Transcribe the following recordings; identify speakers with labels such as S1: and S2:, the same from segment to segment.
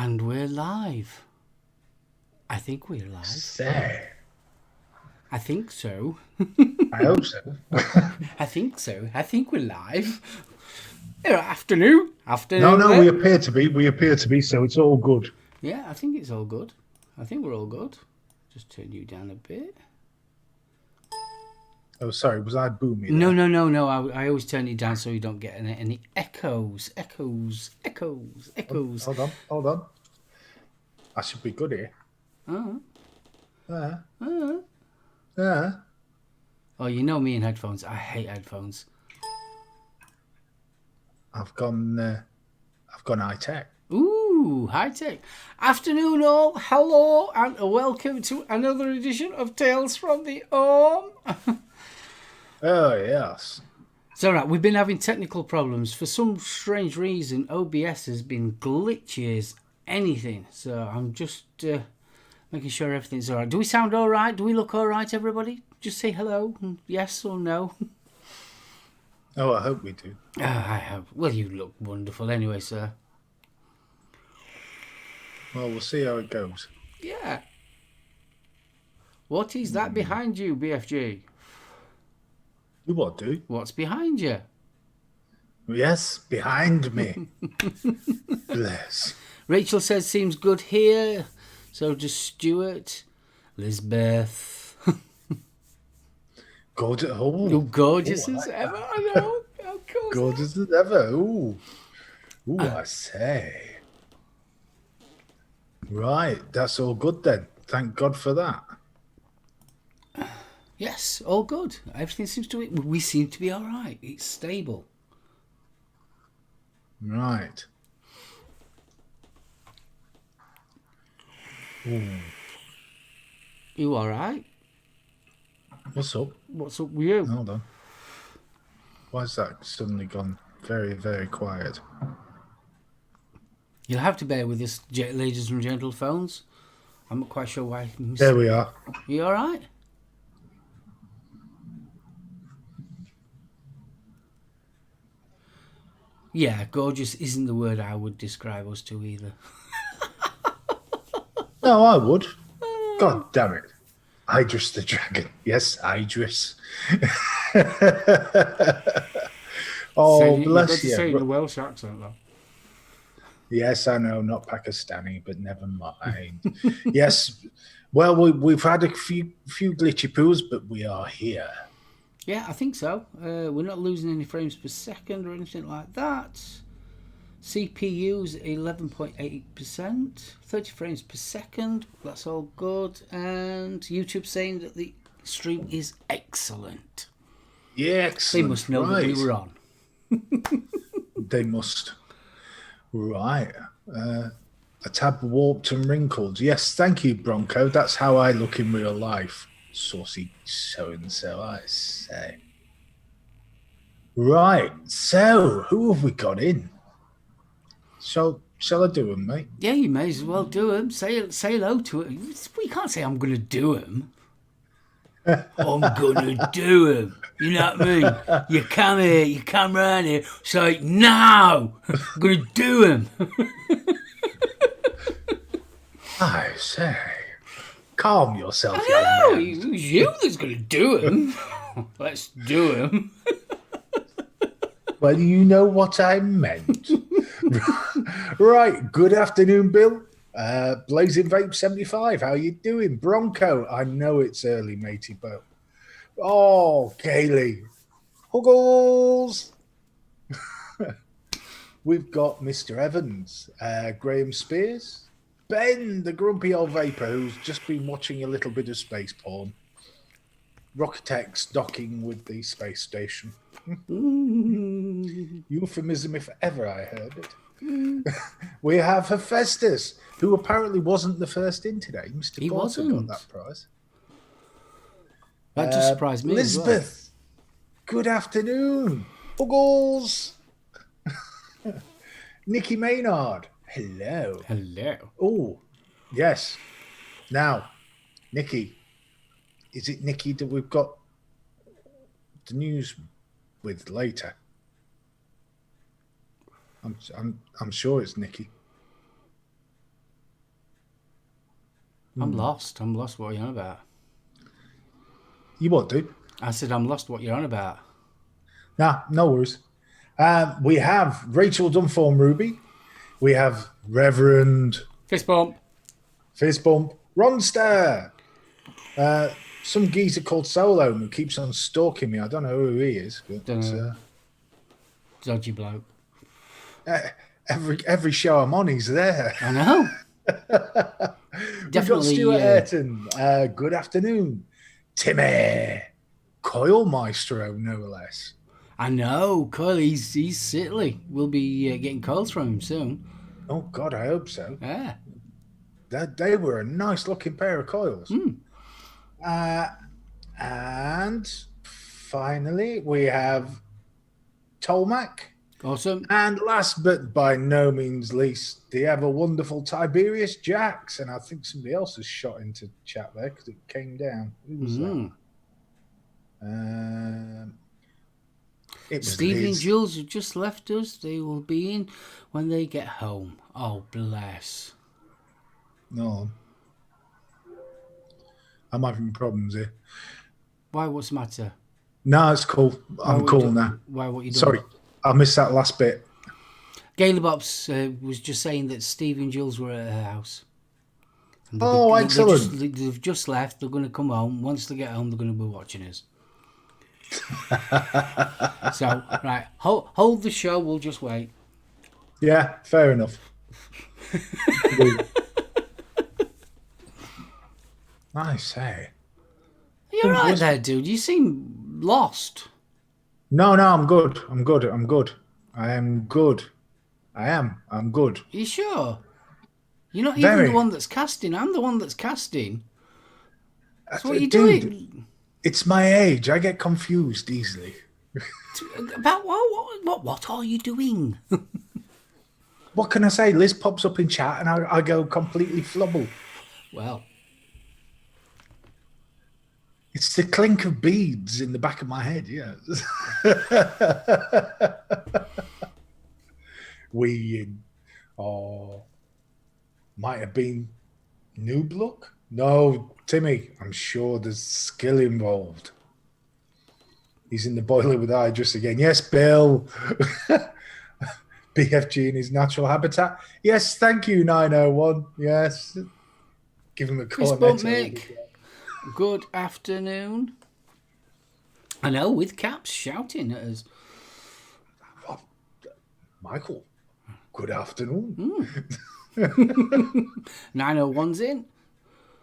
S1: And we're live. I think we're live.
S2: Say.
S1: I think so.
S2: I hope so.
S1: I think so. I think we're live. Afternoon.
S2: No, we appear to be. We appear to be, so it's all good.
S1: Yeah, I think it's all good. I think we're all good. Just turn you down a bit.
S2: Oh, sorry, was I booming?
S1: No. I always turn it down so you don't get any echoes.
S2: Hold on. I should be good here.
S1: Oh, you know me and headphones. I hate headphones.
S2: I've gone high tech.
S1: Ooh, high tech. Afternoon, all. Hello, and welcome to another edition of Tales from the Ohm.
S2: Oh yes.
S1: It's all right. We've been having technical problems for some strange reason. OBS has been glitchy as anything. So I'm just making sure everything's all right. Do we sound all right? Do we look all right, everybody? Just say hello, yes or no.
S2: Oh, I hope we do.
S1: I have. Well, you look wonderful anyway, sir.
S2: Well, we'll see how it goes.
S1: Yeah. What is that behind you, BFG?
S2: You what, do?
S1: What's behind you?
S2: Yes, behind me. Bless.
S1: Rachel says seems good here. So does Stuart. Lisbeth.
S2: Gorgeous.
S1: You're gorgeous as ever. I know. Of course.
S2: Gorgeous as ever. Ooh, I say. Right, that's all good then. Thank God for that.
S1: Yes, all good. Everything seems to be. We seem to be all right. It's stable.
S2: Right.
S1: You all right?
S2: What's up?
S1: What's up with you?
S2: Hold on. Why's that suddenly gone very, very quiet?
S1: You'll have to bear with this, ladies and gentlephones. I'm not quite sure why.
S2: There we are.
S1: You all right? Yeah, gorgeous isn't the word I would describe us to either.
S2: No, I would. God damn it. Idris the dragon. Yes, Idris. Oh, bless you.
S1: Say it in a Welsh accent, though.
S2: Yes, I know, not Pakistani, but never mind. Yes, well, we've had a few glitchy poos, but we are here.
S1: Yeah, I think so. We're not losing any frames per second or anything like that. CPU's 11.8%, 30 frames per second. That's all good. And YouTube saying that the stream is excellent.
S2: Yeah, excellent.
S1: They must know that we were on.
S2: They must. Right. A tab warped and wrinkled. Yes, thank you, Bronco. That's how I look in real life. Saucy so-and-so, I say. Right. So, who have we got in? Shall I do them, mate?
S1: Yeah, you may as well do them. Say hello to it. We can't say I'm going to do them. I'm going to do them. You know what I mean? You come here, you come round here, say, no, I'm going to do them.
S2: I say. Calm yourself,
S1: I
S2: young
S1: know,
S2: man.
S1: it was you that's going to do them. Let's do them.
S2: Well, you know what I meant. Right, good afternoon, Bill. Blazing Vape 75, how you doing? Bronco, I know it's early, matey, but... Oh, Kaylee. Huggles! We've got Mr. Evans, Graham Spears, Ben, the grumpy old vapor who's just been watching a little bit of space porn, Rocketx docking with the space station. Euphemism if ever I heard it. We have Hephaestus, who apparently wasn't the first in today. Mr.
S1: He
S2: Porter
S1: wasn't.
S2: got that prize.
S1: That just surprised me.
S2: Elizabeth,
S1: as
S2: good afternoon. Buggles. Nikki Maynard, hello.
S1: well. Hello.
S2: Oh, yes. Now, Nikki, is it Nikki that we've got the news with later? I'm sure it's Nikki.
S1: I'm lost. I'm lost what you're on about.
S2: You what, dude?
S1: I said I'm lost what you're on about.
S2: Nah, no worries. We have Rachel Dunform Ruby. We have Reverend
S1: Fist bump.
S2: Fist Bump Ronster. Some geezer called SoulOhm who keeps on stalking me. I don't know who he is. But,
S1: Dodgy bloke.
S2: every show I'm on, he's there.
S1: I know.
S2: We've got Stuart Ayrton. Good afternoon. Timmy. Coil Maestro, no less.
S1: I know. Coil, he's sickly. We'll be getting coils from him soon.
S2: Oh, God, I hope so.
S1: Yeah.
S2: They were a nice looking pair of coils. And finally, we have Tolmac.
S1: Awesome.
S2: And last but by no means least, the ever wonderful Tiberius Jax. And I think somebody else has shot into chat there because it came down. Who was that? It was
S1: Stevie and
S2: Liz.
S1: Jules have just left us. They will be in when they get home. Oh, bless.
S2: No. I'm having problems here.
S1: Why? What's the matter?
S2: No, it's cool. I'm cool now.
S1: Why? What you doing?
S2: Sorry, I missed that last bit.
S1: Gaylor Bops was just saying that Steve and Jules were at her house.
S2: Excellent.
S1: They've just left. They're going to come home. Once they get home, they're going to be watching us. So, right, hold the show. We'll just wait.
S2: Yeah, fair enough. Nice, hey.
S1: You're right there, dude. You seem lost.
S2: No, I'm good. I'm good. I am good. I'm good.
S1: Are you sure? You're not
S2: Very.
S1: even the one that's casting. I'm the one that's casting. That's what you're
S2: Dude,
S1: doing.
S2: It's my age. I get confused easily.
S1: About what? What are you doing?
S2: What can I say? Liz pops up in chat and I go completely flubble.
S1: Well,
S2: it's the clink of beads in the back of my head, yeah. Might have been noob look? No, Timmy, I'm sure there's skill involved. He's in the boiler with Idris again. Yes, Bill. BFG in his natural habitat. Yes, thank you, 901. Yes. Give him a call.
S1: Mick. Good afternoon. I know, with caps shouting at us.
S2: Michael, good afternoon.
S1: 901's in.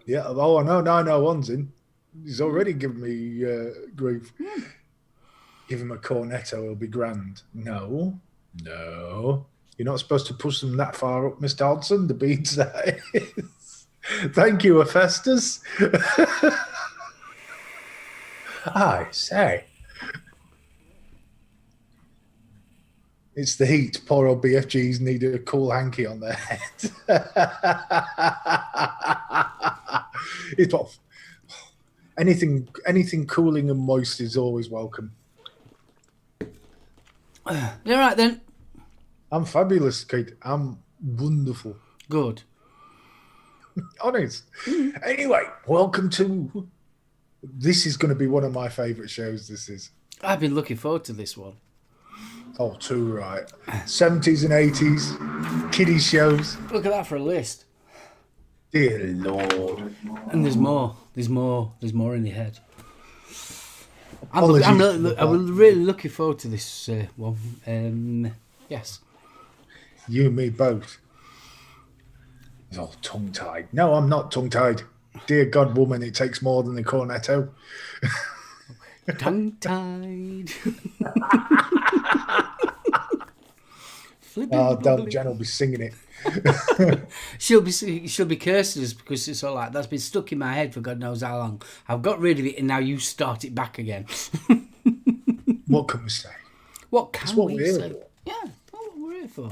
S2: Yeah, oh, I know 901's in. He's already given me grief. Give him a cornetto, he'll be grand. No. You're not supposed to push them that far up, Mr. Hodson. The beads that is. Thank you, Hephaestus. I say. It's the heat. Poor old BFGs need a cool hanky on their head. It's anything cooling and moist is always welcome.
S1: You're right then.
S2: I'm fabulous, Kate. I'm wonderful.
S1: Good.
S2: Honest. Anyway, welcome to... This is going to be one of my favourite shows, this is.
S1: I've been looking forward to this one.
S2: Oh, too right. 70s and 80s, kiddie shows.
S1: Look at that for a list.
S2: Dear Lord.
S1: And there's more. There's more in the head. I'm really looking forward to this one. Yes.
S2: You and me both. Oh, tongue-tied. No, I'm not tongue-tied. Dear God, woman, it takes more than the cornetto.
S1: Tongue-tied.
S2: Del Jen will be singing it.
S1: she'll be cursing us because it's all like that's been stuck in my head for God knows how long. I've got rid of it and now you start it back again.
S2: What can we say?
S1: What can
S2: what
S1: we
S2: we're
S1: say?
S2: here for.
S1: Yeah, that's what we're here for.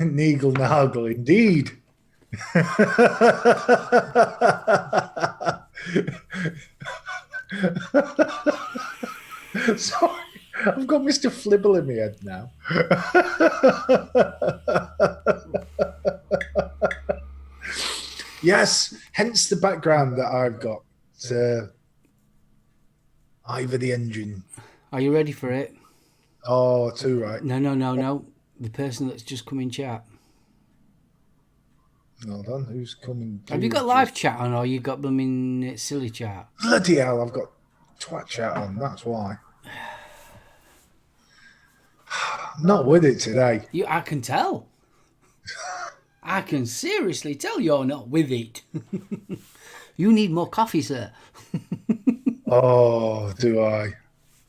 S2: Neagle Nagel, indeed. Sorry, I've got Mr. Flibble in my head now. Yes, hence the background that I've got. Ivor the engine.
S1: Are you ready for it?
S2: Oh, too right.
S1: No. The person that's just come in chat.
S2: Hold on, who's coming?
S1: Have you got live chat on, or you got them in silly chat?
S2: Bloody hell, I've got twat chat on. That's why. I'm not with it today.
S1: I can tell. I can seriously tell you're not with it. You need more coffee, sir.
S2: Oh, do I?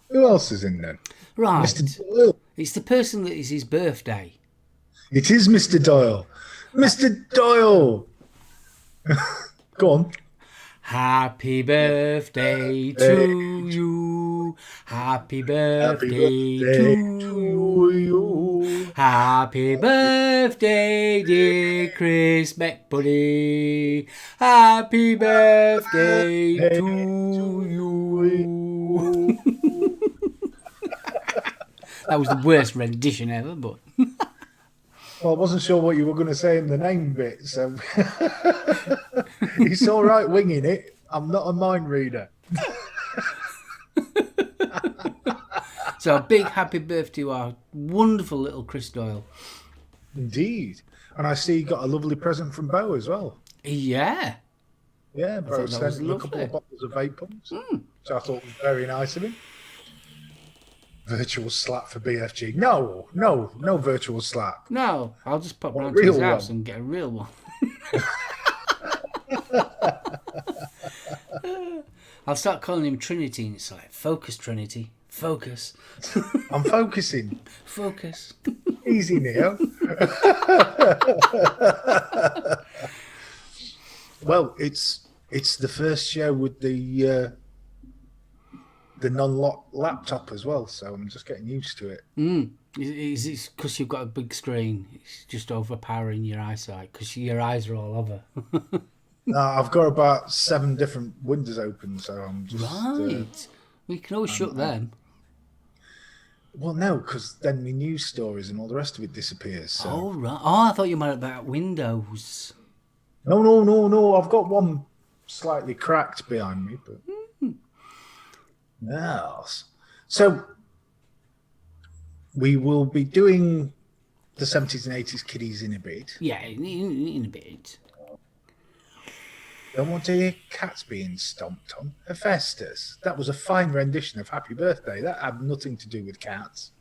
S2: Who else is in there?
S1: Right.
S2: Mr. Doyle.
S1: It's the person that is his birthday.
S2: It is Mr. Doyle. Mr. Doyle. Go on.
S1: Happy birthday to you. Happy birthday to you. Happy birthday, dear Chris McBuddy. Happy birthday to you. That was the worst rendition ever, but...
S2: Well, I wasn't sure what you were going to say in the name bit, so it's all right winging it. I'm not a mind reader.
S1: So a big happy birthday to our wonderful little Chris Doyle.
S2: Indeed. And I see you got a lovely present from Bo as well.
S1: Yeah.
S2: Yeah, Bo sent him a couple
S1: lovely.
S2: of bottles of vape pumps, which I thought was very nice of him. Virtual slap for BFG. No virtual slap.
S1: No, I'll just pop
S2: What,
S1: round to his
S2: real
S1: house
S2: one?
S1: and get a real one. I'll start calling him Trinity, and it's like, focus, Trinity. Focus.
S2: I'm focusing.
S1: Focus.
S2: Easy, Neo. Well, it's the first show with the non-lock laptop as well, so I'm just getting used to it.
S1: Is it because you've got a big screen? It's just overpowering your eyesight because your eyes are all over.
S2: I've got about 7 different windows open, so I'm just...
S1: Right. We can always shut them.
S2: Well, no, because then the news stories and all the rest of it disappears. So.
S1: Oh, right. Oh, I thought you meant about Windows.
S2: No. I've got one slightly cracked behind me, but... Yes. So, we will be doing the 70s and 80s kiddies in a bit.
S1: Yeah, in a bit.
S2: Don't want to hear cats being stomped on. Hephaestus. That was a fine rendition of Happy Birthday. That had nothing to do with cats.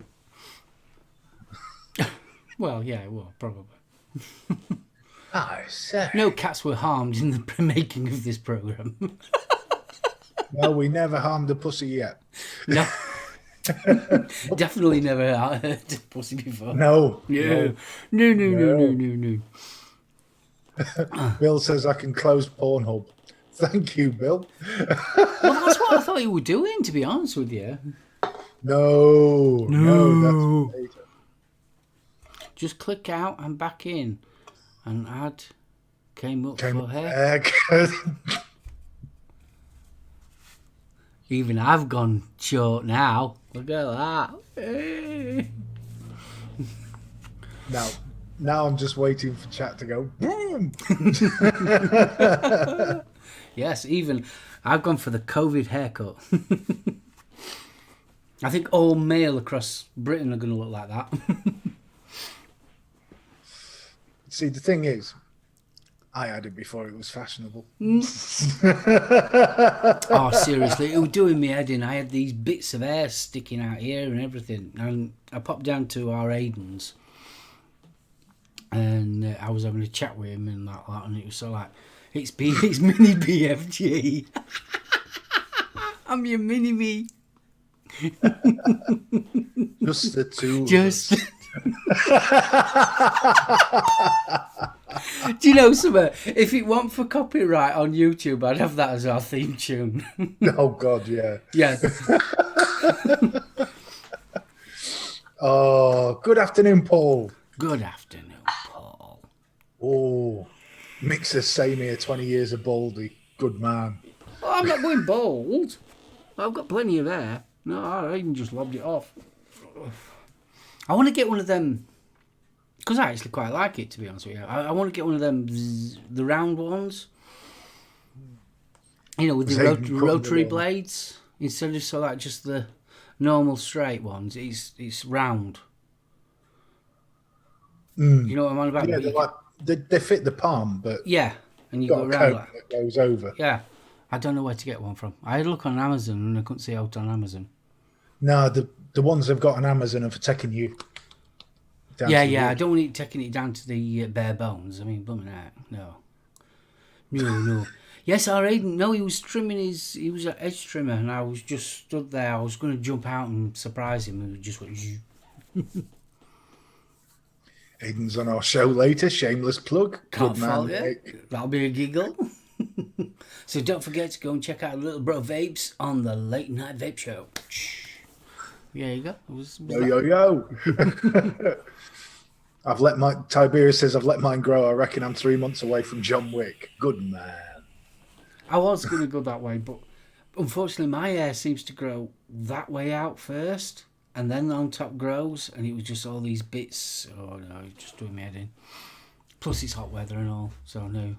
S1: Well, yeah, probably.
S2: I say.
S1: No cats were harmed in the making of this programme.
S2: No, we never harmed a pussy yet.
S1: No. Definitely never heard a pussy before.
S2: No.
S1: No.
S2: Bill says I can close Pornhub. Thank you, Bill.
S1: Well, that's what I thought you were doing, to be honest with you.
S2: No. That's later.
S1: Just click out and back in. And ad came up for hair. Even I've gone short now. Look at that.
S2: Now I'm just waiting for chat to go boom.
S1: Yes, even I've gone for the COVID haircut. I think all male across Britain are going to look like that.
S2: See, the thing is, I had it before it was fashionable.
S1: Oh, seriously, it was doing me head in. I had these bits of hair sticking out here and everything. And I popped down to our Aiden's, and I was having a chat with him and that, and it was so like, it's mini BFG. I'm your mini me.
S2: Just the two.
S1: Just. Do you know something? If it weren't for copyright on YouTube, I'd have that as our theme tune.
S2: Oh God, yeah.
S1: Yeah.
S2: Oh, good afternoon, Paul.
S1: Good afternoon, Paul.
S2: Oh, Mixer, same here, 20 years of baldy. Good man.
S1: Oh, I'm not going bald. I've got plenty of hair. No, I even just lobbed it off. I want to get one of them because I actually quite like it, to be honest with you. I want to get one of them, the round ones. You know, with the rotary blades. Instead of so like just the normal straight ones, it's round. You know what I'm on about?
S2: Yeah, they fit the palm, but
S1: yeah, and you
S2: got
S1: go
S2: a
S1: around
S2: cone that goes over.
S1: Yeah, I don't know where to get one from. I had a look on Amazon and I couldn't see out on Amazon.
S2: No, the ones they've got on Amazon are for taking you down.
S1: Yeah. I don't want it taking it down to the bare bones. I mean, blooming heck, no. Yes, our Aiden. No, he was trimming his. He was an edge trimmer, and I was just stood there. I was going to jump out and surprise him, and it just went.
S2: Aiden's on our show later. Shameless plug.
S1: Can't
S2: Good man,
S1: fault you.
S2: Nick.
S1: That'll be a giggle. So don't forget to go and check out Little Bro Vapes on the Late Night Vape Show. There you go.
S2: Yo. Tiberius says I've let mine grow. I reckon I'm 3 months away from John Wick. Good man.
S1: I was going to go that way, but unfortunately my hair seems to grow that way out first, and then on top grows, and it was just all these bits. Oh no, it's just doing me head in. Plus it's hot weather and all, so no.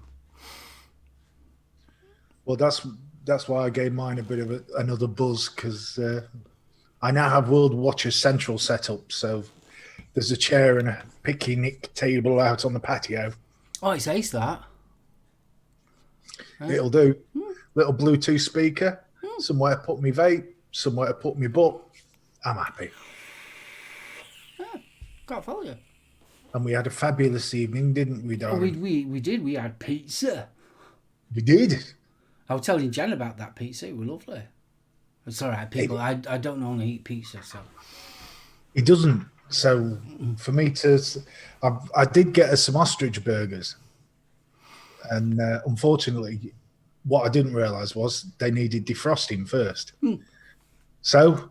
S2: Well, that's why I gave mine a bit of another buzz, because I now have World Watchers Central set up, so there's a chair and a picnic table out on the patio.
S1: Oh, it's ace that.
S2: It'll do. Little Bluetooth speaker, somewhere to put me vape, somewhere to put me butt. I'm happy.
S1: Yeah, can't follow you.
S2: And we had a fabulous evening, didn't we, darling?
S1: We did. We had pizza.
S2: We did.
S1: I was telling Jen about that pizza. It was lovely. It's all right, people. I don't normally eat pizza, so.
S2: It doesn't. So for me I did get us some ostrich burgers. And unfortunately, what I didn't realise was they needed defrosting first. So,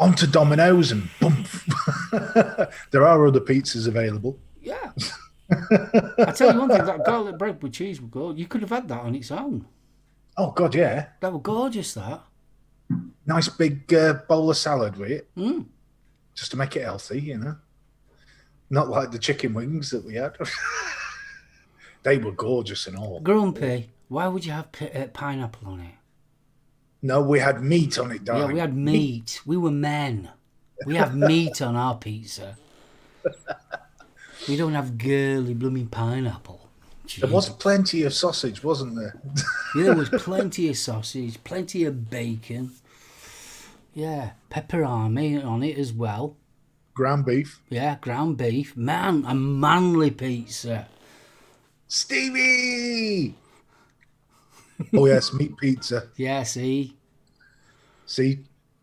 S2: on to Domino's and boom. There are other pizzas available.
S1: Yeah. I tell you one thing, that garlic bread with cheese was good. You could have had that on its own.
S2: Oh, God, yeah.
S1: That was gorgeous, that.
S2: Nice big bowl of salad with it. Just to make it healthy, you know. Not like the chicken wings that we had. They were gorgeous and all.
S1: Grumpy, why would you have pineapple on it?
S2: No, we had meat on it, darling.
S1: Yeah, we had meat. We were men. We have meat on our pizza. We don't have girly blooming pineapple. Jeez.
S2: There was plenty of sausage, wasn't there?
S1: Yeah, there was plenty of sausage, plenty of bacon. Yeah, pepperoni on it as well.
S2: Ground beef.
S1: Yeah, ground beef. Man, a manly pizza.
S2: Stevie! Oh, yes, meat pizza.
S1: Yeah, see?
S2: See,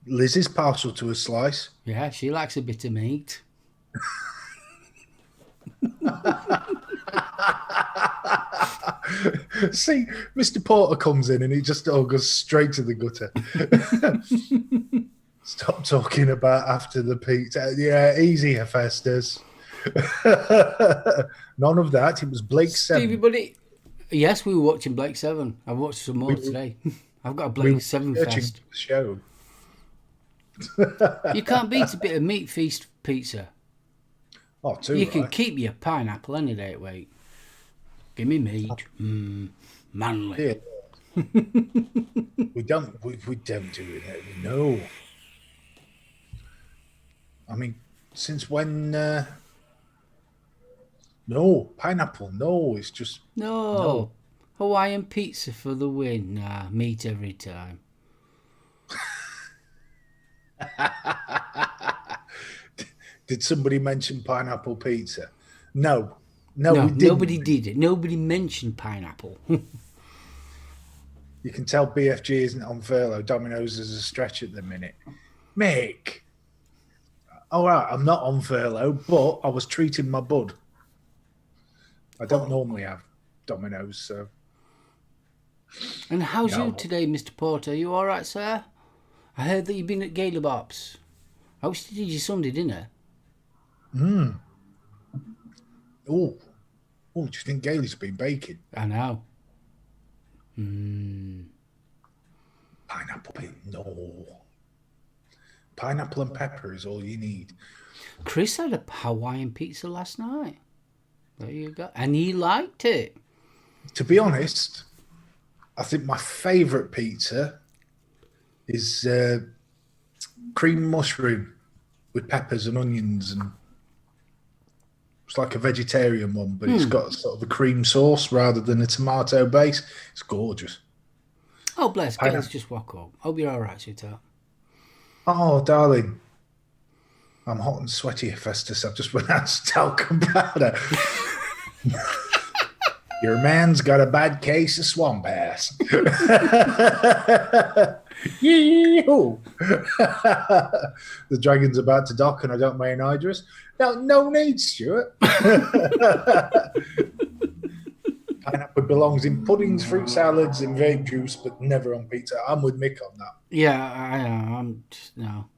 S2: Liz is partial to a slice.
S1: Yeah, she likes a bit of meat.
S2: See, Mr. Porter comes in and he just goes straight to the gutter. Stop talking about after the pizza. Yeah, easy, Hephaestus. None of that. It was Blake 7.
S1: Stevie, buddy. Yes, we were watching Blake 7. I watched some more today. I've got a Blake 7 fest.
S2: The show.
S1: You can't beat a bit of meat feast pizza.
S2: Oh, too
S1: You
S2: right.
S1: can keep your pineapple any day, wait. Give me meat. Manly.
S2: Yeah. we don't do it. No. I mean, since when? No, pineapple. No, it's just
S1: No. Hawaiian pizza for the win. Nah, meat every time.
S2: Did somebody mention pineapple pizza? No, we didn't.
S1: Nobody did it. Nobody mentioned pineapple.
S2: You can tell BFG isn't on furlough. Domino's is a stretch at the minute. Mick. All right, I'm not on furlough, but I was treating my bud. I don't normally have Domino's, so.
S1: And how's you today, Mr. Porter? Are you all right, sir? I heard that you've been at Gaylor Bops. I wish you did your Sunday dinner.
S2: Oh, do you think Gailey's been baking?
S1: I know.
S2: Pineapple pizza? No. Pineapple and pepper is all you need.
S1: Chris had a Hawaiian pizza last night. There you go. And he liked it.
S2: To be honest, I think my favourite pizza is cream mushroom with peppers and onions, and it's like a vegetarian one, but it's got sort of a cream sauce rather than a tomato base. It's gorgeous.
S1: Oh, bless. Let's just walk up. Hope you're all right, sweetheart.
S2: Oh, darling. I'm hot and sweaty, Festus. I've just went out to talcum powder. Your man's got a bad case of swamp ass. Yee-hoo. The dragon's about to dock and I don't mean Idris. No need, Stuart. Pineapple belongs in puddings, fruit salads, and vape juice, but never on pizza. I'm with Mick on that.
S1: Yeah, I'm just, no.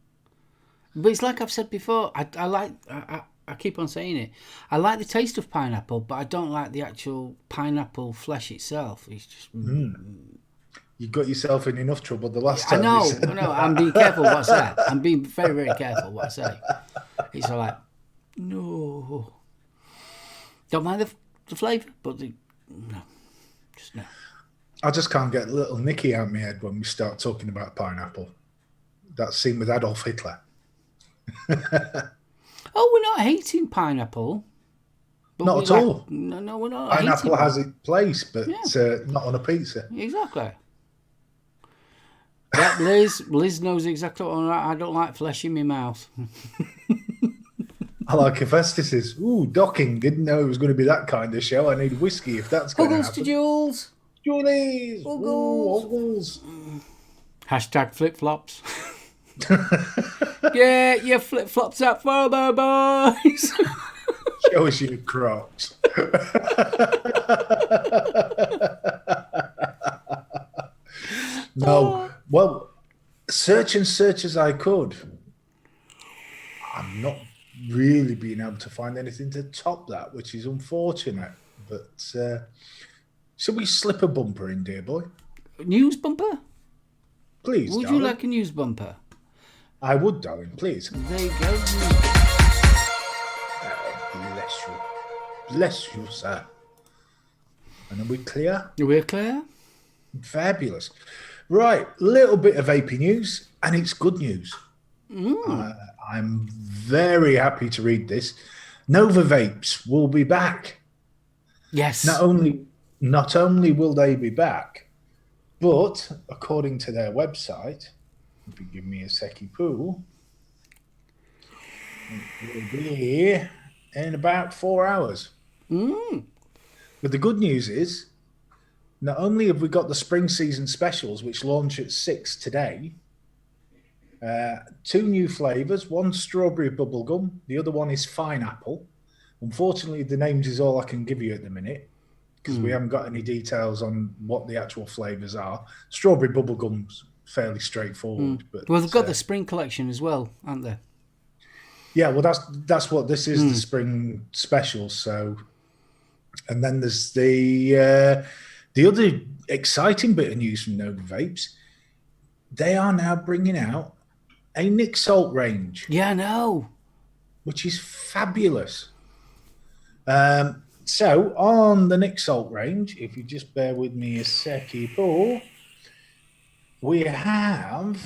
S1: But it's like I've said before, I keep on saying it. I like the taste of pineapple, but I don't like the actual pineapple flesh itself. It's just...
S2: You got yourself in enough trouble the last time.
S1: I know. I'm being careful what I say. I'm being very, very careful what I say. It's all like, no. Don't mind the flavour, but no. Just no.
S2: I just can't get little Nicky out of my head when we start talking about pineapple. That scene with Adolf Hitler.
S1: Oh, we're not hating pineapple.
S2: Not at all.
S1: No, we're not.
S2: Pineapple has its place, but not on a pizza.
S1: Exactly. Yeah, Liz knows exactly what I don't like flesh in my mouth.
S2: I like Hephaestus. Ooh, docking. Didn't know it was going to be that kind of show. I need whiskey if that's going to happen.
S1: Uggles to Jules.
S2: Julies.
S1: Uggles. Hashtag flip-flops. Yeah, your flip-flops up for the boys.
S2: Show us your Crocs. No. Well, search as I could, I'm not really being able to find anything to top that, which is unfortunate. But should we slip a bumper in, dear boy?
S1: News bumper?
S2: Please,
S1: Would
S2: darling.
S1: you like a news bumper?
S2: I would, darling, please.
S1: There you go.
S2: Bless you. Bless you, sir. And are we clear?
S1: We're clear?
S2: Fabulous. Right, little bit of AP news, and it's good news. I'm very happy to read this. Nova Vapes will be back.
S1: Yes.
S2: Not only will they be back, but according to their website, if you give me a secchi poo, it will be in about 4 hours. But the good news is, not only have we got the spring season specials, which launch at 6 today, 2 new flavours, one strawberry bubblegum, the other one is fine apple. Unfortunately, the names is all I can give you at the minute, because we haven't got any details on what the actual flavours are. Strawberry bubblegum's fairly straightforward. But
S1: well, they've got the spring collection as well, haven't they?
S2: Yeah, well, that's what this is, the spring special. So, and then there's the other exciting bit of news from Nova Vapes. They are now bringing out a Nick Salt range.
S1: Yeah, I know.
S2: Which is fabulous. So, on the Nick Salt range, if you just bear with me a secchi, Paul, we have...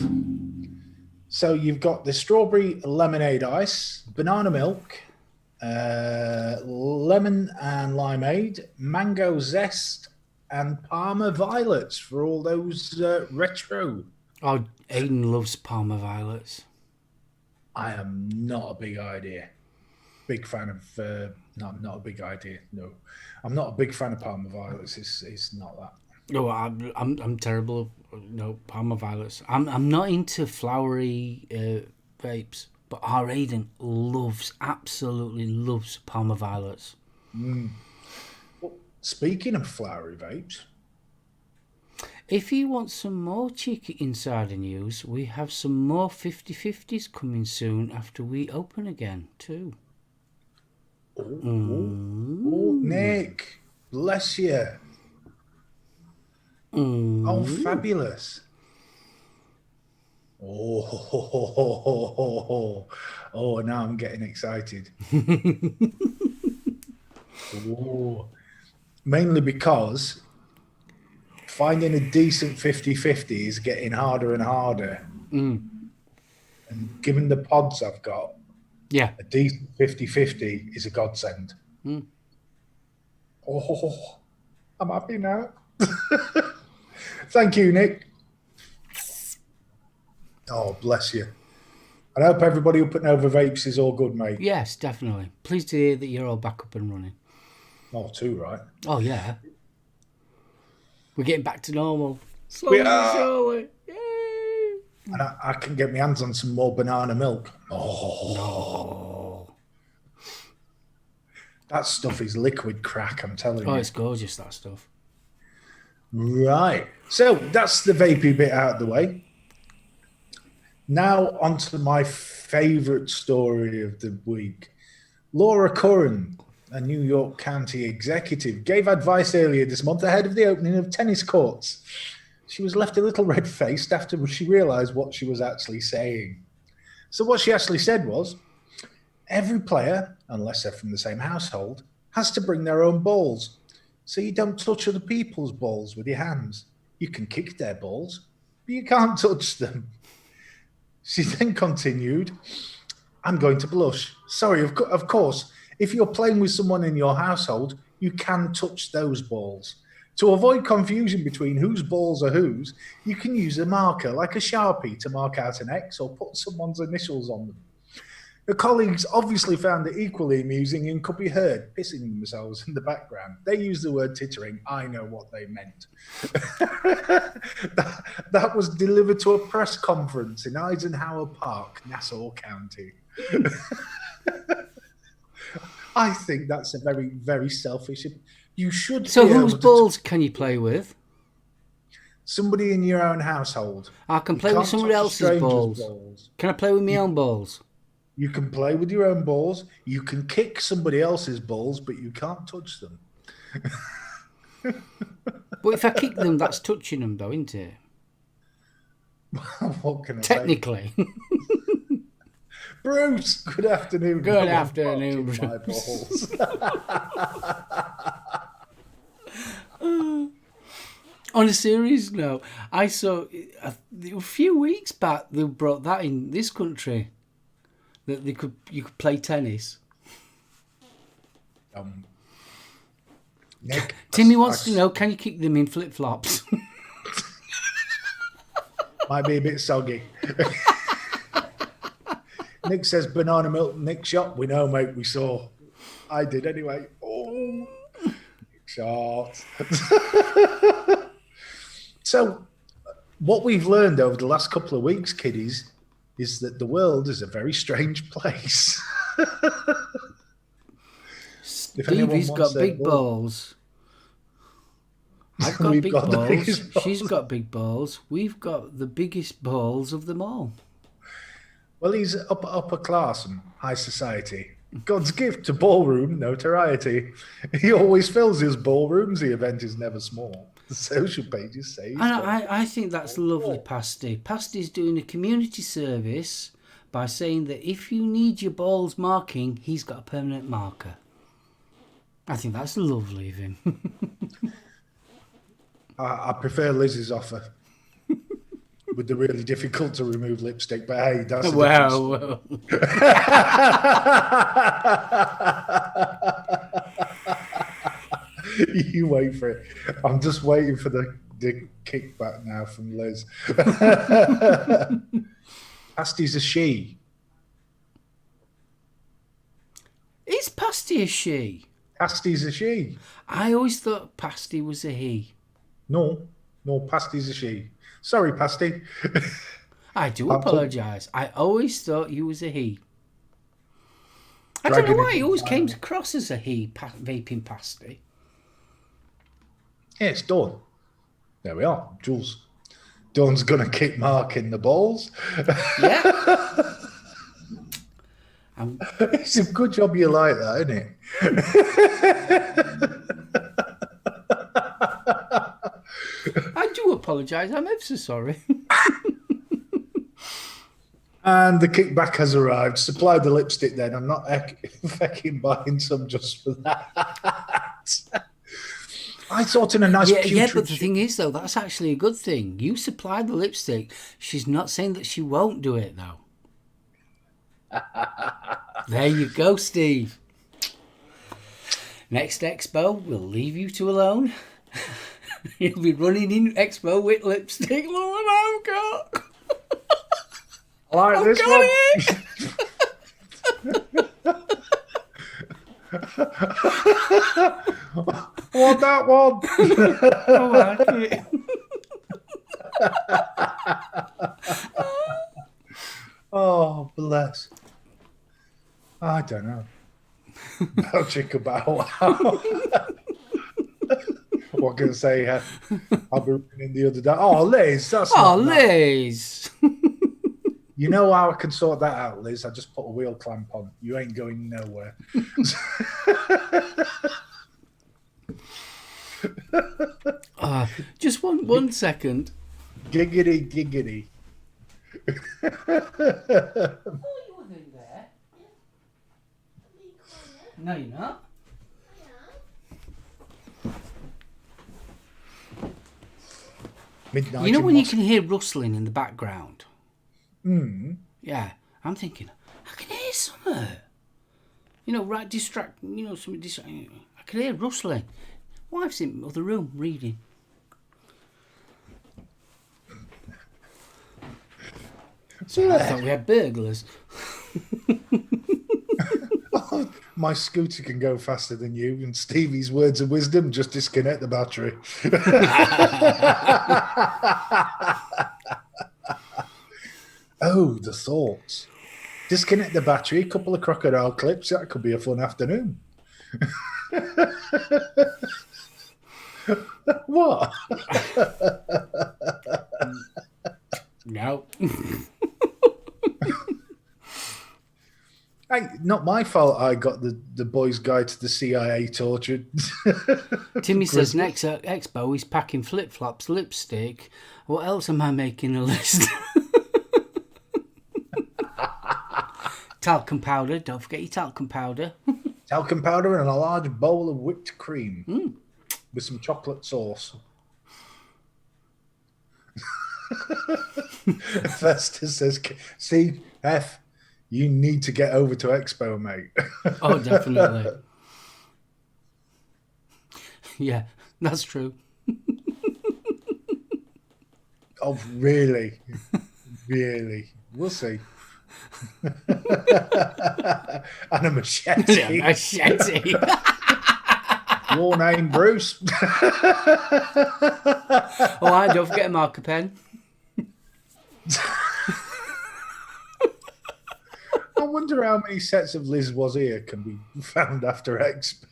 S2: So you've got the strawberry lemonade ice, banana milk, lemon and limeade, mango zest, and Parma violets for all those retro.
S1: Oh, Aiden loves Parma violets.
S2: I am not a big fan of. No, I'm not a big idea. No, I'm not a big fan of Parma violets. It's not that.
S1: No, I'm terrible. No, Parma violets. I'm not into flowery vapes, but our Aiden absolutely loves Parma violets.
S2: Well, speaking of flowery vapes,
S1: if you want some more cheeky insider news, we have some more 50/50s coming soon after we open again too.
S2: Oh, Nick, bless you. Oh, fabulous. Oh, now I'm getting excited. Oh, mainly because finding a decent 50-50 is getting harder and harder. And given the pods I've got,
S1: Yeah.
S2: a decent 50-50 is a godsend. Oh, I'm happy now. Thank you, Nick. Oh, bless you. I hope everybody who putting over vapes is all good, mate.
S1: Yes, definitely. Pleased to hear that you're all back up and running.
S2: Oh, too, right?
S1: Oh, yeah. We're getting back to normal.
S2: We
S1: Slowly but
S2: are.
S1: surely. Yay!
S2: And I can get my hands on some more banana milk.
S1: No.
S2: That stuff is liquid crack, I'm telling
S1: Oh,
S2: you.
S1: it's gorgeous, that stuff.
S2: Right. So that's the vapey bit out of the way. Now onto my favourite story of the week. Laura Curran, a New York County executive, gave advice earlier this month ahead of the opening of tennis courts. She was left a little red-faced after she realised what she was actually saying. So what she actually said was, every player, unless they're from the same household, has to bring their own balls. So you don't touch other people's balls with your hands. You can kick their balls, but you can't touch them. She then continued, I'm going to blush. Sorry, of course, if you're playing with someone in your household, you can touch those balls. To avoid confusion between whose balls are whose, you can use a marker like a Sharpie to mark out an X or put someone's initials on them. Her colleagues obviously found it equally amusing and could be heard pissing themselves in the background. They used the word tittering. I know what they meant. that was delivered to a press conference in Eisenhower Park, Nassau County. I think that's a very, very selfish. You should.
S1: So whose balls can you play with?
S2: Somebody in your own household.
S1: I can play with somebody else's balls. Can I play with my own balls?
S2: You can play with your own balls. You can kick somebody else's balls, but you can't touch them.
S1: But if I kick them, that's touching them, though, isn't it?
S2: What can I
S1: Technically.
S2: say? Bruce, good afternoon.
S1: Good afternoon, Bruce.
S2: My balls.
S1: On a serious note, I saw a few weeks back they brought that in this country that you could play tennis.
S2: Nick,
S1: Timmy wants to know: can you kick them in flip flops?
S2: Might be a bit soggy. Nick says banana milk. Nick shot. We know, mate. We saw. I did anyway. Oh, Nick shot. So, what we've learned over the last couple of weeks, kiddies, is that the world is a very strange place.
S1: Stevie's got big balls. I've got big balls. She's got big balls. We've got the biggest balls of them all.
S2: Well, he's upper class and high society. God's gift to ballroom notoriety. He always fills his ballrooms. The event is never small. The social pages say.
S1: I think that's lovely, Pasty. Pasty's doing a community service by saying that if you need your balls marking, he's got a permanent marker. I think that's lovely of him.
S2: I prefer Liz's offer with the really difficult to remove lipstick, but hey, that's a
S1: wow.
S2: You wait for it. I'm just waiting for the kickback now from Liz. Pasty's a she.
S1: Is Pasty a she?
S2: Pasty's a she.
S1: I always thought Pasty was a he.
S2: No, Pasty's a she. Sorry, Pasty.
S1: I do apologise. I always thought you was a he. I don't know why he always came across as a he, vaping Pasty.
S2: Yeah, it's Dawn. There we are, Jules. Dawn's gonna kick Mark in the balls.
S1: Yeah.
S2: It's a good job you like that, isn't it?
S1: I do apologise. I'm ever so sorry.
S2: And the kickback has arrived. Supply the lipstick then. I'm not fucking buying some just for that. I thought in a nice
S1: Yeah, but the thing is, though, that's actually a good thing. You supplied the lipstick. She's not saying that she won't do it, though. There you go, Steve. Next Expo, we'll leave you two alone. You'll be running in Expo with lipstick. Lord, I've got.
S2: I like this one. Want that one?
S1: I like it.
S2: Oh, bless. I don't know. Belgic about what can I say? I'll be running the other day. Oh, Liz, that's
S1: Liz.
S2: You know how I can sort that out, Liz? I just put a wheel clamp on. You ain't going nowhere.
S1: Just one second.
S2: Giggity, giggity.
S1: No, you're not.
S2: Midnight.
S1: You know when you can hear rustling in the background?
S2: Mm.
S1: Yeah, I'm thinking, I can hear something. You know, right, something distracting. I can hear rustling. Wife's in the other room reading. So I thought we had burglars.
S2: My scooter can go faster than you, and Stevie's words of wisdom, just disconnect the battery. Oh, the thoughts. Disconnect the battery, a couple of crocodile clips, that could be a fun afternoon. What?
S1: No.
S2: Hey, not my fault I got the boys' guide to the CIA tortured.
S1: Timmy says next Expo he's packing flip-flops, lipstick. What else am I making a list? Talcum powder. Don't forget your talcum powder.
S2: Talcum powder and a large bowl of whipped cream with some chocolate sauce. Festus says, see, F, you need to get over to Expo, mate.
S1: Oh, definitely. Yeah, that's true.
S2: Oh, really? Really? We'll see. And a machete.
S1: Yeah, machete.
S2: Your name, Bruce.
S1: Oh, I don't forget a marker pen.
S2: I wonder how many sets of Liz was here can be found after Expo.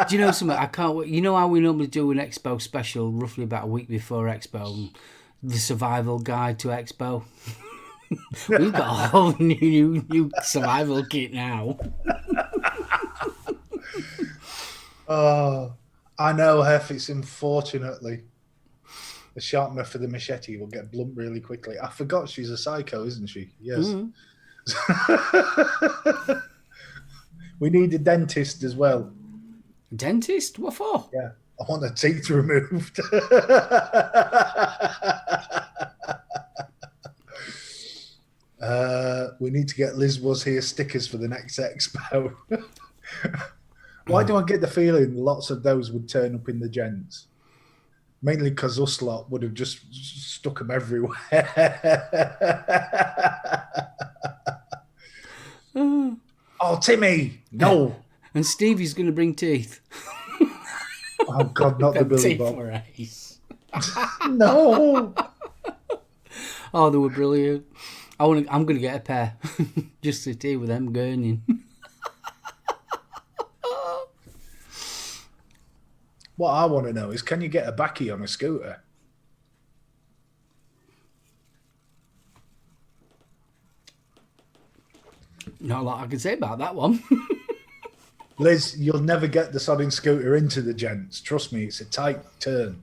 S1: Do you know something? I can't wait. You know how we normally do an Expo special roughly about a week before Expo? The survival guide to Expo. We've got a whole new survival kit now.
S2: Oh, I know, Hef. It's unfortunately the sharpener for the machete will get blunt really quickly. I forgot she's a psycho, isn't she? Yes. Mm-hmm. We need a dentist as well.
S1: Dentist? What for?
S2: Yeah, I want her teeth removed. We need to get Liz Was Here stickers for the next Expo. Why do I get the feeling lots of those would turn up in the gents? Mainly because us lot would have just stuck them everywhere. Oh, Timmy, no.
S1: And Stevie's going to bring teeth.
S2: Oh, God, not the Billy Bob. No.
S1: Oh, they were brilliant. I'm going to get a pair. Just sit here with them gurning.
S2: What I want to know is, can you get a backy on a scooter?
S1: Not a lot I can say about that one.
S2: Liz, you'll never get the sodding scooter into the gents. Trust me, it's a tight turn.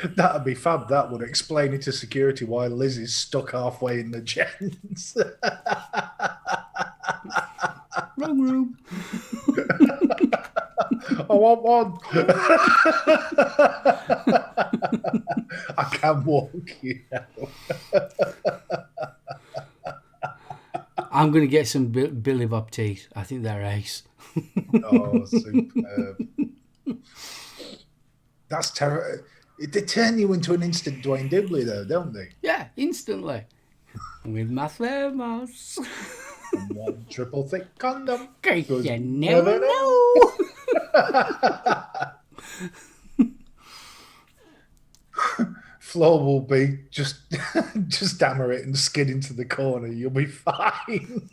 S2: That'd be fab. That would explain it to security why Liz is stuck halfway in the gents.
S1: Wrong room.
S2: I want one. I can walk, you know.
S1: I'm going to get some Billy Bob teeth. I think they're ace.
S2: Oh, superb. That's terrible. They turn you into an instant Dwayne Dibley, though, don't they?
S1: Yeah, instantly. With my thermos.
S2: And one triple thick condom.
S1: Cause you never know.
S2: Flo will be just hammer it and skid into the corner. You'll be fine.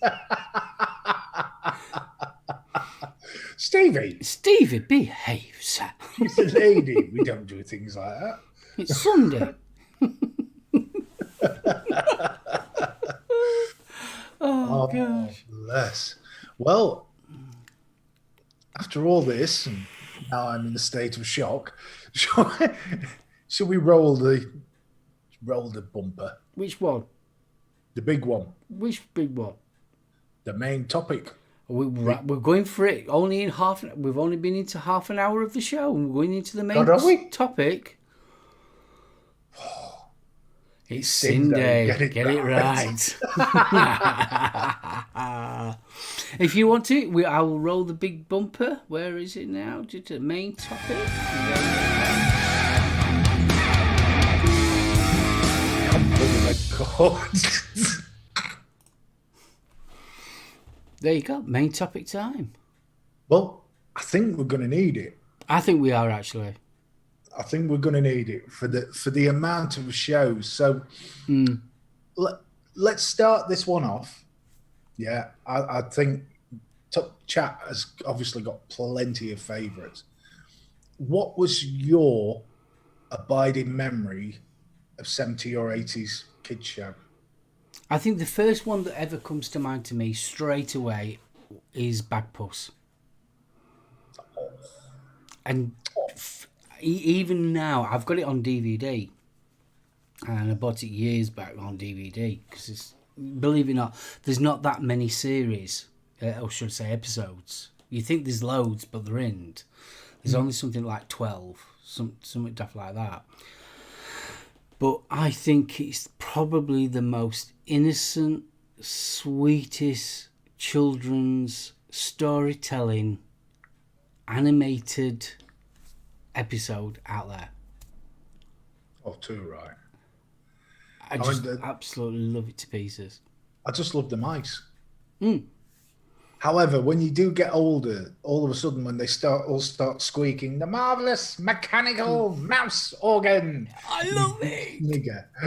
S1: Stevie, behave, sir.
S2: He's a lady. We don't do things like that.
S1: It's Sunday. Oh, gosh.
S2: Bless. Well, after all this, and now I'm in a state of shock, should we roll the bumper?
S1: Which one?
S2: The big one.
S1: Which big one?
S2: The main topic.
S1: We're going for it. Only in we've only been into half an hour of the show. We're going into the main topic. It's Sin Day. Get it right. If you want to, I will roll the big bumper. Where is it now? Just the main topic. There you go. Main topic time.
S2: Well, I think we're going to need it.
S1: I think we are, actually.
S2: I think we're going to need it for the amount of shows. So let's start this one off. Yeah, I think Top Chat has obviously got plenty of favourites. What was your abiding memory of 70s or 80s kids show?
S1: I think the first one that ever comes to mind to me straight away is Bagpuss. And even now, I've got it on DVD. And I bought it years back on DVD. Because, believe it or not, there's not that many series, or should I say episodes. You think there's loads, but there isn't. There's only something like 12. Something stuff like that. But I think it's probably the most innocent, sweetest children's storytelling animated episode out there.
S2: Oh, too right.
S1: I just absolutely love it to pieces.
S2: I just love the mice. However, when you do get older, all of a sudden when they all start squeaking, the marvelous mechanical mouse organ.
S1: I love it.
S2: Nigger.
S1: I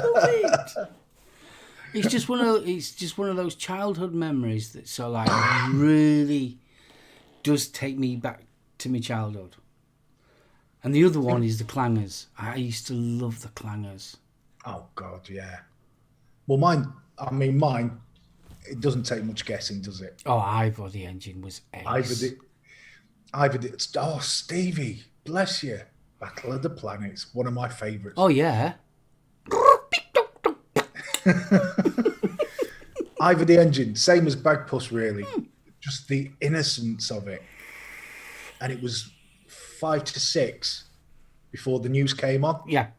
S1: love it. It's just one of those childhood memories that really does take me back to my childhood. And the other one is the clangers. I used to love the clangers.
S2: Oh God, yeah. Well, mine. It doesn't take much guessing, does it?
S1: Oh, Ivor the Engine was ace.
S2: Ivor the. Oh, Stevie, bless you. Battle of the Planets, one of my favourites.
S1: Oh yeah.
S2: Ivor the Engine, same as Bagpuss, really. Just the innocence of it. And it was 5 to 6 before the news came on.
S1: Yeah.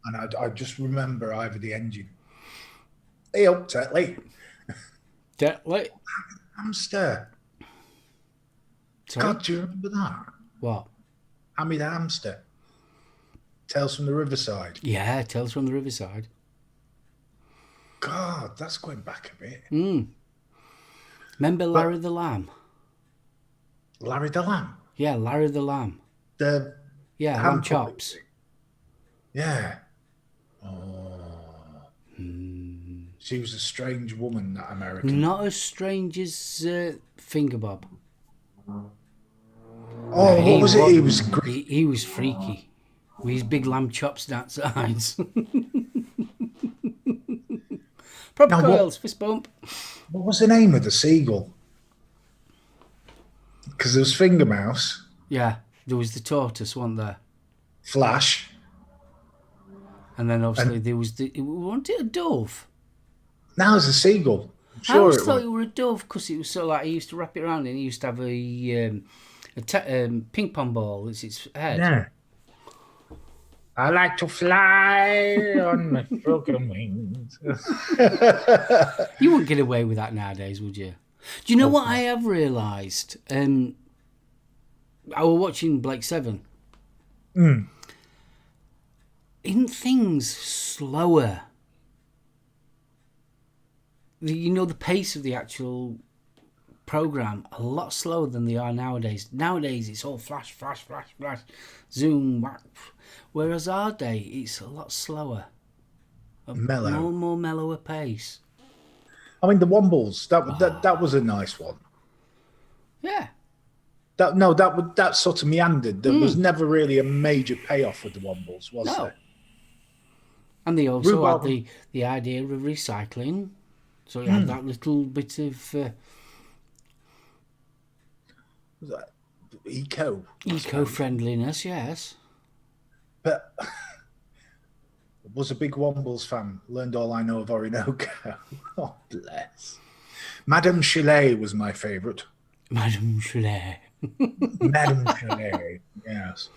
S2: And I just remember Ivor the Engine. Hey, up, Tetley.
S1: Tetley.
S2: Hamster.
S1: Sorry?
S2: God, do you remember that?
S1: What?
S2: Hammy the Hamster. Tales from the Riverside.
S1: Yeah, Tales from the Riverside.
S2: God, that's going back a bit.
S1: Remember Larry the Lamb?
S2: Larry the Lamb?
S1: Yeah, Larry the Lamb. Lamb chops.
S2: Yeah. Oh. She was a strange woman, that American.
S1: Not as strange as Fingerbob.
S2: Oh, what was it? He was
S1: he was freaky. With his big lamb chops that size. Proper coils, fist bump.
S2: What was the name of the seagull? Because there was Finger Mouse.
S1: Yeah, there was the tortoise, wasn't there?
S2: Flash.
S1: And then obviously there was wasn't it a dove?
S2: Now it's a seagull. I'm
S1: I
S2: sure
S1: always
S2: it
S1: thought
S2: was.
S1: it were a dove because it was so like he used to wrap it around and he used to have a ping pong ball as its head.
S2: Yeah. I like to fly on my broken wings.
S1: You wouldn't get away with that nowadays, would you? Do you know what I have realised? I was watching Blake 7. Isn't things slower? The pace of the actual program a lot slower than they are nowadays. Nowadays it's all flash, flash, flash, flash, zoom, whack. Whereas our day it's a lot slower,
S2: Mellow.
S1: more mellower pace.
S2: I mean, the Wombles. That was a nice one.
S1: Yeah.
S2: That sort of meandered. There was never really a major payoff with the Wombles, was
S1: No.
S2: there?
S1: And they also
S2: Rhubarb.
S1: had the idea of recycling, so you had that little bit of
S2: Was that
S1: eco-friendliness. Yes.
S2: But was a big Wombles fan. Learned all I know of Orinoco. Oh, bless. Madame Chalet was my favourite.
S1: Madame Chalet.
S2: Madame Chalet, yes.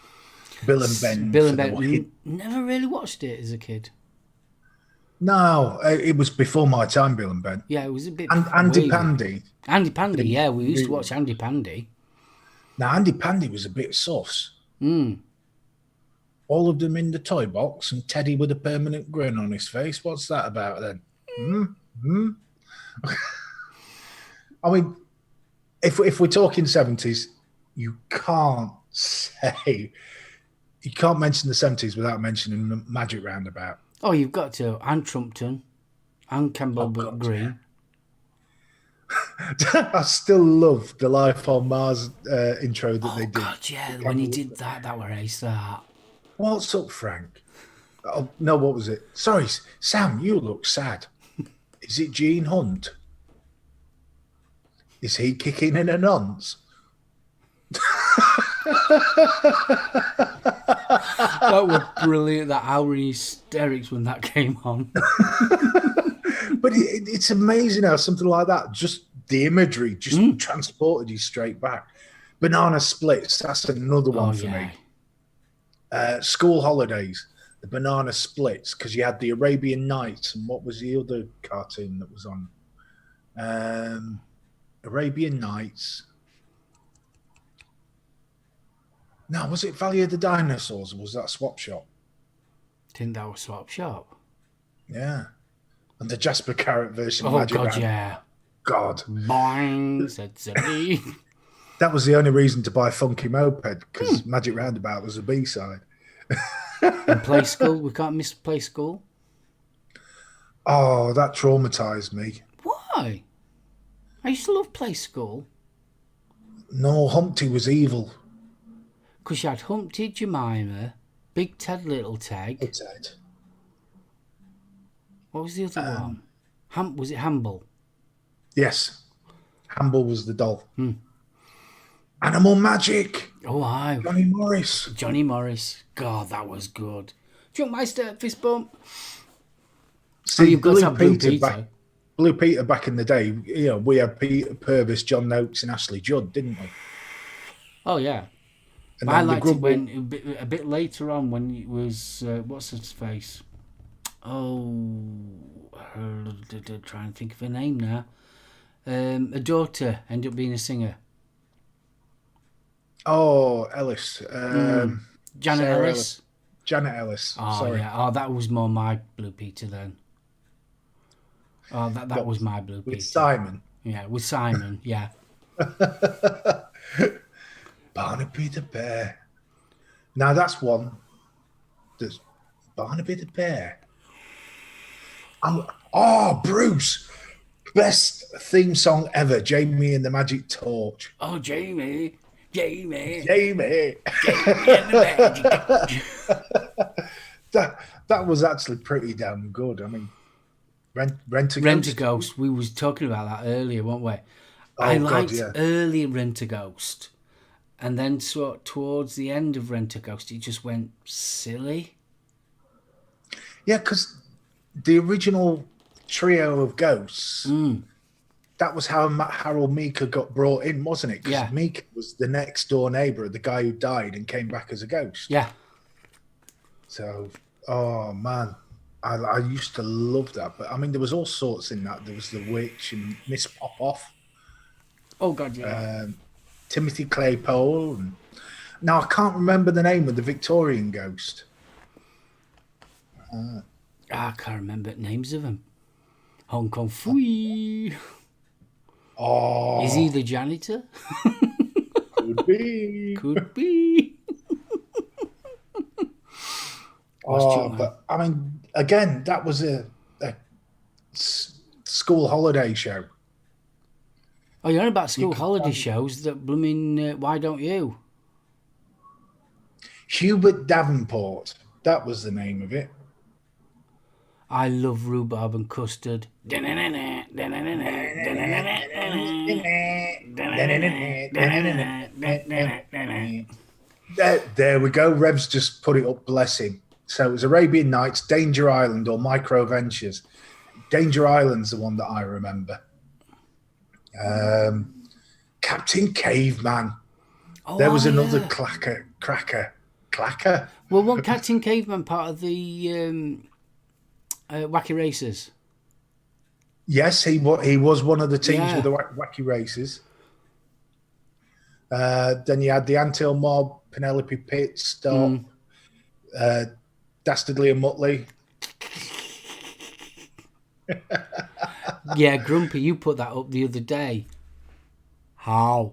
S2: Bill and Ben.
S1: Bill and Ben. Never really watched it as a kid.
S2: No, it was before my time, Bill and Ben.
S1: Yeah, it was a bit.
S2: And Andy
S1: weird.
S2: Pandy.
S1: Andy Pandy, yeah, we used to watch Andy Pandy.
S2: Now, Andy Pandy was a bit sus. All of them in the toy box and Teddy with a permanent grin on his face. What's that about then? I mean, if we're talking 70s, you can't mention the 70s without mentioning the Magic Roundabout.
S1: Oh, you've got to. And Trumpton. And Campbell Green.
S2: I still love the Life on Mars intro that they did.
S1: Oh, God, yeah. When he did that were ace, that.
S2: What's up, Frank? Oh, no, what was it? Sorry, Sam, you look sad. Is it Gene Hunt? Is he kicking in a nonce?
S1: That was brilliant. That hour in hysterics when that came on.
S2: But it's amazing how something like that, just the imagery, just transported you straight back. Banana Splits, that's another one for me. School Holidays, the Banana Splits, because you had the Arabian Nights, and what was the other cartoon that was on? Arabian Nights. No, was it Valley of the Dinosaurs, or was that Swap Shop?
S1: Think that was Swap Shop.
S2: Yeah. And the Jasper Carrot version of
S1: Oh,
S2: Magic
S1: God,
S2: Roundabout.
S1: yeah.
S2: God.
S1: Boing, said Silly.
S2: That was the only reason to buy Funky Moped, because Magic Roundabout was a B-side.
S1: And Play School. We can't miss Play School.
S2: Oh, that traumatised me.
S1: Why? I used to love Play School.
S2: No, Humpty was evil.
S1: Because you had Humpty, Jemima, Big Ted, Little Ted.
S2: It's Ed.
S1: What was the other one? Was it Hamble?
S2: Yes. Hamble was the doll. Animal Magic.
S1: Oh, aye.
S2: Johnny Morris.
S1: Johnny Morris. God, that was good. Junkmeister, fist bump.
S2: See,
S1: you've got to have Blue Peter.
S2: Blue Peter back in the day, we had Peter Purvis, John Noakes, and Ashley Judd, didn't we?
S1: Oh, yeah.
S2: And
S1: I liked it when a bit later on when it was what's his face? Oh, trying to think of her name now. A daughter ended up being a singer.
S2: Oh, Ellis.
S1: Janet Ellis.
S2: Janet Ellis.
S1: Oh,
S2: sorry.
S1: yeah. Oh, that was more my Blue Peter then. Oh, that was my Blue Peter.
S2: With Simon.
S1: Yeah, with Simon. Yeah.
S2: Barnaby the Bear. Now that's one. There's Barnaby the Bear. Bruce. Best theme song ever. Jamie and the Magic Torch.
S1: Oh, Jamie.
S2: Jamie.
S1: Jamie and the Magic.
S2: That was actually pretty damn good. I mean,
S1: Rent-A-Ghost. We was talking about that earlier, weren't we? I liked early Rent-A-Ghost. And then towards the end of Rent-A-Ghost, it just went silly.
S2: Yeah, because the original trio of ghosts, that was how Harold Meeker got brought in, wasn't it? Because Meeker was the next door neighbour of the guy who died and came back as a ghost.
S1: Yeah.
S2: So, oh man, I used to love that. But I mean, there was all sorts in that. There was the witch and Miss Pop-Off.
S1: Oh God, yeah.
S2: Timothy Claypole. And now I can't remember the name of the Victorian ghost.
S1: I can't remember names of them. Hong Kong Fui.
S2: Oh,
S1: Is he the janitor?
S2: Could be.
S1: Could be.
S2: But I mean, again, that was a school holiday show.
S1: Oh, you're on about school holiday shows that blooming Why Don't You?
S2: Hubert Davenport. That was the name of it.
S1: I love rhubarb and custard.
S2: There we go. Rev's just put it up, bless him. So it was Arabian Nights, Danger Island, or Micro Ventures. Danger Island's the one that I remember. Captain Caveman. There was another cracker.
S1: Well, wasn't Captain Caveman part of the Wacky Racers?
S2: Yes, he was one of the teams with the Wacky Races. Then you had the Anthill Mob, Penelope Pit, Stop, Dastardly and Muttley.
S1: Yeah, Grumpy, you put that up the other day. How?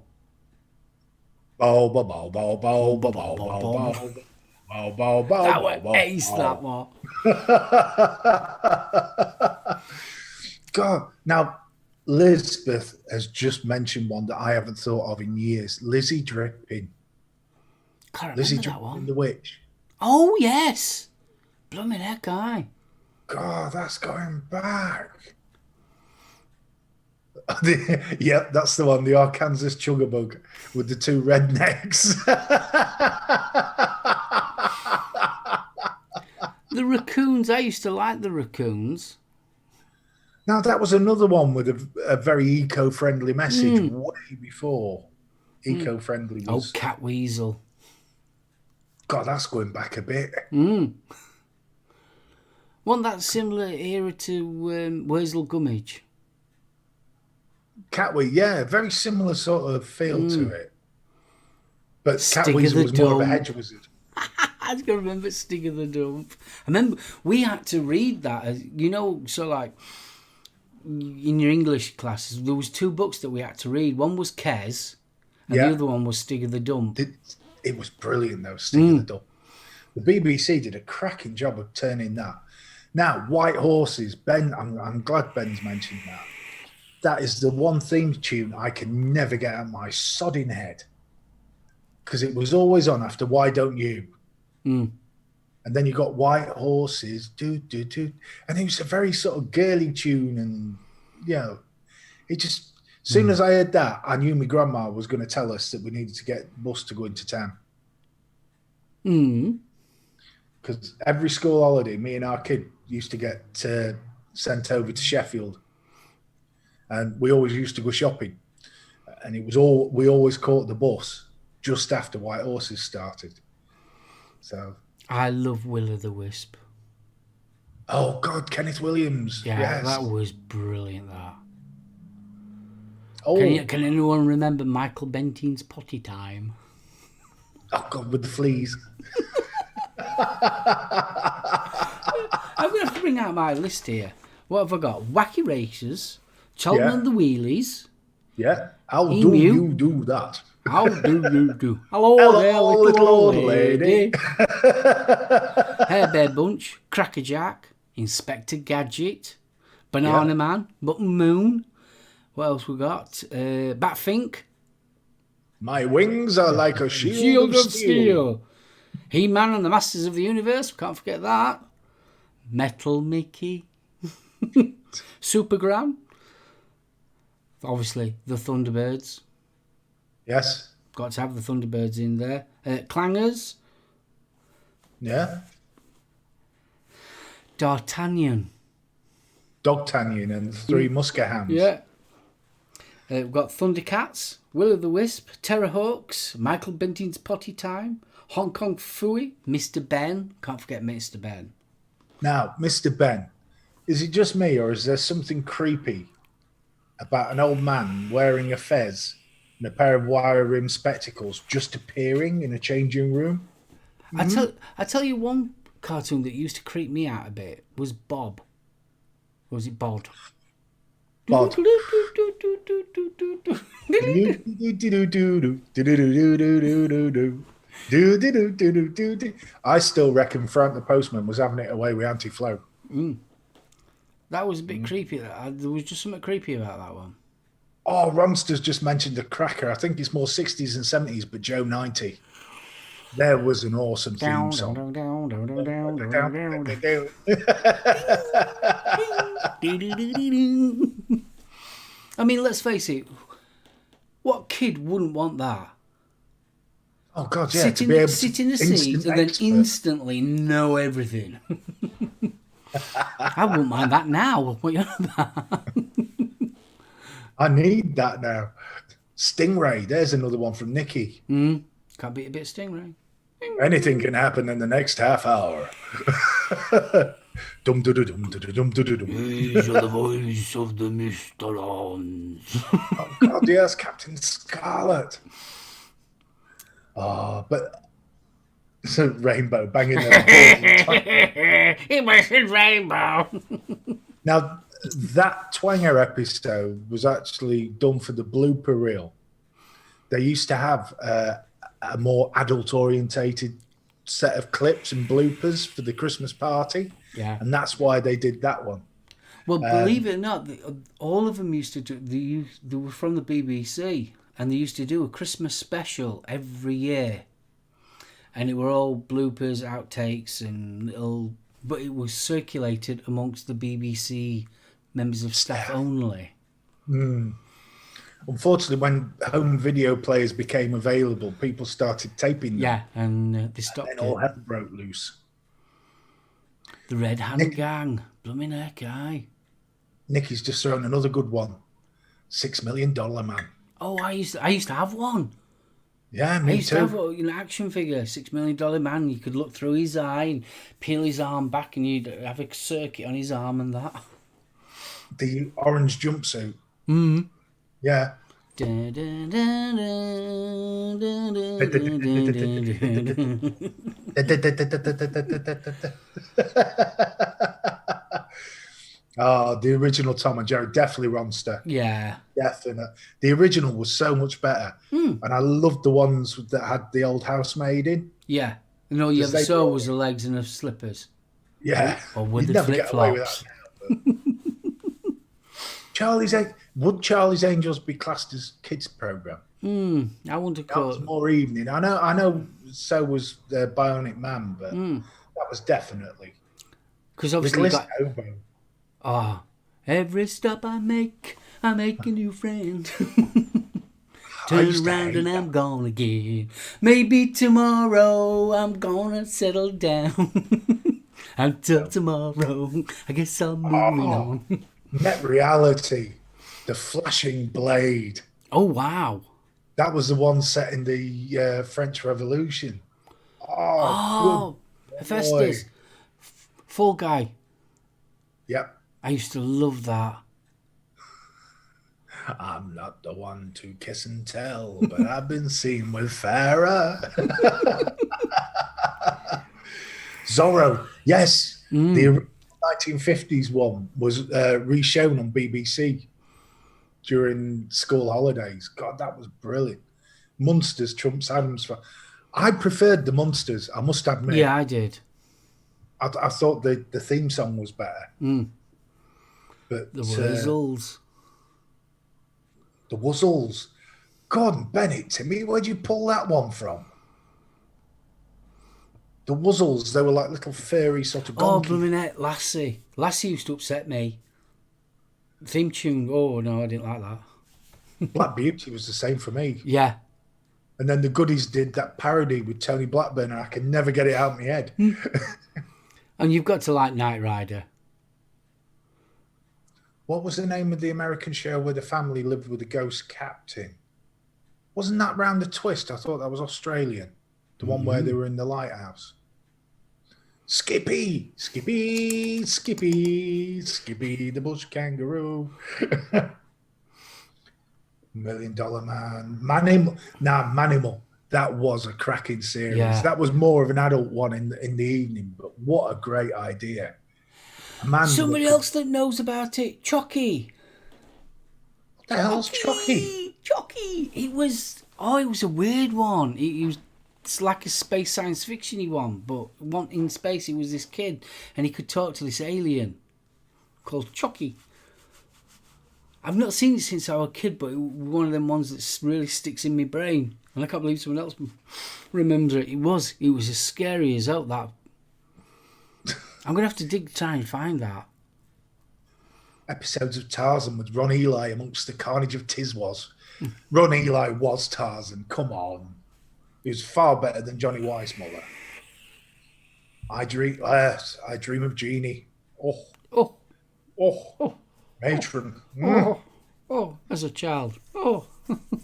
S2: Bow, bow, bow, bow, bow, bow, bow, bow, bow, bow, bow, bow.
S1: That was ace, that one.
S2: God. Now, Lisbeth has just mentioned one that I haven't thought of in years. Lizzie Dripping.
S1: Can't
S2: Lizzie
S1: remember that
S2: Dripping,
S1: one.
S2: the witch.
S1: Oh, yes. Blooming heck, guy.
S2: God, that's going back. Yep, that's the one. The Arkansas Chuggabug with the two rednecks.
S1: The raccoons. I used to like the raccoons.
S2: Now, that was another one with a very eco-friendly message way before eco-friendly was...
S1: Oh, Cat Weasel.
S2: God, that's going back a bit.
S1: Wasn't that similar era to Wurzel Gummidge?
S2: Catweasel, yeah, very similar sort of feel to it. But
S1: Stig
S2: Catweasel
S1: of
S2: was
S1: the
S2: more of a
S1: Dump.
S2: hedge wizard.
S1: I was going to remember Stig of the Dump. I remember we had to read that, so like in your English classes, there was two books that we had to read. One was Kes, and the other one was Stig of the Dump.
S2: It was brilliant, though, Stig of the Dump. The BBC did a cracking job of turning that. Now, White Horses, Ben, I'm glad Ben's mentioned that. That is the one theme tune I can never get out of my sodding head. Because it was always on after Why Don't You? And then you got White Horses, do. And it was a very sort of girly tune. And, it just, as soon as I heard that, I knew my grandma was going to tell us that we needed to get bus to go into town. Because every school holiday, me and our kid used to get sent over to Sheffield. And we always used to go shopping. And we always caught the bus just after White Horses started. So
S1: I love Will-o'-the-Wisp.
S2: Oh God, Kenneth Williams.
S1: Yeah,
S2: yes.
S1: that was brilliant. That.
S2: Oh,
S1: Can anyone remember Michael Bentine's Potty Time?
S2: Oh God, with the fleas.
S1: I'm going to have to bring out my list here. What have I got? Wacky Racers, Cholton and the Wheelies.
S2: Yeah. How do you do that?
S1: How do you do? Hello there, little old lady. Hair Bear Bunch, Crackerjack, Inspector Gadget, Banana Man, Button Moon. What else we got? Batfink.
S2: My wings are like a shield of steel.
S1: He-Man and the Masters of the Universe. Can't forget that. Metal Mickey. Supergram. Obviously, the Thunderbirds.
S2: Yes.
S1: Got to have the Thunderbirds in there. Clangers.
S2: Yeah.
S1: D'Artagnan.
S2: Dogtanian and the Three Musketeers.
S1: Yeah. We've got Thundercats, Will-o'-the-Wisp, Terrorhawks, Michael Binting's Potty Time, Hong Kong Phooey, Mr. Ben. Can't forget Mr. Ben.
S2: Now, Mr. Ben, is it just me or is there something creepy about an old man wearing a fez and a pair of wire-rimmed spectacles just appearing in a changing room?
S1: Mm-hmm. I tell you one cartoon that used to creep me out a bit was Bob. Or was it Bod?
S2: Bod. I still reckon Frank the Postman was having it away with Anti-Flow.
S1: That was a bit creepy. There was just something creepy about that one.
S2: Oh, Ronster's just mentioned the Cracker. I think it's more 60s and 70s, but Joe 90. There was an awesome theme song.
S1: I mean, let's face it. What kid wouldn't want that?
S2: Oh, God, yeah.
S1: Sit in the seat and then instantly know everything. I wouldn't mind that now. What you on about?
S2: I need that now. Stingray. There's another one from Nicky.
S1: Can't beat a bit of Stingray.
S2: Anything can happen in the next half hour. Dum dum dum dum dum dum dum.
S1: These are the voice of the Mr. Ons.
S2: Oh God, yes, Captain Scarlet. Oh, but so Rainbow banging their
S1: It was in Rainbow.
S2: Now that Twanger episode was actually done for the blooper reel. They used to have a more adult-orientated set of clips and bloopers for the Christmas party.
S1: Yeah.
S2: And that's why they did that one.
S1: Well, believe it or not, all of them used to do. They were from the BBC, and they used to do a Christmas special every year. And it were all bloopers, outtakes, and little. But it was circulated amongst the BBC members of staff only.
S2: Unfortunately, when home video players became available, people started taping them.
S1: Yeah, and they stopped
S2: and all hell broke loose.
S1: The Red Hand Gang. Blooming heck, aye.
S2: Nicky's just thrown another good one. $6 Million Man.
S1: Oh, I used to have one.
S2: Yeah, me too.
S1: I used to have an action figure, $6 Million Man. You could look through his eye and peel his arm back, and you'd have a circuit on his arm and that.
S2: The orange jumpsuit. Yeah. Oh, the original Tom and Jerry, definitely Ronster.
S1: Yeah.
S2: Definitely. The original was so much better. And I loved the ones that had the old housemaid in.
S1: Yeah. And all you ever saw was the legs and the slippers.
S2: Yeah.
S1: Or with the flip-flops.
S2: Would Charlie's Angels be classed as kids program?
S1: I wouldn't have
S2: That was more evening. I know. So was the Bionic Man, but that was definitely
S1: because obviously every stop I make a new friend. Turn around and I'm gone again. Maybe tomorrow I'm gonna settle down. Until tomorrow, I guess I'm moving on.
S2: Net Reality, The Flashing Blade.
S1: Oh, wow.
S2: That was the one set in the French Revolution. Oh,
S1: Hephaestus. Fall Guy.
S2: Yep.
S1: I used to love that.
S2: I'm not the one to kiss and tell, but I've been seen with Farah. Zorro. Yes. The 1950s one was reshown on BBC during school holidays. God, that was brilliant. Munsters trumps Adams. I preferred the Munsters, I must admit.
S1: Yeah, I did.
S2: I thought the theme song was better. But
S1: the Wuzzles.
S2: The Wuzzles. Gordon Bennett, Timmy, where'd you pull that one from? The Wuzzles, they were like little furry sort of
S1: Oh, blooming Lassie. Lassie used to upset me. Theme tune, oh no, I didn't like that.
S2: Black Beauty was the same for me.
S1: Yeah.
S2: And then the Goodies did that parody with Tony Blackburn, and I can never get it out of my head.
S1: And you've got to like Knight Rider.
S2: What was the name of the American show where the family lived with a ghost captain? Wasn't that Round the Twist? I thought that was Australian. The one where they were in the lighthouse. Skippy, Skippy, Skippy, Skippy, the bush kangaroo. $1 Million Man. Manimal. That was a cracking series.
S1: Yeah.
S2: That was more of an adult one in the evening, but what a great idea.
S1: Somebody else that knows about it, Chucky.
S2: What the hell's Chucky?
S1: Chucky. It was a weird one. It's like a space science fiction-y one, but in space, it was this kid, and he could talk to this alien called Chucky. I've not seen it since I was a kid, but it was one of them ones that really sticks in my brain, and I can't believe someone else remembers it. It was as scary as hell, that. I'm going to have to try and find that.
S2: Episodes of Tarzan with Ron Ely amongst the carnage of Tiswas. Ron Ely was Tarzan, come on. He was far better than Johnny Weissmuller. I dream of Jeannie. Oh. Matron.
S1: As a child.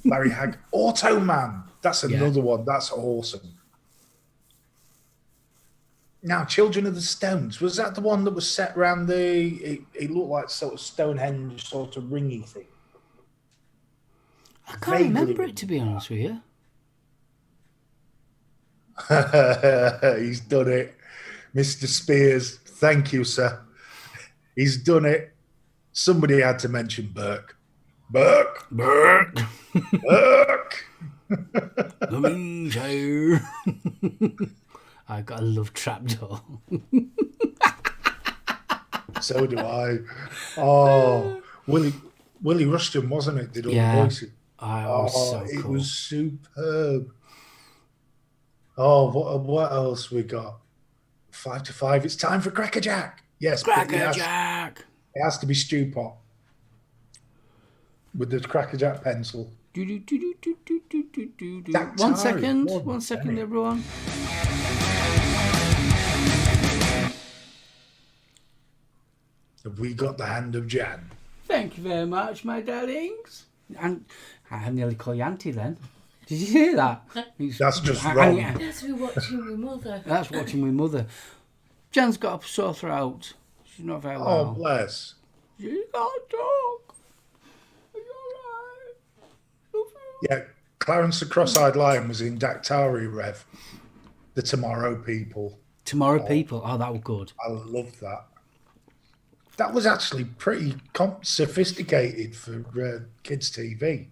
S2: Larry Hagg. Automan. That's another one. That's awesome. Now, Children of the Stones. Was that the one that was set around it looked like sort of Stonehenge sort of ringy thing?
S1: I can't remember it, to be honest with you.
S2: He's done it. Mr. Spears, thank you, sir. He's done it. Somebody had to mention Burke. Burke.
S1: Coming to. I got a love trapdoor.
S2: So do I. Oh, Willie Rushton, wasn't it? Did all the voices. It was superb. Oh, what else we got? 5 to 5. It's time for Cracker Jack. Yes,
S1: Cracker Jack.
S2: It has to be Stew Pot with the Cracker Jack pencil.
S1: One second, everyone.
S2: Have we got the hand of Jan?
S1: Thank you very much, my darlings. And I nearly call you Auntie then. Did you hear that?
S2: That's just wrong.
S3: That's me watching my mother.
S1: That's watching my mother. Jan's got a sore throat. She's not very well.
S2: Oh, bless.
S1: She can't talk. Are you alright?
S2: Yeah, Clarence the Cross-Eyed Lion was in Daktari Rev, the Tomorrow People.
S1: People. Oh, that was good.
S2: I love that. That was actually pretty sophisticated for kids' TV.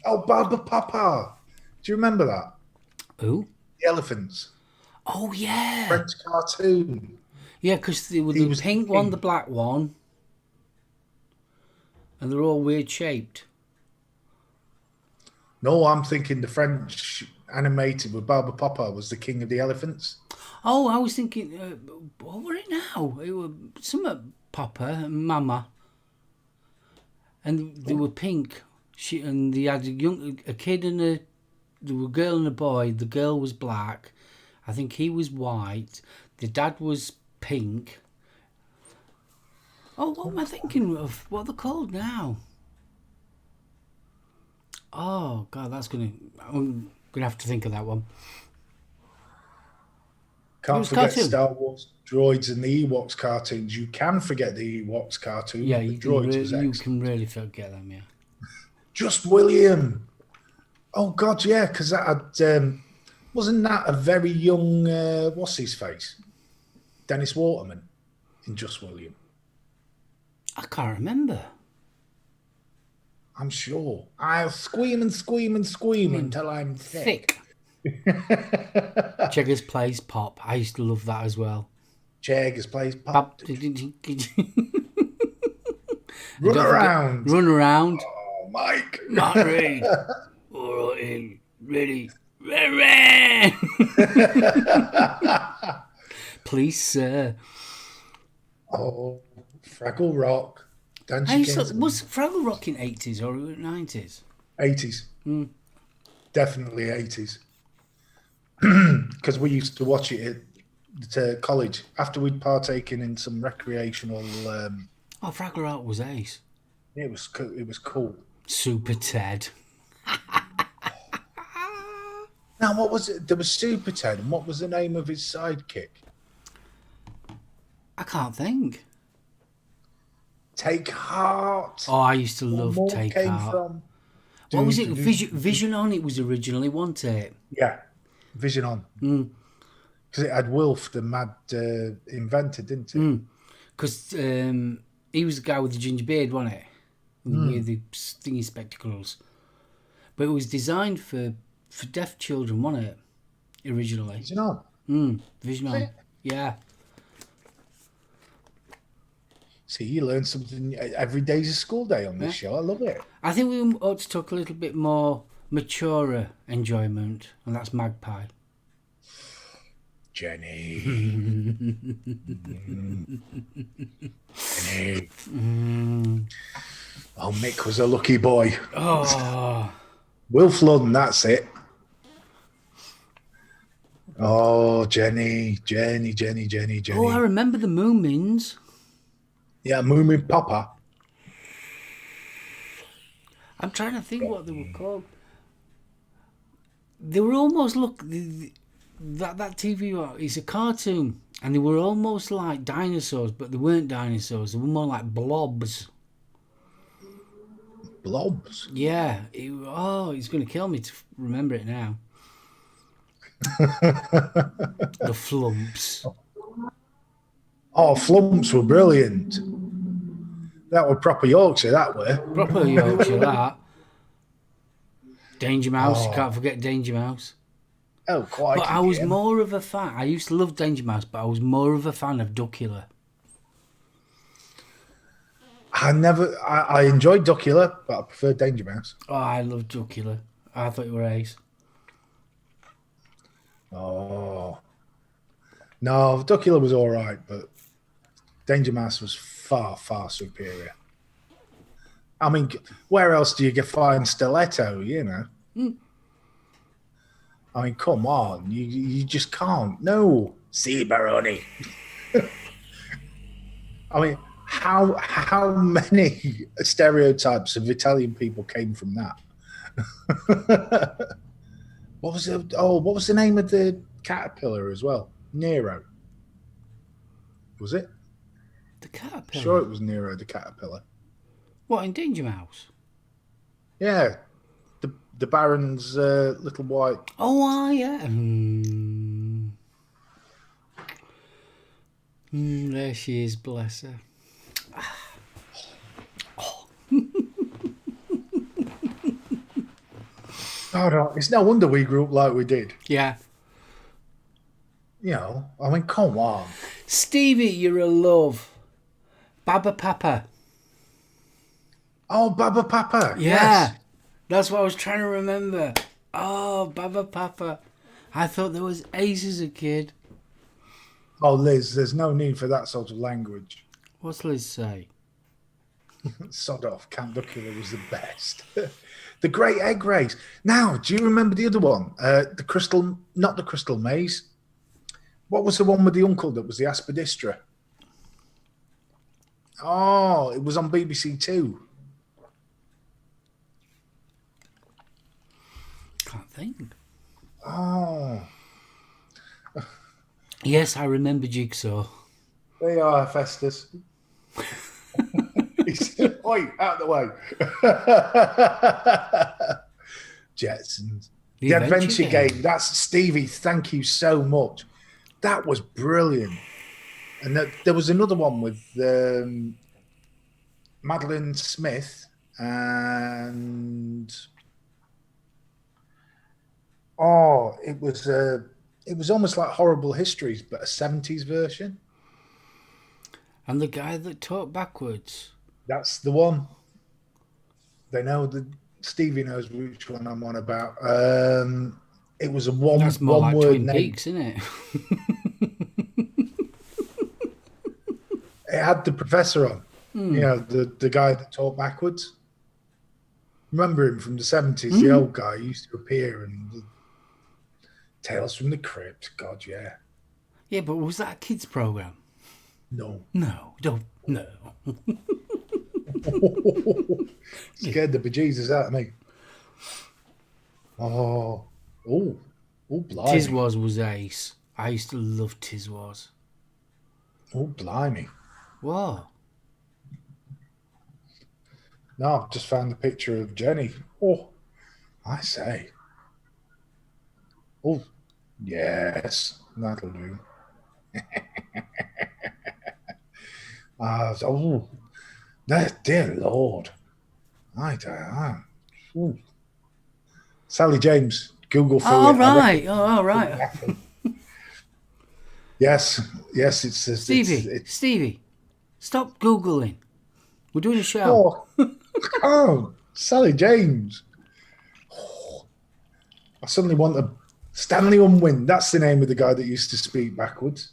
S2: Oh, Baba Papa. Do you remember that?
S1: Who?
S2: The elephants.
S1: Oh, yeah.
S2: French cartoon.
S1: Yeah, because there was the pink one, the black one. And they're all weird shaped.
S2: No, I'm thinking the French animated with Baba Papa was the king of the elephants.
S1: Oh, I was thinking, what were it now? It was some Papa and Mama. And they were pink. And they had a kid and there were a girl and a boy. The girl was black. I think he was white. The dad was pink. Oh, what am I thinking of? What are they called now? Oh, God, I'm going to have to think of that one.
S2: Can't forget Star Wars, Droids and the Ewoks cartoons. You can forget the Ewoks cartoon.
S1: Yeah, you can really forget them, yeah.
S2: Just William. Oh, God, yeah, because that had... wasn't that a very young... what's his face? Dennis Waterman in Just William.
S1: I can't remember.
S2: I'm sure. I'll scream until I'm thick.
S1: Cheggers Plays Pop. I used to love that as well.
S2: Cheggers Plays Pop. Run around. Oh, Mike.
S1: Not Reed. All right, ready. Please, sir.
S2: Oh, Fraggle Rock.
S1: Was Fraggle Rock in 80s or 90s?
S2: 80s.
S1: Mm.
S2: Definitely 80s. Because we used to watch it at college after we'd partaken in some recreational.
S1: Oh, Fraggle Rock was ace.
S2: It was cool.
S1: Super Ted.
S2: Now, what was it? There was Super Ted, and what was the name of his sidekick?
S1: I can't think.
S2: Take Heart.
S1: Oh, I used to love
S2: More
S1: Take
S2: came
S1: Heart.
S2: from.
S1: What was it? Vision On it was originally, wasn't it?
S2: Yeah, Vision On. Because it had Wilf, the mad inventor, didn't it?
S1: Because he was the guy with the ginger beard, wasn't it? With the thingy spectacles. But it was designed for deaf children, wasn't it? Originally.
S2: Vision On.
S1: Vision On. Yeah.
S2: See, you learn something every day's a school day on this show. I love it.
S1: I think we ought to talk a little bit more maturer enjoyment, and that's Magpie.
S2: Jenny. Jenny. Oh, Mick was a lucky boy.
S1: Oh.
S2: Wilf Lund, that's it. Oh, Jenny.
S1: Oh, I remember the Moomins.
S2: Yeah, Moomin Papa.
S1: I'm trying to think what they were called. They were almost that TV is a cartoon, and they were almost like dinosaurs, but they weren't dinosaurs. They were more like blobs.
S2: Blobs?
S1: Yeah. It's going to kill me to remember it now. The Flumps.
S2: Oh, Flumps were brilliant. That were proper Yorkshire, that were.
S1: Proper Yorkshire, that. Danger Mouse, you can't forget Danger Mouse.
S2: Oh, quite.
S1: But I was more of a fan. I used to love Danger Mouse, but I was more of a fan of Duckula.
S2: I enjoyed Duckula, but I preferred Danger Mouse.
S1: Oh, I loved Duckula. I thought you were ace.
S2: Oh. No, Duckula was all right, but Danger Mouse was far, far superior. I mean, where else do you find Stiletto, you know? I mean, come on. You just can't. No. See, Baroni. I mean, how many stereotypes of Italian people came from that? What was the name of the caterpillar as well? Nero. Was it?
S1: The caterpillar?
S2: Sure, it was Nero, the caterpillar.
S1: What, in Danger Mouse?
S2: Yeah. The Baron's little white.
S1: Oh, yeah. There she is, bless her.
S2: Oh, no, it's no wonder we grew up like we did.
S1: Yeah.
S2: You know, I mean, come on.
S1: Stevie, you're a love. Baba Papa.
S2: Oh, Baba Papa.
S1: Yeah.
S2: Yes.
S1: That's what I was trying to remember. Oh, Baba Papa. I thought there was ace as a kid.
S2: Oh, Liz, there's no need for that sort of language.
S1: What's Liz say?
S2: Sod off. Count Duckula was the best. The Great Egg Race. Now, do you remember the other one? Not the Crystal Maze. What was the one with the uncle that was the Aspidistra? Oh, it was on BBC Two.
S1: Can't think.
S2: Oh.
S1: Yes, I remember Jigsaw.
S2: They are, Festus. Oi, out of the way. Jetsons. The Adventure Game. That's Stevie. Thank you so much. That was brilliant. And there was another one with Madeline Smith and it was almost like Horrible Histories, but a 70s version.
S1: And the guy that talked backwards.
S2: That's the one. They know that Stevie knows which one I'm on about. It was a one.
S1: That's more
S2: one
S1: like
S2: word
S1: Twin
S2: name.
S1: Peaks, isn't it?
S2: It had the professor on. You know, the guy that talked backwards. remember him from the 70s, the old guy used to appear and Tales from the Crypt. God, yeah.
S1: Yeah, but was that a kids' program?
S2: No.
S1: No, don't. No.
S2: Scared the bejesus out of me. Oh, blimey.
S1: Tiswas was ace. I used to love Tiswas.
S2: Oh, blimey.
S1: What?
S2: No, I've just found the picture of Jenny. Oh, I say. Oh, yes, that'll do. Dear Lord. Sally James, Google for
S1: Oh,
S2: it.
S1: right. Oh, right.
S2: Yes, it's
S1: Stevie, stop Googling. We're doing a show.
S2: Sally James. I suddenly want a Stanley Unwin. That's the name of the guy that used to speak backwards.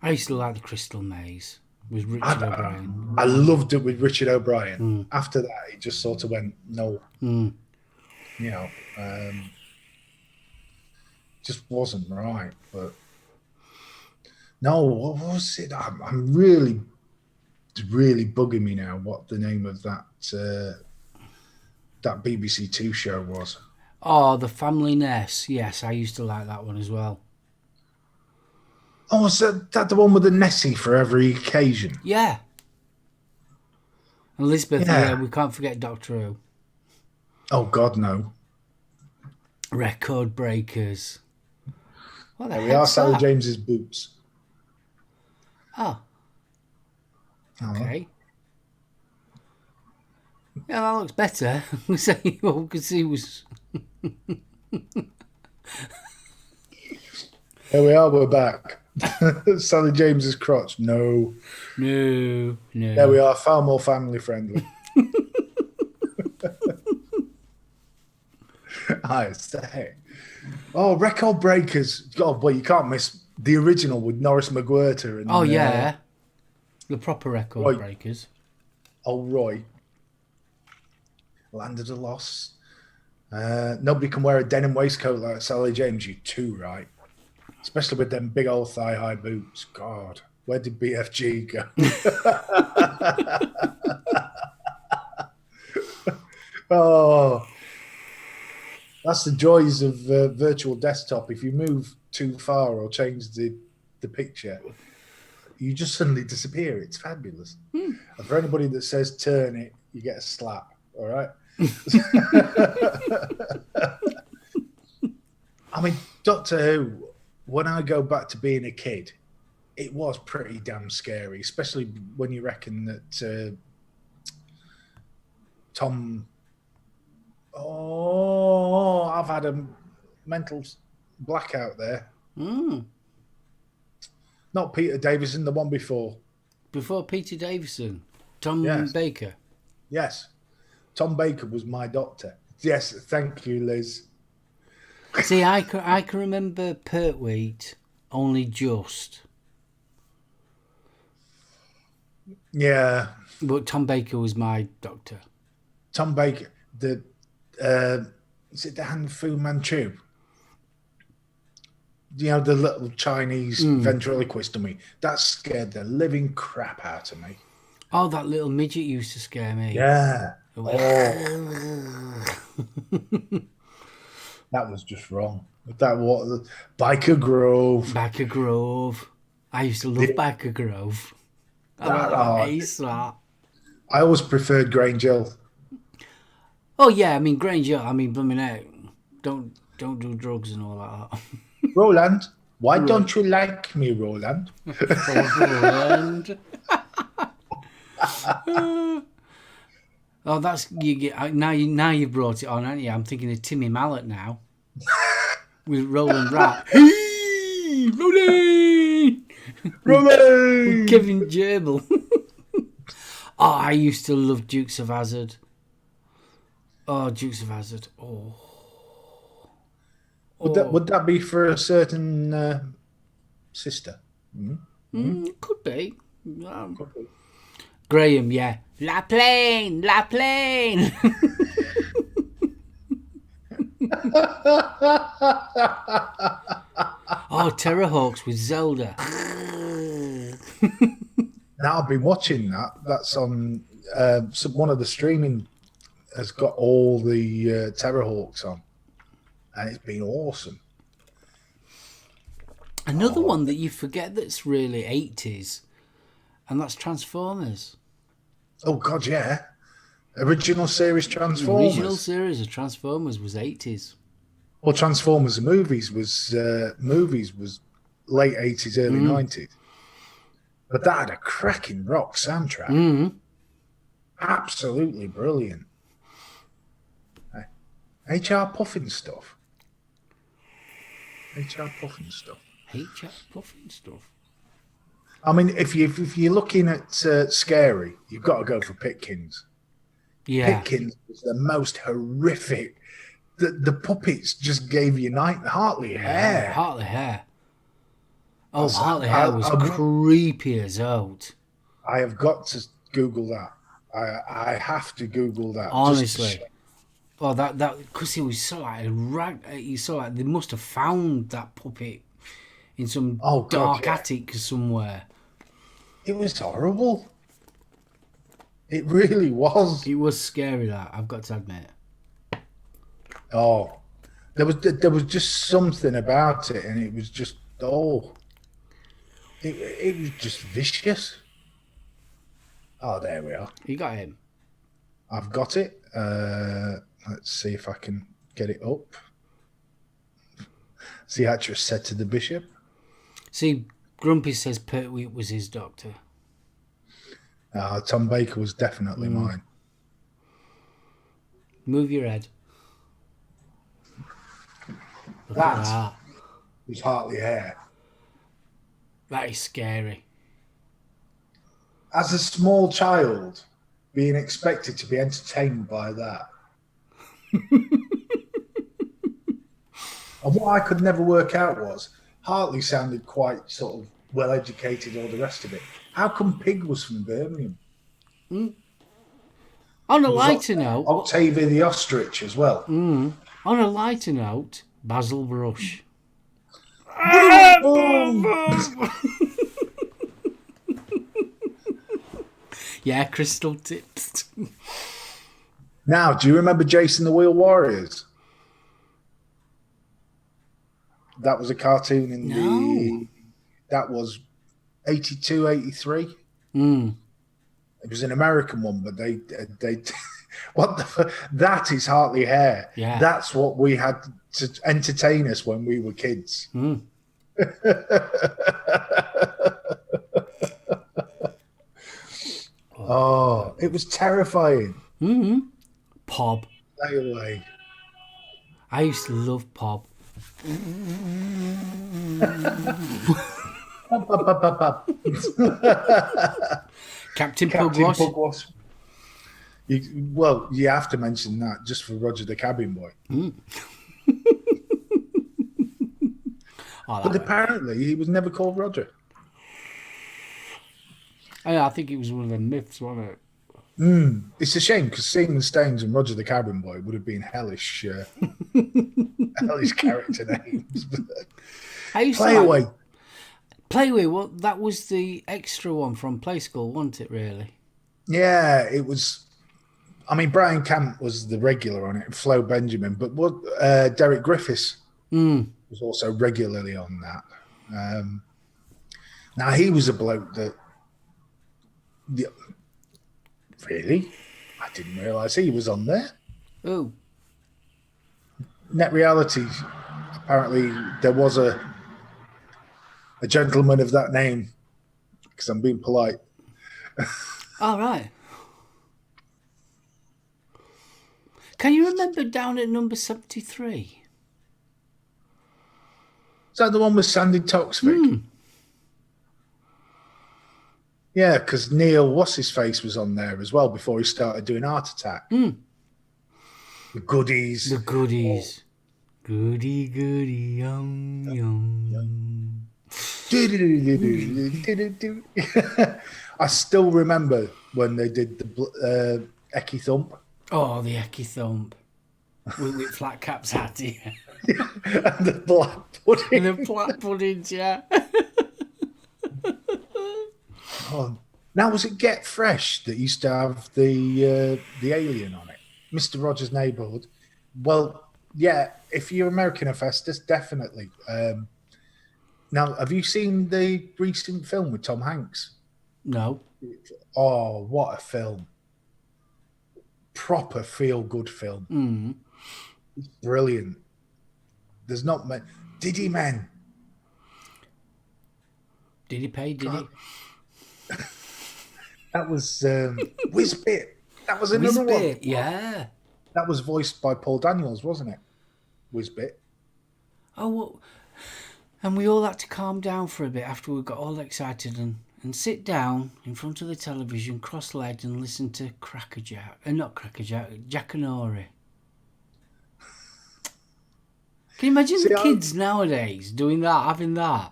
S1: I used to like the Crystal Maze with Richard O'Brien.
S2: I loved it with Richard O'Brien. After that, it just sort of went, no. You know, just wasn't right. But no, what was it? I'm really bugging me now what the name of that BBC Two show was.
S1: Oh, The Family Nest. Yes, I used to like that one as well.
S2: Oh, is that the one with the Nessie for every occasion?
S1: Yeah. Elizabeth, yeah, we can't forget Doctor Who.
S2: Oh, God, no.
S1: Record Breakers. What the
S2: There we are,
S1: heck's
S2: Sally
S1: that?
S2: James's boots.
S1: Oh. Okay. Yeah, that looks better. All we could see was...
S2: Here we are, we're back. Sally James's crotch. No.
S1: No.
S2: There we are, far more family friendly. I say. Oh, Record Breakers. God, well, you can't miss the original with Norris McWhirter. And,
S1: Oh, yeah. The proper Record Breakers.
S2: Oh, Roy. Land of the Lost. Nobody can wear a denim waistcoat like Sally James. You too, right? Especially with them big old thigh-high boots. God, where did BFG go? Oh, that's the joys of virtual desktop. If you move too far or change the picture, you just suddenly disappear. It's fabulous. And for anybody that says turn it, you get a slap. All right. I mean, Doctor Who, when I go back to being a kid, it was pretty damn scary, especially when you reckon that Tom... Oh, I've had a mental blackout there. Not Peter Davison, the one before.
S1: Before Peter Davison. Tom Baker.
S2: Yes. Tom Baker was my doctor. Yes, thank you, Liz.
S1: See, I can remember Pertwee only just.
S2: Yeah.
S1: But Tom Baker was my doctor.
S2: Tom Baker, is it the Han Fu Manchu? You know, the little Chinese ventriloquist dummy. That scared the living crap out of me.
S1: Oh, that little midget used to scare me.
S2: Yeah. Oh. That was just wrong. That was Biker Grove.
S1: Biker Grove. I used to love Biker Grove.
S2: I always preferred Grange Hill.
S1: Oh yeah, I mean Grange Hill. I mean, blooming out. Don't do drugs and all that.
S2: Roland, why don't you like me, Roland?
S1: Roland. Oh, that's you get now. You brought it on, haven't you? I'm thinking of Timmy Mallet now with Roland Rat. Hey, Roland, with Kevin Gerbil. Oh, I used to love Dukes of Hazzard. Oh, Dukes of Hazzard. Oh.
S2: Would that be for a certain sister?
S1: Could be. Graham, yeah. La Plane. Oh, Terrorhawks with Zelda.
S2: Now I've been watching that. That's on one of the streaming has got all the Terrorhawks on, and it's been awesome.
S1: Another one that you forget that's really 80s, and that's Transformers.
S2: Oh God, yeah! Original series Transformers.
S1: The original series of Transformers was 80s.
S2: Well, Transformers the movies was late 80s, early 90s. But that had a cracking rock soundtrack. Absolutely brilliant. HR Puffin stuff. HR Puffin stuff.
S1: HR Puffin stuff.
S2: I mean, if you're looking at scary, you've got to go for Pitkins.
S1: Yeah.
S2: Pitkins was the most horrific. The puppets just gave you Hartley hair.
S1: Hartley hair. Oh, Hartley hair was creepy as out.
S2: I have got to Google that. I have to Google that.
S1: Honestly. Oh, that because he was so like you saw like they must have found that puppet in some dark attic somewhere.
S2: It was horrible. It really was.
S1: It was scary, that I've got to admit.
S2: Oh, there was just something about it, and it was just it was just vicious. Oh, there we are.
S1: You got him.
S2: I've got it. Let's see if I can get it up. The actress said to the bishop.
S1: See, Grumpy says Pertwee was his doctor.
S2: Tom Baker was definitely mine.
S1: Move your head.
S2: That was Hartley hair.
S1: That is scary.
S2: As a small child, being expected to be entertained by that. And what I could never work out was Hartley sounded quite sort of well educated, all the rest of it. How come Pig was from Birmingham?
S1: On a lighter note,
S2: Octavia the ostrich as well.
S1: On a lighter note, Basil Brush. Yeah, crystal tips.
S2: Now, do you remember Jason the Wheel Warriors? That was a cartoon in that was 82, 83. It was an American one, but they that is Hartley hair.
S1: Yeah.
S2: That's what we had to entertain us when we were kids. Oh, it was terrifying.
S1: Pob.
S2: Stay away.
S1: I used to love Pob. Captain Pugwash.
S2: You have to mention that just for Roger the Cabin Boy. But apparently he was never called Roger.
S1: I think it was one of the myths, wasn't it?
S2: It's a shame because Seaman Staines and Roger the Cabin Boy would have been hellish character names.
S1: Playway, well, that was the extra one from Play School, wasn't it, really?
S2: Yeah, it was. I mean, Brian Camp was the regular on it, and Flo Benjamin, but Derek Griffiths was also regularly on that. Now, he was a bloke that... Really? I didn't realise he was on there.
S1: Oh.
S2: Net Reality, apparently there was a gentleman of that name, because I'm being polite.
S1: All right. Can you remember down at number 73?
S2: Is that the one with Sandy Toksvig? Yeah, because Neil What's-His-Face was on there as well before he started doing Art Attack. The goodies.
S1: The goodies. Goody, goody, yum, yum.
S2: I still remember when they did the Ecky Thump.
S1: Oh, the Ecky Thump. with flat caps hat, yeah.
S2: And the black pudding.
S1: And the black puddings, yeah.
S2: Oh, now, was it Get Fresh that used to have the alien on it? Mr. Rogers' Neighborhood. Well, yeah, if you're American Festus, definitely. Now, have you seen the recent film with Tom Hanks?
S1: No.
S2: Oh, what a film. Proper feel-good film.
S1: Mm.
S2: It's brilliant. There's not many. Did he, man?
S1: Did he pay? Did he?
S2: That was Whizbit. That was another
S1: Whizbit,
S2: one.
S1: yeah.
S2: That was voiced by Paul Daniels, wasn't it? Whizbit.
S1: Oh, well, and we all had to calm down for a bit after we got all excited and sit down in front of the television, cross-legged, and listen to Jack and Ori. Can you imagine the kids nowadays doing that, having that?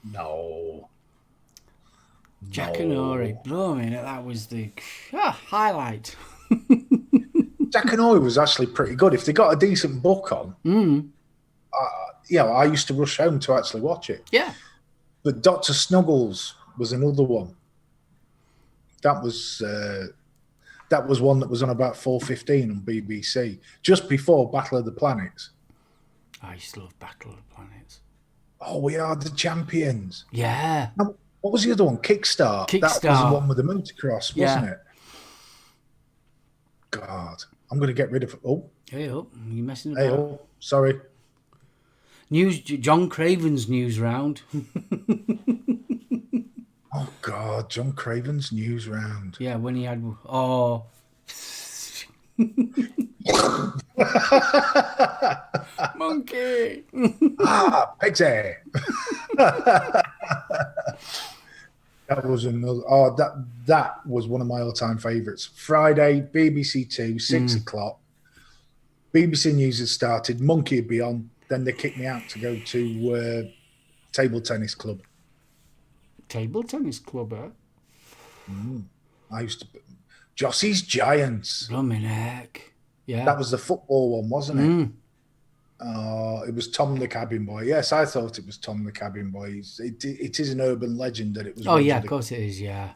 S2: No.
S1: Jack and Ori, blooming, that was the highlight.
S2: Jack and Ori was actually pretty good. If they got a decent book on, I used to rush home to actually watch it.
S1: Yeah.
S2: But Dr. Snuggles was another one. That was one that was on about 4:15 on BBC, just before Battle of the Planets.
S1: I used to love Battle of the Planets.
S2: Oh, we are the champions.
S1: Yeah.
S2: Now, what was the other one? Kickstart. That was the one with the motocross, wasn't it? God, I'm going to get rid of it. Oh.
S1: Hey up, you messing about?
S2: Hey up, sorry.
S1: John Craven's news round.
S2: Oh God, John Craven's news round.
S1: Yeah, when he had monkey.
S2: Pixie. That was another. Oh, that was one of my all-time favourites. Friday, BBC Two, 6 o'clock. BBC News had started. Monkey would be on. Then they kicked me out to go to table tennis club.
S1: Table tennis club, eh?
S2: I used to. Jossie's Giants.
S1: Blooming heck. Yeah.
S2: That was the football one, wasn't it? It was Tom the Cabin Boy. Yes, I thought it was Tom the Cabin Boy. It is an urban legend that it was.
S1: Oh, yeah, of course it is, yeah.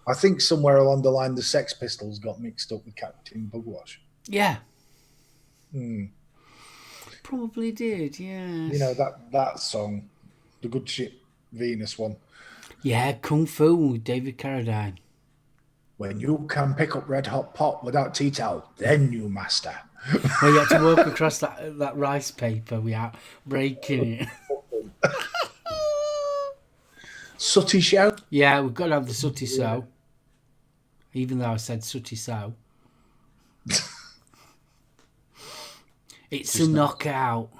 S2: I think somewhere along the line, the Sex Pistols got mixed up with Captain Bugwash.
S1: Yeah. Probably did, yeah.
S2: You know, that song, the Good Ship Venus one.
S1: Yeah, Kung Fu with David Carradine.
S2: When you can pick up red hot pot without tea towel, then you master.
S1: Well, you had to walk across that rice paper without breaking it.
S2: Sooty show?
S1: Yeah, we've got to have the sooty sow. Even though I said sooty sow. It's a knockout.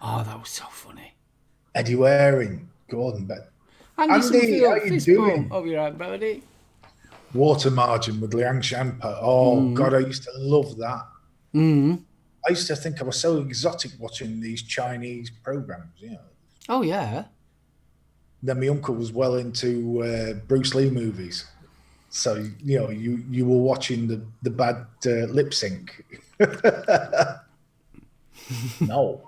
S1: Oh, that was so funny.
S2: Eddie Waring, Gordon Ben.
S1: Andy,
S2: how you doing?
S1: Oh, you're right, buddy.
S2: Water Margin with Liang Shampa. Oh, God, I used to love that. I used to think I was so exotic watching these Chinese programs, you know.
S1: Oh, yeah.
S2: Then my uncle was well into Bruce Lee movies. So, you know, you were watching the bad lip sync. No.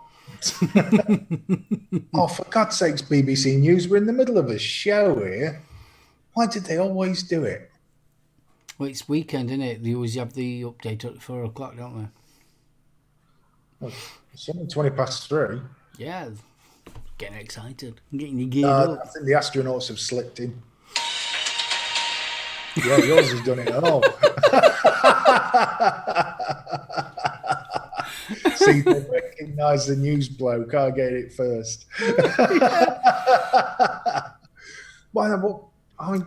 S2: Oh, for God's sakes, BBC News, we're in the middle of a show here. Why did they always do it?
S1: Well, it's weekend, isn't it? They always have the update at 4 o'clock, don't they?
S2: Well, it's only 20 past 3.
S1: Yeah, getting excited. Getting you geared up.
S2: I think the astronauts have slipped in. Yeah, yours has done it all. See, they recognise the news bloke. I'll get it first.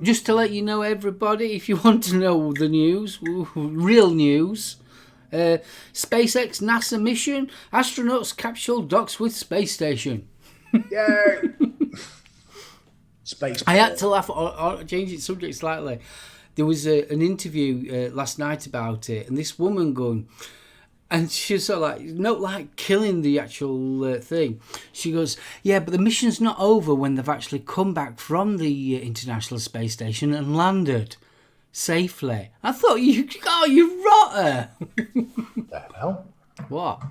S1: Just to let you know, everybody, if you want to know the news, real news, SpaceX NASA mission, astronauts capsule docks with space station.
S2: Yay! Space.
S1: I had to laugh, or change its subject slightly. There was an interview last night about it, and this woman going, and she's sort of like, not like killing the actual thing. She goes, yeah, but the mission's not over when they've actually come back from the International Space Station and landed. safely. I thought you rotter.
S2: The hell?
S1: What?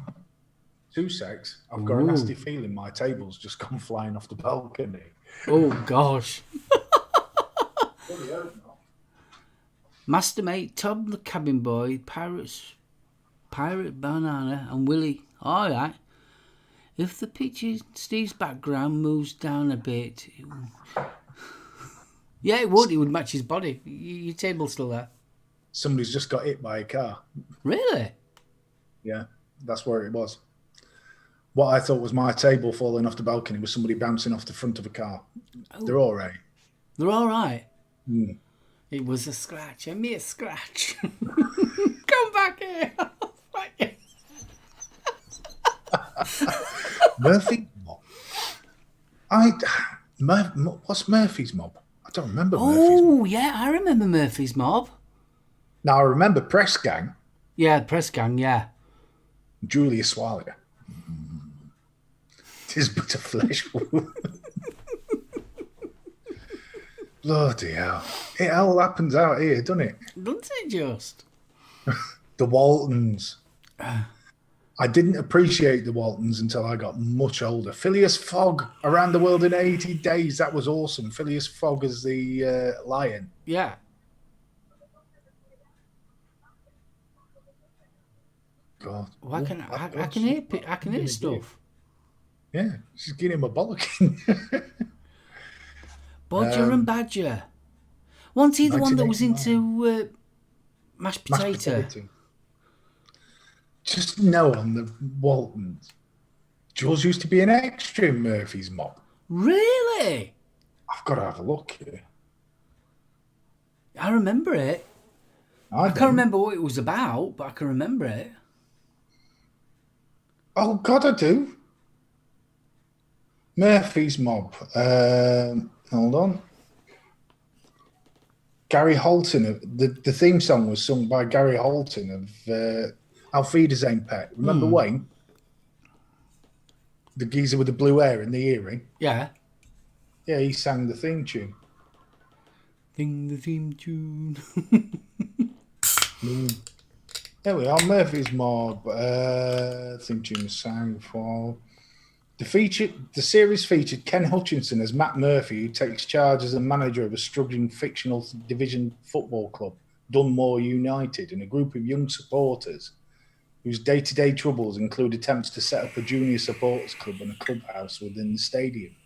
S2: 2 secs. I've got a nasty feeling my table's just gone flying off the balcony.
S1: Oh gosh.
S2: Bloody hope not.
S1: Master Mate, Tom the Cabin Boy, Pirate Banana, and Willie. All right. If the picture, Steve's background moves down a bit, yeah, it would. It would match his body. Your table's still there.
S2: Somebody's just got hit by a car.
S1: Really?
S2: Yeah, that's where it was. What I thought was my table falling off the balcony was somebody bouncing off the front of a car.
S1: Oh.
S2: They're all right.
S1: They're all right.
S2: Mm.
S1: It was a scratch, a mere scratch. Come back here.
S2: Murphy Mob. What's Murphy's Mob? I don't remember Murphy's Mob.
S1: Oh, yeah, I remember Murphy's Mob.
S2: Now, I remember Press Gang.
S1: Yeah, Press Gang, yeah.
S2: Julius Swallow. Tis but a flesh wound. Bloody hell. It all happens out here, doesn't it?
S1: Doesn't it just?
S2: The Waltons. I didn't appreciate the Waltons until I got much older. Phileas Fogg, Around the World in 80 Days. That was awesome. Phileas Fogg as the lion.
S1: Yeah.
S2: God.
S1: Well, I can hear stuff.
S2: Yeah, she's giving him a bollocking.
S1: Bodger and Badger. Wasn't he the one that was
S2: 1989.
S1: into mashed potato?
S2: Just know on the Waltons. Jules used to be an extra in Murphy's Mob.
S1: Really?
S2: I've got to have a look here.
S1: I remember it. I can't remember what it was about, but I can remember it.
S2: Oh, God, I do. Murphy's Mob. Hold on. Gary Holton. The theme song was sung by Gary Holton of Auf Wiedersehen, Pet. Remember Wayne? The geezer with the blue hair and the earring?
S1: Yeah.
S2: Yeah, he sang the theme tune.
S1: Sing the theme tune.
S2: There we are, Murphy's Mob. Theme tune was sang for... The series featured Ken Hutchinson as Matt Murphy, who takes charge as a manager of a struggling fictional division football club, Dunmore United, and a group of young supporters whose day-to-day troubles include attempts to set up a junior supporters club and a clubhouse within the stadium.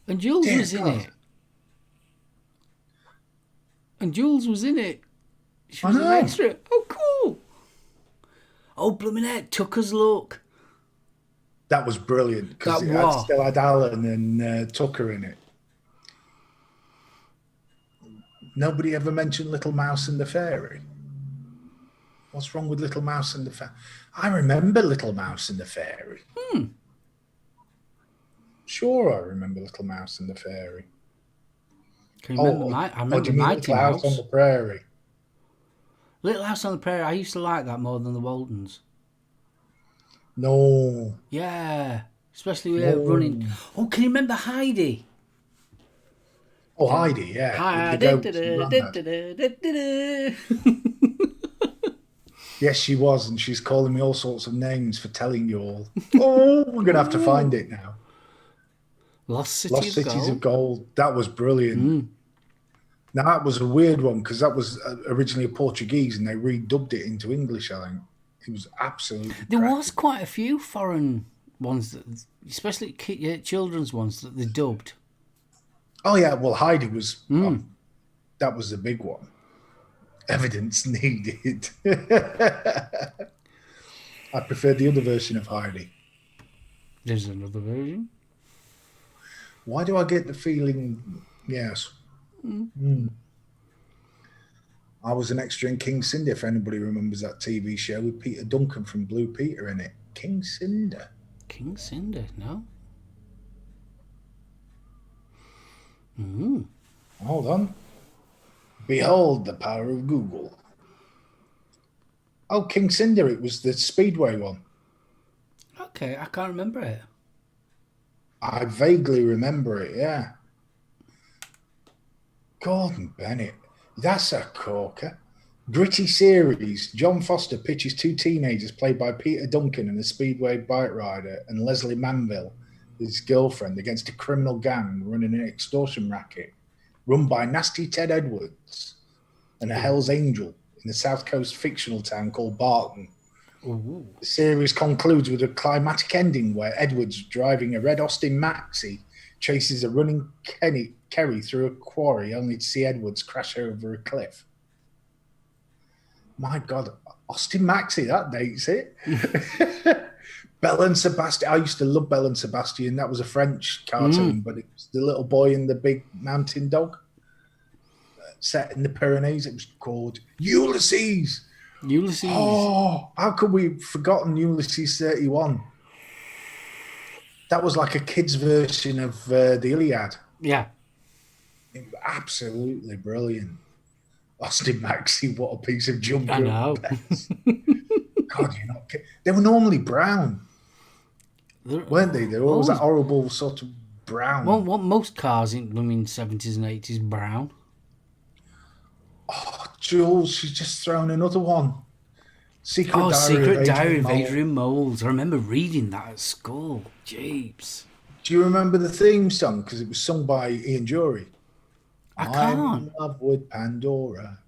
S1: And Jules was in it. And Jules was in it. She was an extra. Oh, cool. Oh, blooming heck, Tucker's Look.
S2: That was brilliant because it still had Alan and Tucker in it. Nobody ever mentioned Little Mouse and the Fairy. What's wrong with Little Mouse and the Fairy? I remember Little Mouse and the Fairy. Sure, I remember Little Mouse and the Fairy.
S1: Can you remember I remember Mighty
S2: Little
S1: Mouse.
S2: House on the Prairie.
S1: Little House on the Prairie, I used to like that more than the Waltons.
S2: No.
S1: Yeah, especially running. Oh, can you remember Heidi?
S2: Oh, Heidi, yeah. Yes, she was, and she's calling me all sorts of names for telling you all. Oh, we're going to have to find it now.
S1: Lost Cities
S2: of Gold. That was brilliant. Now, that was a weird one because that was originally a Portuguese and they redubbed it into English, I think. It was absolutely
S1: There was quite a few foreign ones, especially children's ones that they dubbed.
S2: Oh, yeah. Well, Heidi was... that was the big one. Evidence needed. I preferred the other version of Heidi.
S1: There's another version.
S2: Why do I get the feeling... Yes. I was an extra in King Cinder, if anybody remembers that TV show with Peter Duncan from Blue Peter in it. King Cinder.
S1: King Cinder, no?
S2: Hold on. Behold the power of Google. Oh, King Cinder, it was the Speedway one.
S1: Okay, I can't remember it.
S2: I vaguely remember it, yeah. Gordon Bennett. That's a corker. Gritty series. John Foster pitches two teenagers played by Peter Duncan and a Speedway bike rider and Leslie Manville, his girlfriend, against a criminal gang running an extortion racket run by Nasty Ted Edwards and a Hell's Angel in the South Coast fictional town called Barton.
S1: Ooh.
S2: The series concludes with a climatic ending where Edwards, driving a red Austin Maxi, chases a running Kerry through a quarry only to see Edwards crash over a cliff. My God, Austin Maxi, that dates it. Belle and Sebastian. I used to love Belle and Sebastian. That was a French cartoon, but it was the little boy and the big mountain dog. Set in the Pyrenees. It was called Ulysses.
S1: Ulysses.
S2: Oh, how could we have forgotten Ulysses 31? That was like a kid's version of the Iliad.
S1: Yeah.
S2: It was absolutely brilliant. Austin Maxi, what a piece of junk.
S1: I know.
S2: God, you're not kidding. They were normally brown, weren't they? They were always that horrible sort of brown.
S1: Well, what most cars in the 70s and 80s brown.
S2: Oh, Jules, she's just thrown another one. Secret
S1: Diary of Adrian Moles. I remember reading that at school. Jeeps.
S2: Do you remember the theme song? Because it was sung by Ian Jury.
S1: I can't.
S2: I'm in love with Pandora.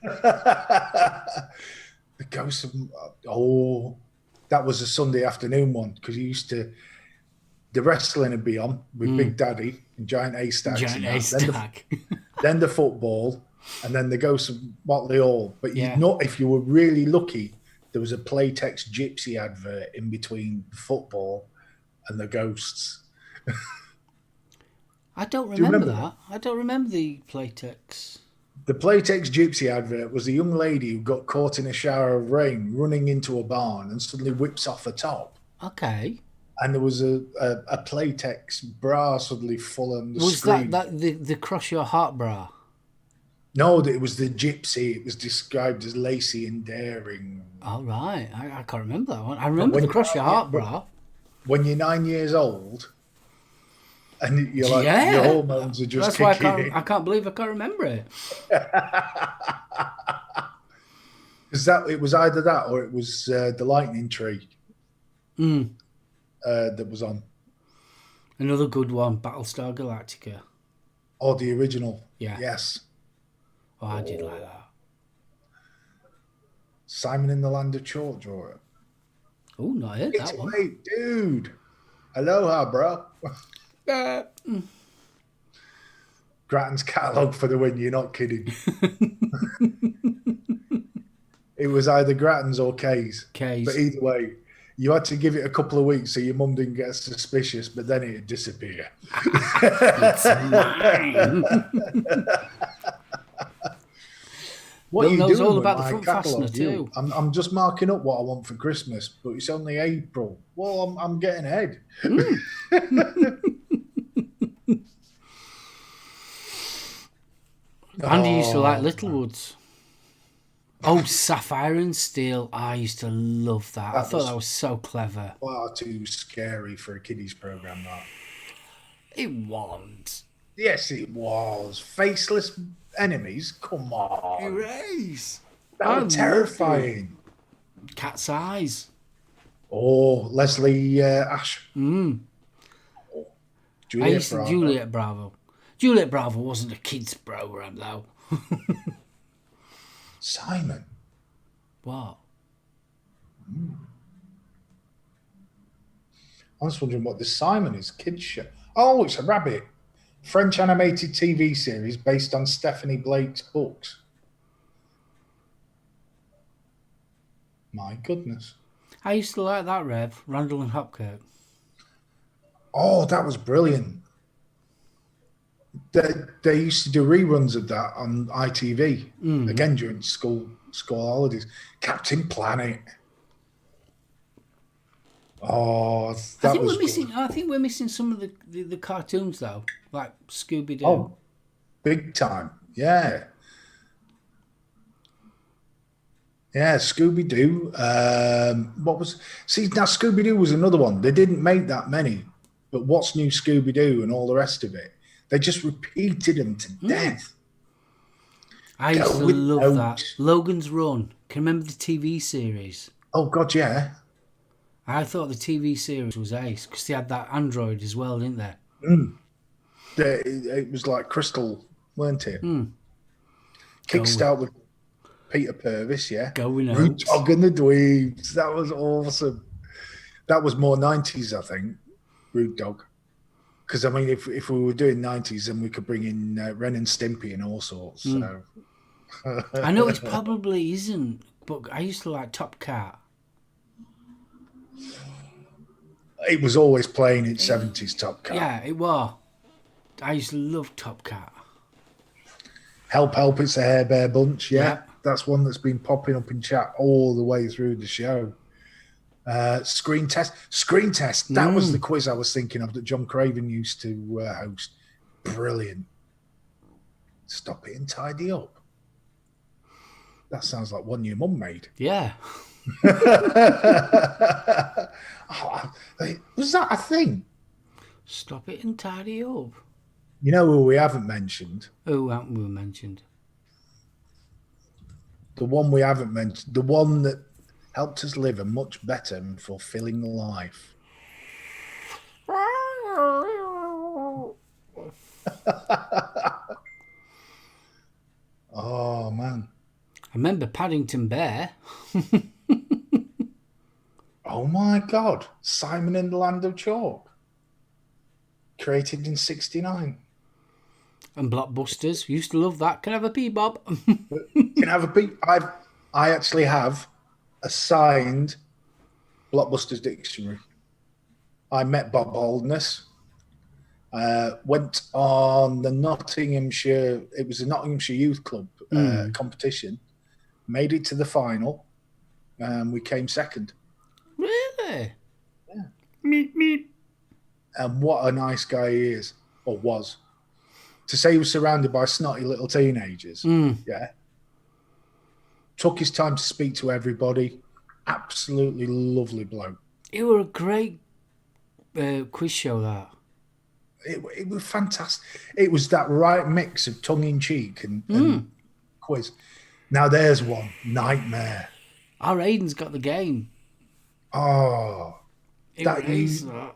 S2: The Ghost of... Oh, that was a Sunday afternoon one because you used to... The wrestling would be on with Big Daddy and Giant A-Stacks.
S1: Giant A-Stack.
S2: Then the football and then the Ghost of Motley Hall. But if you were really lucky, there was a Playtex Gypsy advert in between football and the Ghosts.
S1: I don't remember that. I don't remember the Playtex.
S2: The Playtex Gypsy advert was a young lady who got caught in a shower of rain running into a barn and suddenly whips off the top.
S1: Okay.
S2: And there was a Playtex bra suddenly full on the screen.
S1: Was that the Cross Your Heart bra?
S2: No, it was the Gypsy. It was described as lacy and daring.
S1: Oh, right. I can't remember that one. I remember the Cross Your Heart bra.
S2: When you're 9 years old and you're like, your hormones are just kicking in.
S1: I can't believe I can't remember it.
S2: Because it was either that or it was the lightning tree that was on.
S1: Another good one, Battlestar Galactica.
S2: Oh, the original.
S1: Yeah.
S2: Yes.
S1: Oh, I did like that.
S2: Simon in the Land of Chalk Drawer.
S1: Oh, not heard that one.
S2: Mate, dude. Aloha, bro. Grattan's catalogue for the win. You're not kidding. It was either Grattan's or Kay's. But either way, you had to give it a couple of weeks so your mum didn't get suspicious, but then it'd disappear.
S1: It's mine.
S2: What are you doing
S1: all
S2: with
S1: about the
S2: my
S1: front
S2: catalogue?
S1: fastener too.
S2: I'm just marking up what I want for Christmas, but it's only April. Well, I'm getting ahead.
S1: Andy used to like Littlewoods. Oh, Sapphire and Steel. I used to love that. I thought that was so clever.
S2: Far too scary for a kiddies program, that.
S1: It wasn't.
S2: Yes, it was. Faceless enemies? Come on.
S1: Erase.
S2: That was terrifying.
S1: Cat's Eyes.
S2: Oh, Leslie Ash.
S1: Oh, Juliet Bravo. Juliet Bravo wasn't a kids' program, though.
S2: Simon.
S1: What?
S2: I was wondering what this Simon is. Kids show. Oh, it's a rabbit. French animated TV series based on Stephanie Blake's books. My goodness.
S1: I used to like that, Rev. Randall and Hopkirk.
S2: Oh, that was brilliant. They used to do reruns of that on ITV, again during school holidays. Captain Planet. Oh, that was good.
S1: I think we're missing some of the cartoons though, like Scooby-Doo.
S2: Oh, big time, yeah. Yeah, Scooby-Doo. Now Scooby-Doo was another one. They didn't make that many, but What's New Scooby-Doo and all the rest of it, they just repeated them to death.
S1: I used to
S2: with
S1: love that.
S2: notes.
S1: Logan's Run. Can you remember the TV series?
S2: Oh, God, yeah.
S1: I thought the TV series was ace because they had that android as well, didn't they?
S2: It was like Crystal, weren't it? Kickstart with Peter Purvis, yeah.
S1: Going
S2: Root
S1: out.
S2: Dog and the Dweebs. That was awesome. That was more 90s, I think, Root Dog. Because, I mean, if we were doing 90s, then we could bring in Ren and Stimpy and all sorts. So.
S1: I know it probably isn't, but I used to like Top Cat.
S2: It was always playing in 70s Top Cat.
S1: Yeah, it was. I used to love Top Cat.
S2: Help, Help, It's a Hair Bear Bunch. Yeah.
S1: Yeah.
S2: That's one that's been popping up in chat all the way through the show. Screen Test. Screen Test. That was the quiz I was thinking of that John Craven used to host. Brilliant. Stop it and tidy up. That sounds like one your mum made.
S1: Yeah.
S2: Was that a thing?
S1: Stop it and tidy up.
S2: You know who we haven't mentioned?
S1: Oh, haven't we mentioned?
S2: The one we haven't mentioned. The one that helped us live a much better and fulfilling life. Oh, man.
S1: I remember Paddington Bear.
S2: Oh, my God. Simon and the Land of Chalk. Created in 69.
S1: And Blockbusters. Used to love that. Can I have a pee, Bob?
S2: Can I have a peek? I actually have a signed Blockbusters dictionary. I met Bob Holdness. Went on the Nottinghamshire. It was a Nottinghamshire Youth Club competition. Made it to the final. We came second.
S1: Really?
S2: Yeah.
S1: Meep, meep.
S2: And what a nice guy he is, or was. To say he was surrounded by snotty little teenagers. Yeah. Took his time to speak to everybody. Absolutely lovely bloke.
S1: It were a great quiz show, that.
S2: It was fantastic. It was that right mix of tongue-in-cheek and quiz. Now there's one. Nightmare.
S1: Our Aiden's got the game.
S2: Oh.
S1: That is that.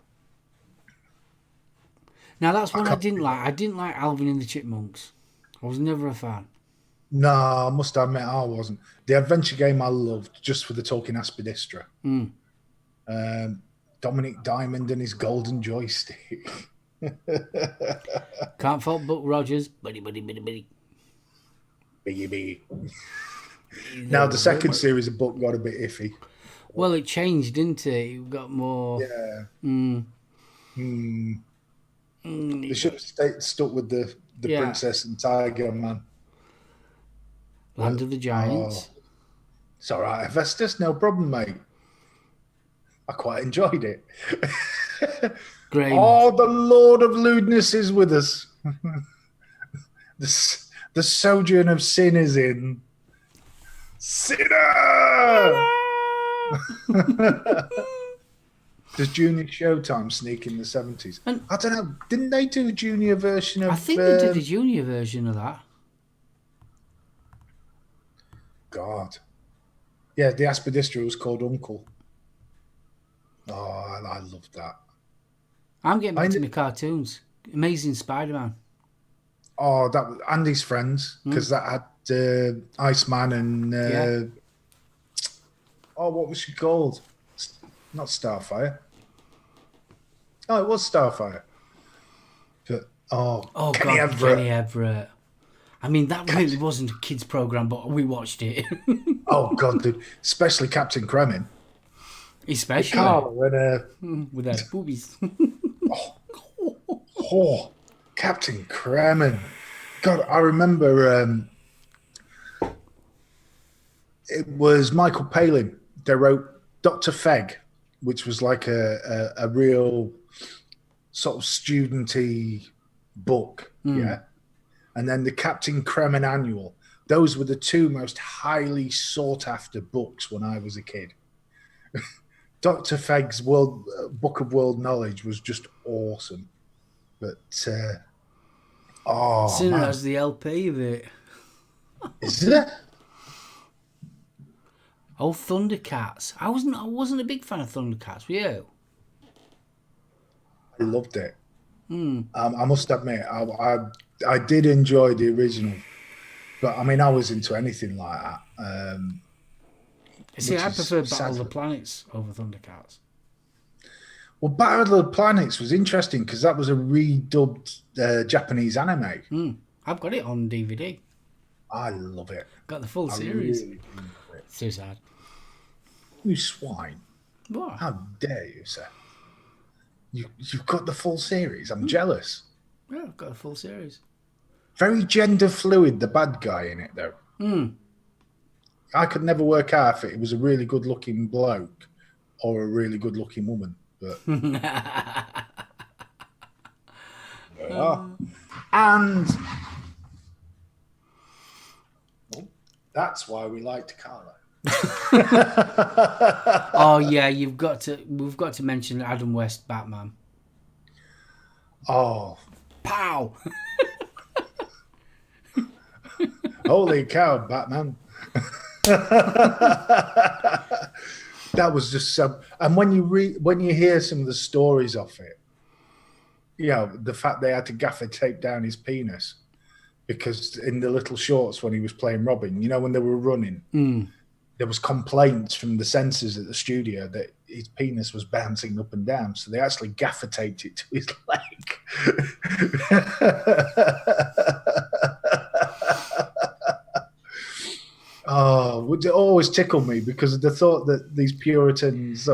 S1: Now that's one I didn't like. I didn't like Alvin and the Chipmunks. I was never a fan.
S2: No, I must admit I wasn't. The adventure game I loved just for the talking aspidistra. Dominic Diamond and his golden joystick.
S1: Can't fault Buck Rogers. Buddy, buddy, buddy, buddy.
S2: Biggie, biggie. Now the second series of Buck got a bit iffy.
S1: Well, it changed, didn't it? It got more...
S2: Yeah. They should have stuck with the Princess and Tiger, man.
S1: Land of the Giants.
S2: Oh, it's all right, Hephaestus, no problem, mate. I quite enjoyed it.
S1: Great.
S2: Oh, the Lord of Lewdness is with us. The sojourn of sin is in. Sinner! Does Junior Showtime sneak in the 70s? I don't know. Didn't they do a junior version of...
S1: I think they did a junior version of that.
S2: God. Yeah, the Aspidistra was called Uncle. Oh, I love that.
S1: I'm getting back to my cartoons. Amazing Spider-Man.
S2: Oh, that was Andy's Friends, because that had Iceman and... Oh, what was she called? Not Starfire. Oh, it was Starfire. But, Kenny
S1: God,
S2: Everett.
S1: Kenny Everett. I mean, that really wasn't a kids' program, but we watched it.
S2: Oh, God, dude. Especially Captain Kremen.
S1: Especially.
S2: Carl and,
S1: with their boobies.
S2: Captain Kremen. God, I remember it was Michael Palin. They wrote Dr. Feg, which was like a real sort of studenty book, yeah. And then the Captain Kremen Annual. Those were the two most highly sought after books when I was a kid. Dr. Feg's Book of World Knowledge was just awesome. But
S1: Sinner has the LP of it.
S2: Is there?
S1: Oh, Thundercats. I wasn't a big fan of Thundercats, were you?
S2: I loved it. I must admit, I did enjoy the original, but I mean, I was into anything like that.
S1: See,
S2: Which
S1: I
S2: is
S1: prefer
S2: sad.
S1: Battle of the Planets over Thundercats.
S2: Well, Battle of the Planets was interesting because that was a redubbed Japanese anime.
S1: I've got it on DVD.
S2: I love it.
S1: Got the full
S2: I
S1: series.
S2: really do love it.
S1: So sad.
S2: You swine!
S1: What?
S2: How dare you, sir? You've got the full series. I'm jealous.
S1: Yeah, I've got the full series.
S2: Very gender fluid, the bad guy in it, though. I could never work out if it was a really good looking bloke or a really good looking woman. But yeah. And that's why we liked Carlo.
S1: Oh yeah, we've got to mention Adam West Batman.
S2: Oh,
S1: Pow!
S2: holy cow, Batman. That was just so. And when you hear some of the stories of it, you know, the fact they had to gaffer tape down his penis because in the little shorts when he was playing Robin, you know, when they were running, there was complaints from the censors at the studio that his penis was bouncing up and down, so they actually gaffer taped it to his leg. Oh, it always tickled me because of the thought that these Puritans,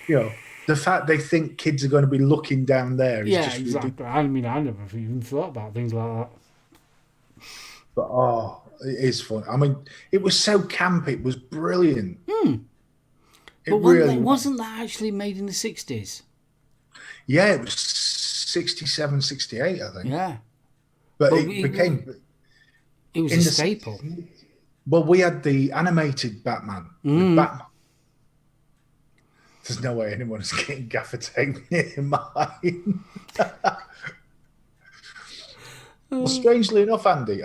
S2: you know, the fact they think kids are going to be looking down there is just
S1: exactly.
S2: ridiculous.
S1: I mean, I never even thought about things like that.
S2: But it is fun. I mean, it was so camp. It was brilliant.
S1: But wasn't that actually made in the 60s?
S2: Yeah, it was 67, 68, I think.
S1: Yeah.
S2: But
S1: But
S2: it became...
S1: It was
S2: in
S1: a
S2: the
S1: staple.
S2: Well, we had the animated Batman. With Batman. There's no way anyone's getting gaffer tape near mine. Well, strangely enough, Andy,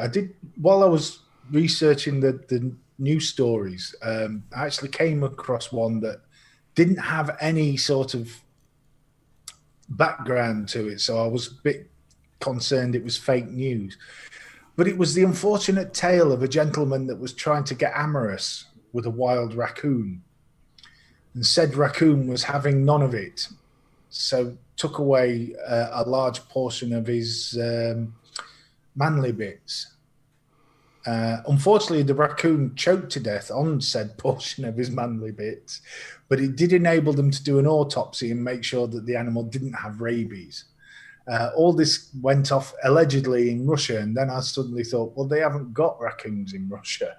S2: while I was researching the news stories, I actually came across one that didn't have any sort of background to it, so I was a bit concerned it was fake news. But it was the unfortunate tale of a gentleman that was trying to get amorous with a wild raccoon. And said raccoon was having none of it. So took away a large portion of his manly bits. Unfortunately, the raccoon choked to death on said portion of his manly bits, but it did enable them to do an autopsy and make sure that the animal didn't have rabies. All this went off allegedly in Russia, and then I suddenly thought, well, they haven't got raccoons in Russia.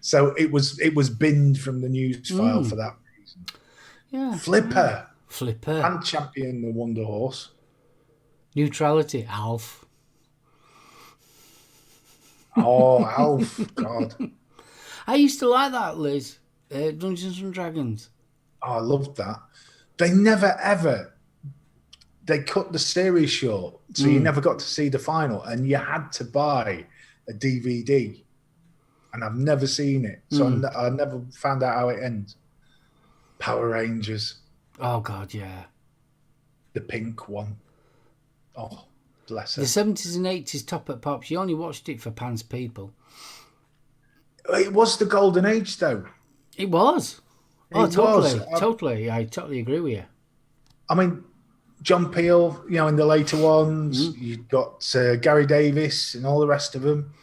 S2: So it was binned from the news file for that reason.
S1: Yeah.
S2: Flipper.
S1: And
S2: champion the Wonder Horse.
S1: Neutrality, Alf.
S2: Oh, Alf, God.
S1: I used to like that, Liz. Dungeons and Dragons.
S2: Oh, I loved that. They never ever... They cut the series short, so you never got to see the final, and you had to buy a DVD. And I've never seen it, so I never found out how it ends. Power Rangers.
S1: Oh, God, yeah.
S2: The pink one. Oh, bless her.
S1: The 70s and 80s Top at Pops, you only watched it for pants people.
S2: It was the golden age, though.
S1: It was.
S2: Totally.
S1: Totally. I totally agree with you.
S2: I mean, John Peel, you know, in the later ones, you've got Gary Davis and all the rest of them.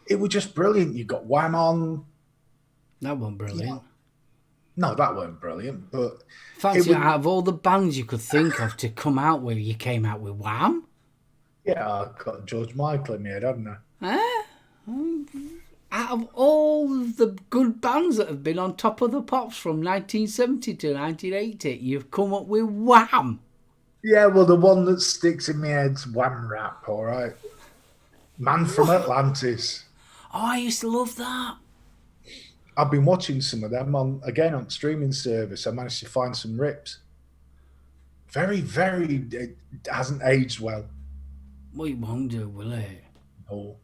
S2: It was just brilliant. You got Wham on.
S1: That wasn't brilliant.
S2: Yeah. No, that weren't brilliant, but...
S1: Fancy out of all the bands you could think of to come out with, you came out with Wham?
S2: Yeah, I got George Michael in my head, hadn't I?
S1: Out of all of the good bands that have been on Top of the Pops from 1970 to 1980, you've come up with Wham!
S2: Yeah, well, the one that sticks in my head's Wham Rap, all right? Man from Atlantis.
S1: Oh, I used to love that.
S2: I've been watching some of them on streaming service. I managed to find some rips. Very, it hasn't aged well.
S1: Well, it won't do, will it?
S2: No.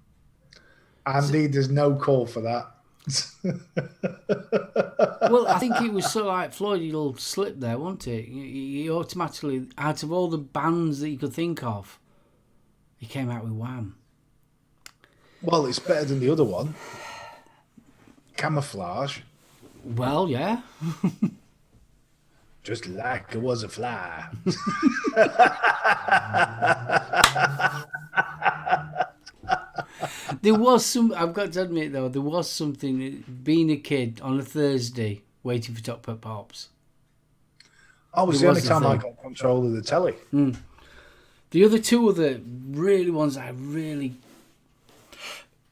S2: Andy, there's no call for that.
S1: Well, I think it was sort of like Freudian slip there, wasn't it? He automatically, out of all the bands that you could think of, he came out with Wham.
S2: Well, it's better than the other one. Camouflage.
S1: Well, yeah.
S2: Just like it was a fly.
S1: There was some, I've got to admit though, there was something, being a kid on a Thursday, waiting for Top Pet Pops.
S2: Oh, it was the only time I got control of the telly.
S1: The other two other really ones I really,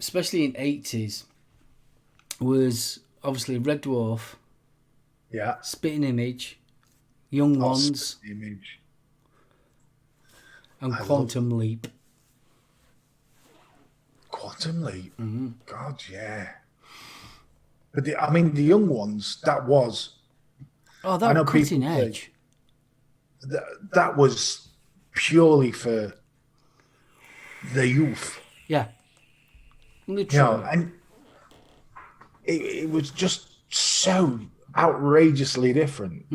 S1: especially in 80s, was obviously Red Dwarf,
S2: Yeah.
S1: Spitting Image, Young Ones,
S2: Image.
S1: and Quantum Leap.
S2: Quantum Leap. God, yeah. But the young ones, that was...
S1: Oh, that was cutting edge.
S2: That was purely for the youth.
S1: Yeah. Literally.
S2: You know, and it was just so outrageously different.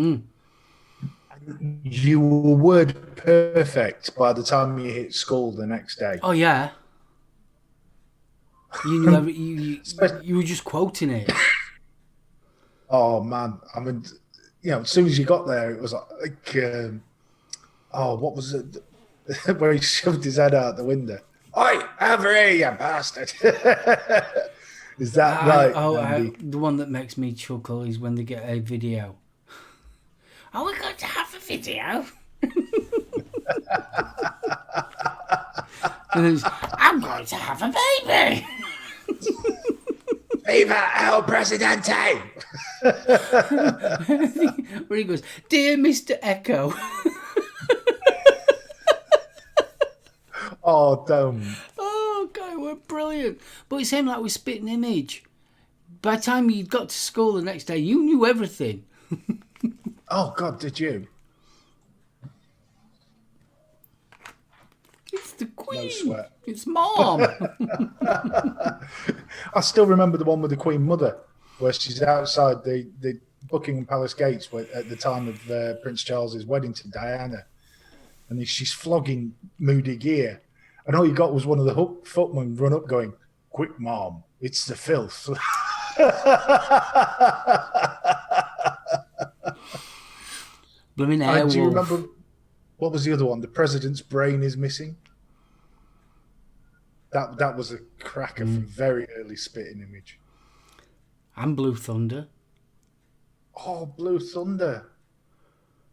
S2: You were word perfect by the time you hit school the next day.
S1: Oh, yeah. You knew you were just quoting it.
S2: Oh, man. I mean, you know, as soon as you got there, it was like what was it? Where he shoved his head out the window. Oi, over here, you bastard. Is that right?
S1: The one that makes me chuckle is when they get a video. Are we going to have a video? And I'm going to have a baby.
S2: Viva El Presidente!
S1: Where he goes, dear Mr. Echo.
S2: Oh, don't.
S1: Oh, God, we're brilliant. But it's him like with Spitting Image. By the time you got to school the next day, you knew everything.
S2: Oh, God, did you?
S1: It's the Queen.
S2: No sweat.
S1: It's Mom.
S2: I still remember the one with the Queen Mother, where she's outside the Buckingham Palace gates at the time of Prince Charles's wedding to Diana. And she's flogging Moody Gear. And all you got was one of the footmen run up going, "Quick, Mom, it's the filth."
S1: Blooming Airwolf.
S2: Do you remember, what was the other one? The President's Brain is Missing. That was a cracker from very early Spitting Image.
S1: And Blue Thunder.
S2: Oh, Blue Thunder.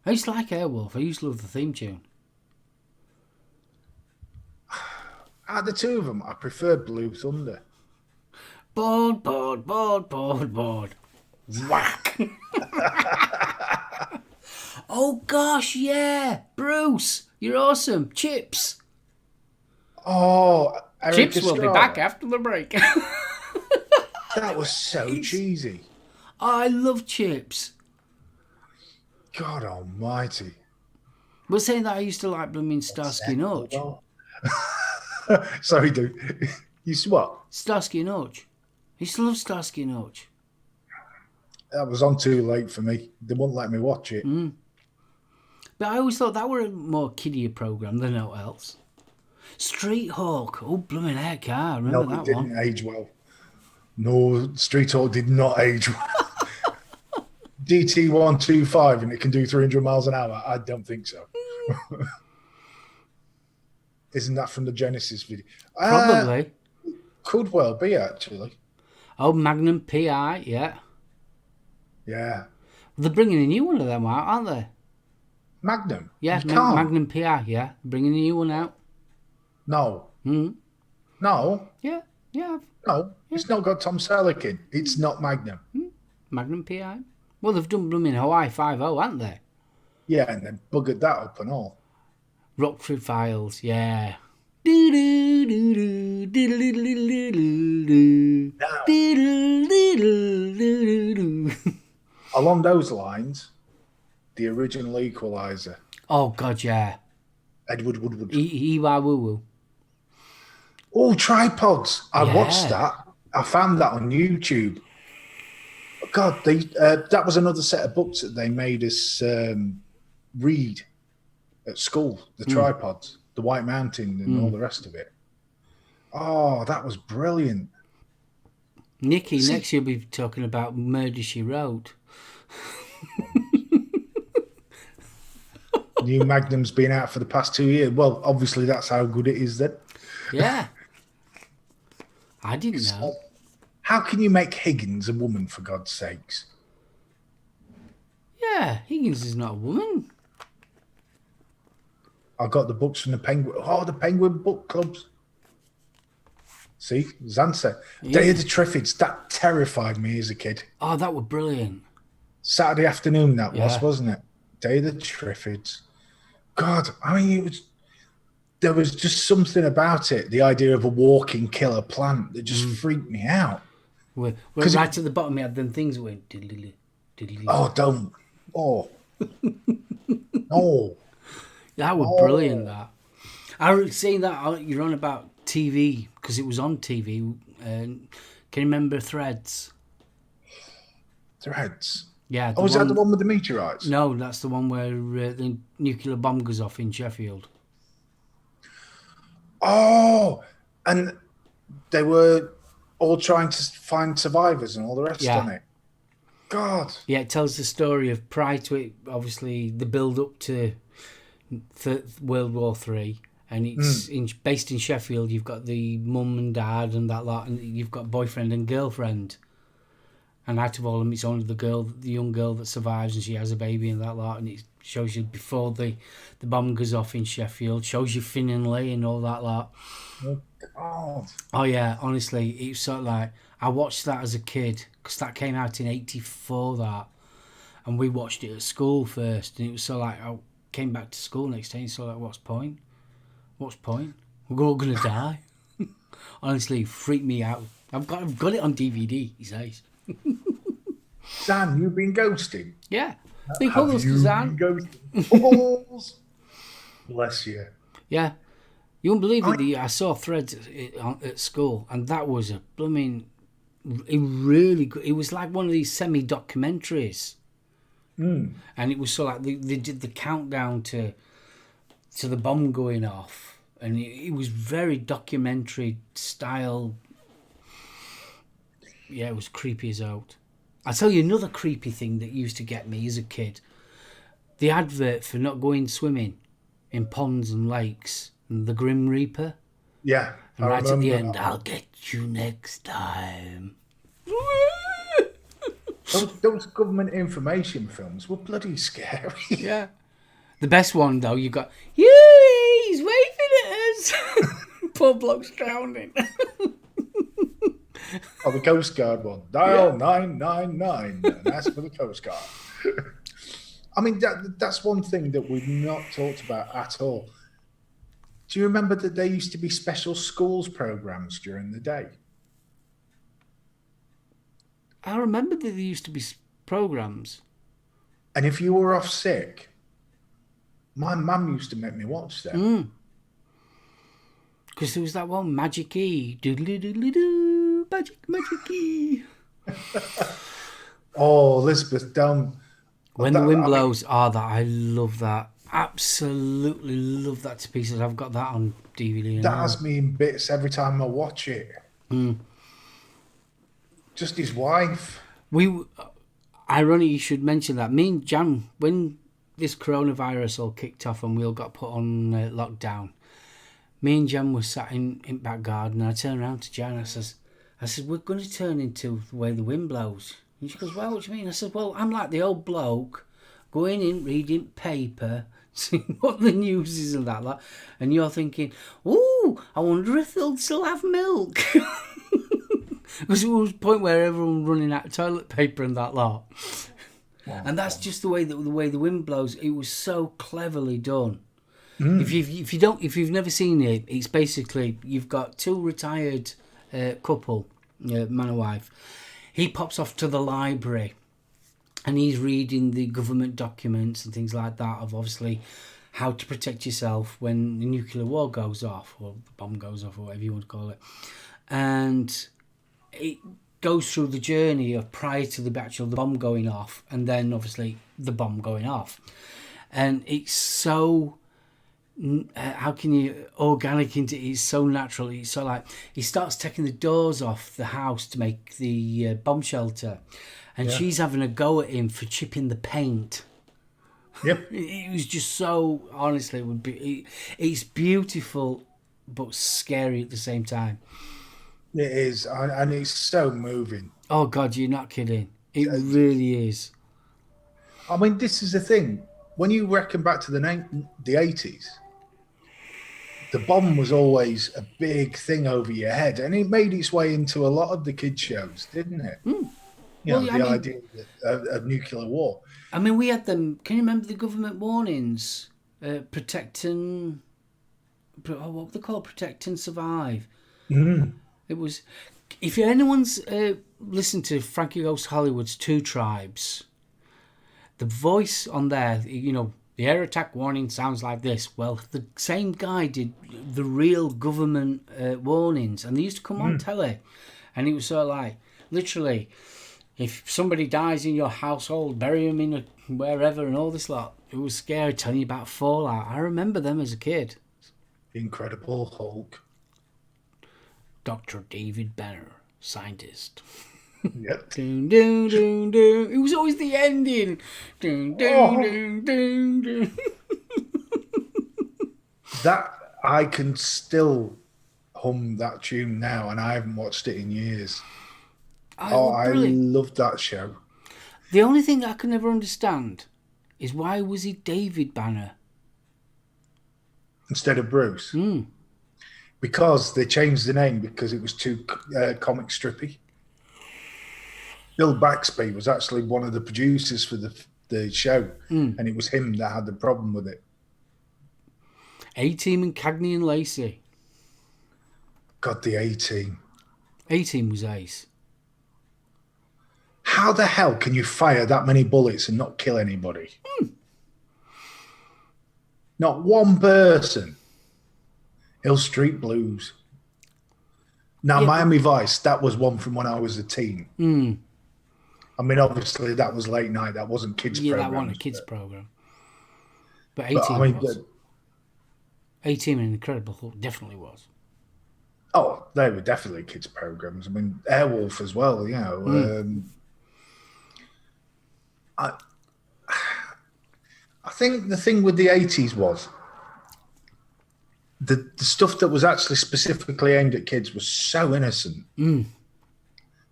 S1: I used to like Airwolf. I used to love the theme tune.
S2: Out of the two of them, I prefer Blue Thunder.
S1: Board, board, board, board, board. Whack. Oh, gosh, yeah. Bruce, you're awesome. Chips.
S2: Oh, Eric
S1: Chips
S2: Estrada.
S1: will be back after the break.
S2: That was so cheesy.
S1: I love Chips.
S2: God almighty.
S1: We're saying that I used to like blooming Starsky and Hutch.
S2: Sorry, dude. You what?
S1: Starsky and Hutch. I used to love Starsky and Hutch.
S2: That was on too late for me. They wouldn't let me watch it.
S1: But I always thought that were a more kiddier programme than no else. Street Hawk. Oh, blooming heck, I remember
S2: No,
S1: that
S2: it
S1: one.
S2: didn't age well. No, Street Hawk did not age well. DT125 and it can do 300 miles an hour. I don't think so. Isn't that from the Genesis video?
S1: Probably.
S2: Could well be, actually.
S1: Oh, Magnum PI, yeah.
S2: Yeah.
S1: They're bringing a new one of them out, aren't they?
S2: Magnum?
S1: Yeah,
S2: You can't.
S1: Magnum PI, yeah. Bringing a new one out.
S2: No.
S1: Mm.
S2: No.
S1: Yeah.
S2: No. It's not got Tom Selleck in. It's not Magnum.
S1: Magnum PI. Well, they've done blooming Hawaii 5-0, haven't they?
S2: Yeah, and then buggered that up and all.
S1: Rockford Files, yeah.
S2: Along those lines, the original Equalizer.
S1: Oh, God, yeah.
S2: Edward Woodward.
S1: Ewa Woo Woo.
S2: Oh, tripods. I watched
S1: Yeah.
S2: that. I found that on YouTube. God, that was another set of books that they made us read at school. The tripods, the White Mountain, and all the rest of it. Oh, that was brilliant.
S1: Nikki, next you'll be talking about Murder, She Wrote.
S2: New Magnum's been out for the past 2 years. Well, obviously that's how good it is then.
S1: Yeah. I didn't know.
S2: How can you make Higgins a woman, for God's sakes?
S1: Yeah, Higgins is not a woman.
S2: I got the books from the Penguin. Oh, the Penguin book clubs. See, Zansa. Day of the Triffids. That terrified me as a kid.
S1: Oh, that was brilliant.
S2: Saturday afternoon, that
S1: Yeah.
S2: wasn't it? Day of the Triffids. God, I mean, there was just something about it. The idea of a walking killer plant that just freaked me out.
S1: We're right at the bottom. We had them things that went diddly, diddly.
S2: Oh, don't. Oh. No.
S1: That was brilliant. That I was saying that you're on about TV because it was on TV. Can you remember Threads?
S2: Threads.
S1: Yeah.
S2: Oh, is that the one with the meteorites?
S1: No, that's the one where the nuclear bomb goes off in Sheffield.
S2: Oh, and they were all trying to find survivors and all the rest on it. God.
S1: Yeah, it tells the story of prior to it, obviously the build up to World War III, and it's based in Sheffield. You've got the mum and dad and that lot, and you've got boyfriend and girlfriend. And out of all of them, it's only the young girl that survives, and she has a baby and that lot. And it shows you before the bomb goes off in Sheffield. Shows you Finn and Lee and all that lot.
S2: Oh, God.
S1: Oh yeah, honestly, it's sort of like I watched that as a kid because that came out in '84. That, and we watched it at school first, and it was so like I came back to school next day and so like, what's point? What's point? We're all gonna die. Honestly, freaked me out. I've got it on DVD. He says.
S2: Zan, you've been ghosting?
S1: Yeah. Big
S2: Have
S1: huggles
S2: you
S1: to Zan.
S2: been ghosting? Balls. Bless you.
S1: Yeah. You won't believe it. I saw Threads at school, and that was a blooming, really good. It was like one of these semi-documentaries. And it was so like they did the countdown to the bomb going off, and it was very documentary style. Yeah, it was creepy as out. I'll tell you another creepy thing that used to get me as a kid. The advert for not going swimming in ponds and lakes, and the Grim Reaper.
S2: Yeah.
S1: And right at the end, I'll get you next time.
S2: Those government information films were bloody scary.
S1: Yeah. The best one, though, you got, he's waving at us. Poor bloke's drowning.
S2: Oh, the Coast Guard one. Dial 999 and ask for the Coast Guard. I mean, that's one thing that we've not talked about at all. Do you remember that there used to be special schools programs during the day?
S1: I remember that there used to be programs.
S2: And if you were off sick, my mum used to make me watch them.
S1: Because there was that one, Magic E. Doodly-doodly-doo, Magic E.
S2: Oh, Elizabeth, don't.
S1: When the Wind Blows, I love that. Absolutely love that to pieces. I've got that on DVD.
S2: That has me in bits every time I watch it. Just his wife.
S1: Ironic you should mention that. Me and Jan, when this coronavirus all kicked off and we all got put on lockdown, me and Jan were sat in back garden, and I turned around to Jan and I said, we're going to turn into the way the wind blows. And she goes, well, what do you mean? I said, well, I'm like the old bloke going in, reading paper, seeing what the news is and that lot. And you're thinking, ooh, I wonder if they'll still have milk. Because it was a point where everyone was running out of toilet paper and that lot. And that's just the way the wind blows. It was so cleverly done. If you've never seen it, it's basically you've got two retired couple, man and wife. He pops off to the library, and he's reading the government documents and things like that of obviously how to protect yourself when the nuclear war goes off, or the bomb goes off, or whatever you want to call it. And it goes through the journey of prior to the bomb going off, and then obviously the bomb going off. And it's so... how can you organic into it? It's so natural. It's so like he starts taking the doors off the house to make the bomb shelter, and she's having a go at him for chipping the paint.
S2: Yep.
S1: It was just so, honestly, it would be. It's beautiful, but scary at the same time.
S2: It is, and it's so moving.
S1: Oh God, you're not kidding. It really is.
S2: I mean, this is the thing. When you reckon back to the 80s, the bomb was always a big thing over your head, and it made its way into a lot of the kids' shows, didn't it? You know, the idea of nuclear war.
S1: I mean, we had them. Can you remember the government warnings? Protecting. What were they called? Protect and survive.
S2: Mm.
S1: It was. If anyone's listened to Frankie Goes to Hollywood's Two Tribes, the voice on there, you know, the air attack warning sounds like this. Well, the same guy did the real government warnings, and they used to come on telly, and it was sort of like, literally, if somebody dies in your household, bury them in wherever and all this lot. It was scary, telling you about fallout. I remember them as a kid.
S2: Incredible Hulk.
S1: Dr. David Banner, scientist.
S2: Yep.
S1: Dun, dun, dun, dun. It was always the ending. Dun, dun, dun, dun, dun.
S2: That I can still hum that tune now, and I haven't watched it in years. I loved that show.
S1: The only thing I could never understand is why was he David Banner
S2: instead of Bruce? Because they changed the name because it was too comic strippy. Bill Baxby was actually one of the producers for the show, and it was him that had the problem with it.
S1: A-Team and Cagney and Lacey.
S2: God, the A-Team.
S1: A-Team was ace.
S2: How the hell can you fire that many bullets and not kill anybody? Not one person. Hill Street Blues. Now, Miami Vice, that was one from when I was a teen. I mean, obviously, that was late night. That wasn't kids' program. Yeah, that wasn't
S1: a kids' program. But A-Team was. A-Team and Incredible Hulk definitely was.
S2: Oh, they were definitely kids' programs. I mean, Airwolf as well, you know. I think the thing with the 80s was the stuff that was actually specifically aimed at kids was so innocent. You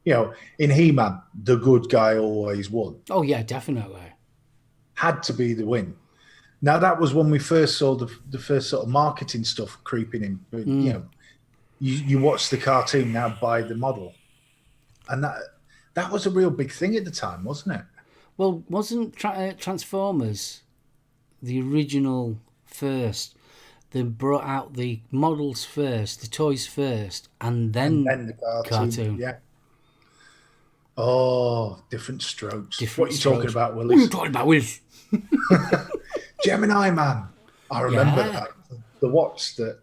S2: know, in He-Man, the good guy always won.
S1: Oh, yeah, definitely.
S2: Had to be the win. Now, that was when we first saw the first sort of marketing stuff creeping in. But, you know, you watch the cartoon now by the model. And that was a real big thing at the time, wasn't it?
S1: Well, wasn't Transformers the original first? They brought out the models first, the toys first, and then the cartoon. Yeah. Oh, different strokes. What are you talking about, Willis? What are you talking about, Willis?
S2: Gemini Man. I remember that. The watch that,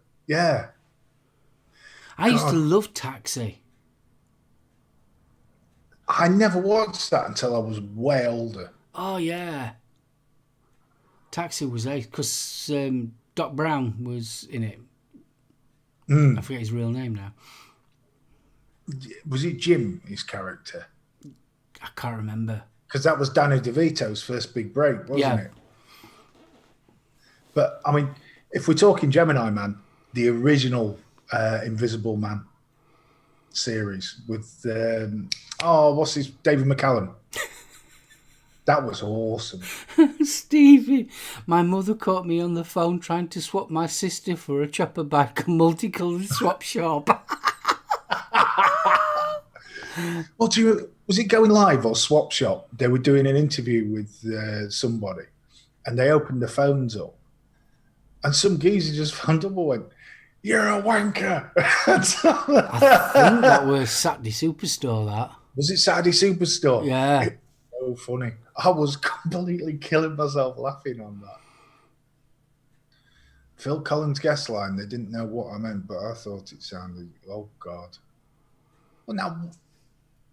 S1: I used to love Taxi.
S2: I never watched that until I was way older.
S1: Oh, yeah. Taxi was ace because Doc Brown was in it. I forget his real name now.
S2: Was it Jim, his character?
S1: I can't remember.
S2: Because that was Danny DeVito's first big break, wasn't it? But, I mean, if we're talking Gemini Man, the original Invisible Man series with, what's his, David McCallum. That was awesome.
S1: Stevie, my mother caught me on the phone trying to swap my sister for a chopper bike at multicoloured swap shop.
S2: Well, was it Going Live or Swap Shop? They were doing an interview with somebody, and they opened the phones up, and some geezer just phoned up and went, "You're a wanker."
S1: I think that was Saturday Superstore, that.
S2: Was it Saturday Superstore?
S1: Yeah.
S2: It was so funny. I was completely killing myself laughing on that. Phil Collins guest line. They didn't know what I meant, but I thought it sounded. Oh God. Well, now,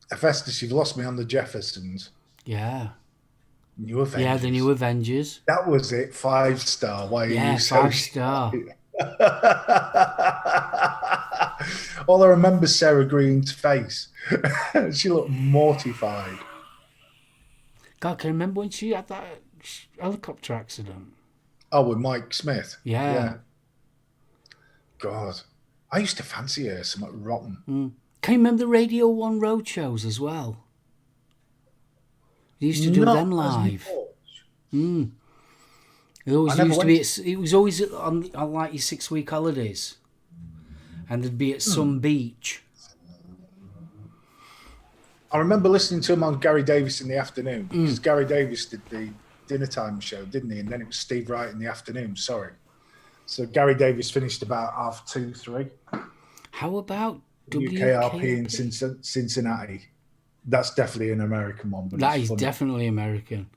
S2: Hephaestus, you've lost me on the Jeffersons.
S1: Yeah.
S2: New Avengers.
S1: Yeah, the New Avengers.
S2: That was it. 5-star. Why are you so
S1: 5-star.
S2: All I remember is Sarah Green's face. She looked mortified.
S1: God, can you remember when she had that helicopter accident?
S2: Oh, with Mike Smith.
S1: Yeah.
S2: God. I used to fancy her, something rotten.
S1: Can you remember the Radio 1 road shows as well? They used to do
S2: Not
S1: them
S2: as
S1: live.
S2: much.
S1: It always
S2: I
S1: used to
S2: never
S1: be. It was always on like your 6-week holidays, and they'd be at some beach.
S2: I remember listening to him on Gary Davis in the afternoon, because Gary Davis did the dinner time show, didn't he? And then it was Steve Wright in the afternoon. Sorry. So Gary Davis finished about 2:30, 3.
S1: How about
S2: WKRP in Cincinnati? That's definitely an American one. But
S1: that
S2: it's
S1: is
S2: funny.
S1: definitely American.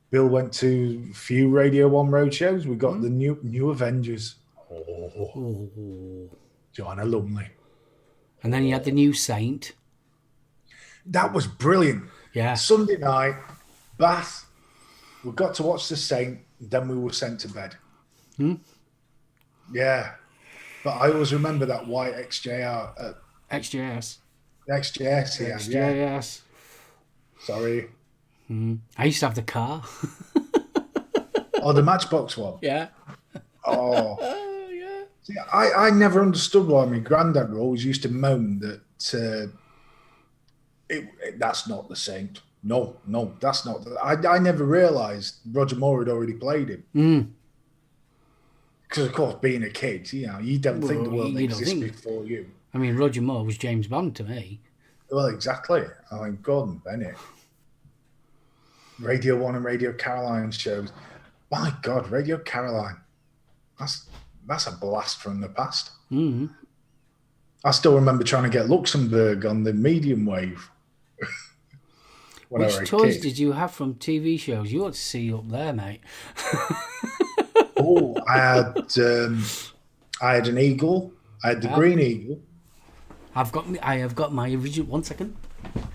S2: Bill went to a few Radio 1 road shows. We got the new Avengers. Joanna Lumley.
S1: And then you had the New Saint.
S2: That was brilliant.
S1: Yeah.
S2: Sunday night, Bath. We got to watch The Saint. Then we were sent to bed. Yeah. But I always remember that white XJR.
S1: XJS.
S2: XJS, yeah.
S1: XJS.
S2: Sorry.
S1: I used to have the car.
S2: Oh, the Matchbox one.
S1: Yeah.
S2: Oh.
S1: Yeah.
S2: See, I never understood why my granddad always used to moan that that's not the Saint. No, that's not. I never realised Roger Moore had already played him. Because, of course, being a kid, you don't think the world exists before you.
S1: I mean, Roger Moore was James Bond to me.
S2: Well, exactly. I mean, Gordon Bennett. Radio 1 and Radio Caroline shows. My God, Radio Caroline. That's a blast from the past. I still remember trying to get Luxembourg on the medium wave.
S1: Which toys did you have from TV shows? You ought to see up there, mate.
S2: Oh, I had an eagle. I had the green eagle.
S1: I have got my original. 1 second.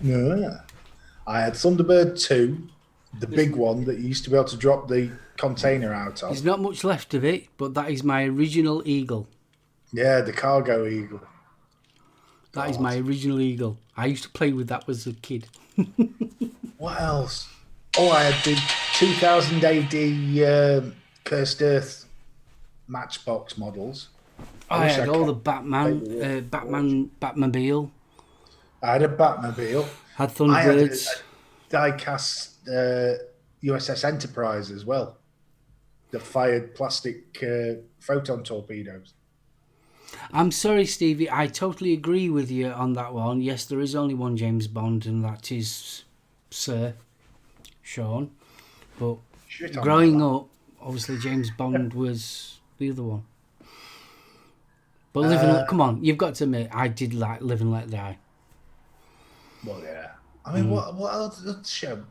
S2: Yeah. I had Thunderbird 2, the big one that you used to be able to drop the container out of.
S1: There's not much left of it, but that is my original eagle.
S2: Yeah, the cargo eagle.
S1: That is my original eagle. I used to play with that as a kid.
S2: What else? Oh, I had the 2000 AD Cursed Earth Matchbox models.
S1: I had all the Batmobile.
S2: I had a Batmobile.
S1: Had Thunderbirds.
S2: I had a die-cast USS Enterprise as well. That fired plastic photon torpedoes.
S1: I'm sorry, Stevie. I totally agree with you on that one. Yes, there is only one James Bond, and that is Sir Sean. But growing up, obviously James Bond was the other one. But come on, you've got to admit, I did like Live and Let Die.
S2: Well, yeah. I mean, what else? Show?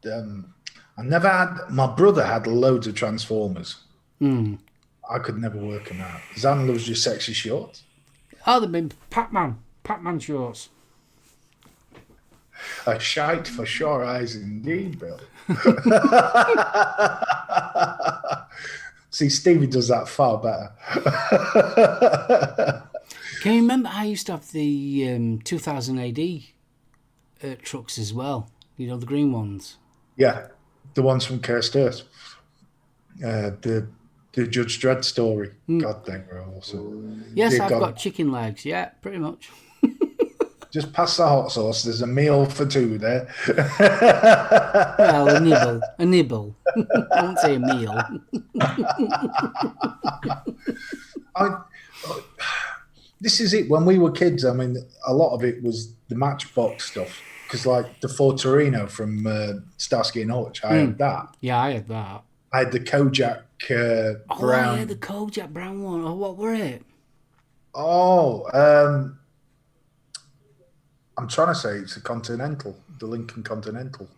S2: I never had. My brother had loads of Transformers. I could never work them out. Zan loves your sexy shorts.
S1: Oh, they've been Pac-Man shorts.
S2: A shite for sure eyes indeed, Bill. See, Stevie does that far better.
S1: Can you remember I used to have the 2000 AD trucks as well? You know, the green ones.
S2: Yeah, the ones from Cursed Earth. The Judge Dredd story. God, they were awesome.
S1: Yes, I've got chicken legs. Yeah, pretty much.
S2: Just pass the hot sauce. There's a meal for two there.
S1: Well, a nibble. I won't say a meal.
S2: This is it. When we were kids, I mean, a lot of it was the Matchbox stuff. Because, like, the Ford Torino from Starsky and Hutch, I had that.
S1: Yeah, I had that.
S2: I had the Kojak brown.
S1: Oh, yeah, the Kojak brown one. Oh, what were it?
S2: Oh, I'm trying to say it's a Continental, the Lincoln Continental.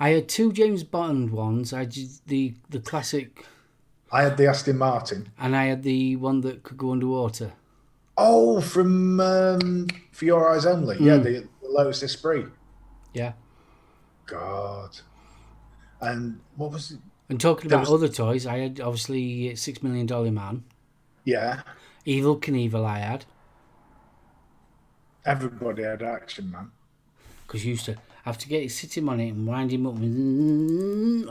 S1: I had two James Bond ones. I did the classic
S2: I had the Aston Martin.
S1: And I had the one that could go underwater.
S2: Oh, from For Your Eyes Only. Yeah, the Lotus Esprit.
S1: Yeah.
S2: God. And what was it?
S1: And talking about other toys, I had obviously $6 Million Man.
S2: Yeah.
S1: Evil Knievel I had.
S2: Everybody had Action Man.
S1: Because you used to have to get it, sit him on it and wind him up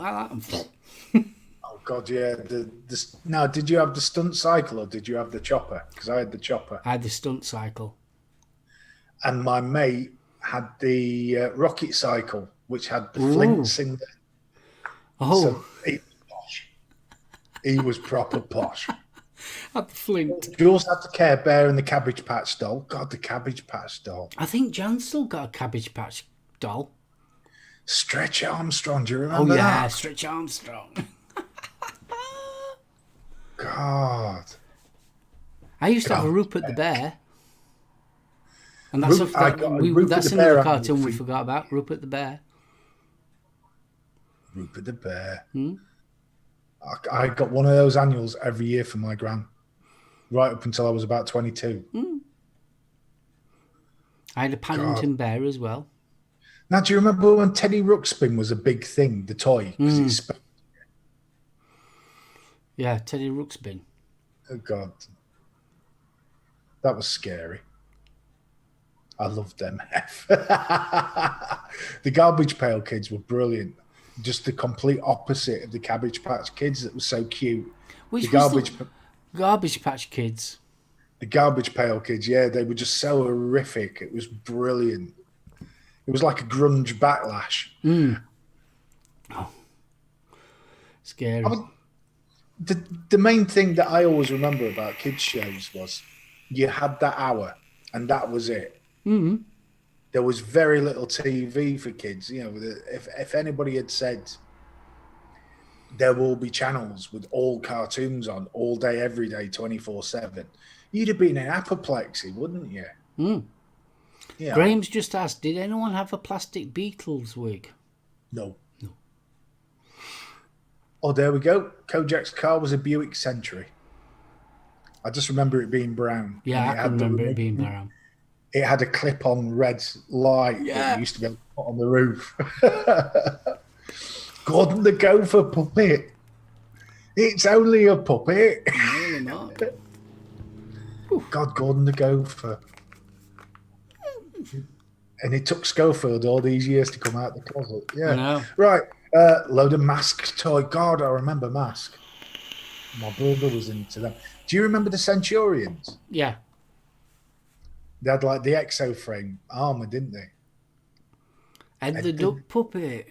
S1: like that.
S2: Oh, God, yeah. Now, did you have the stunt cycle or did you have the chopper? Because I had the chopper.
S1: I had the stunt cycle.
S2: And my mate had the rocket cycle, which had the flints in there.
S1: Oh.
S2: So he was posh. He was proper posh.
S1: Had the flint.
S2: Jules had the Care Bear and the Cabbage Patch doll. God, the Cabbage Patch doll.
S1: I think Jan still got a Cabbage Patch doll.
S2: Stretch Armstrong, do you remember that?
S1: Oh, yeah, Stretch Armstrong.
S2: God.
S1: I used to have a Rupert the Bear. And that's,
S2: Rupert
S1: that's
S2: the
S1: another
S2: Bear
S1: cartoon we forgot about, Rupert the Bear.
S2: Rupert the Bear. I got one of those annuals every year for my gran, right up until I was about 22.
S1: I had a Paddington Bear as well.
S2: Now, do you remember when Teddy Ruxpin was a big thing, the toy?
S1: Yeah, Teddy Ruxpin.
S2: Oh, God. That was scary. I loved them. The Garbage Pail Kids were brilliant. Just the complete opposite of the Cabbage Patch Kids that was so cute.
S1: Which
S2: the
S1: was the Garbage Patch Kids?
S2: The Garbage Pail Kids, yeah, they were just so horrific. It was brilliant. It was like a grunge backlash.
S1: Oh, scary.
S2: I mean, the main thing that I always remember about kids shows was you had that hour and that was it. There was very little TV for kids. You know, if anybody had said there will be channels with all cartoons on all day, every day, 24/7, you'd have been in apoplexy, wouldn't you? Yeah.
S1: Graham's just asked, did anyone have a plastic Beatles wig?
S2: No. Oh, there we go. Kojak's car was a Buick Century. I just remember it being brown.
S1: Yeah, I can remember it being brown.
S2: It had a clip-on red light that you used to be able to put on the roof. Gordon the Gopher puppet. It's only a puppet.
S1: No, not.
S2: God, Gordon the Gopher. And it took Schofield all these years to come out the closet. Yeah.
S1: I know.
S2: Right. Load of Mask toy. God, I remember Mask. My brother was into them. Do you remember the Centurions?
S1: Yeah.
S2: They had like the exo frame armor, didn't they?
S1: Ed the Duck puppet.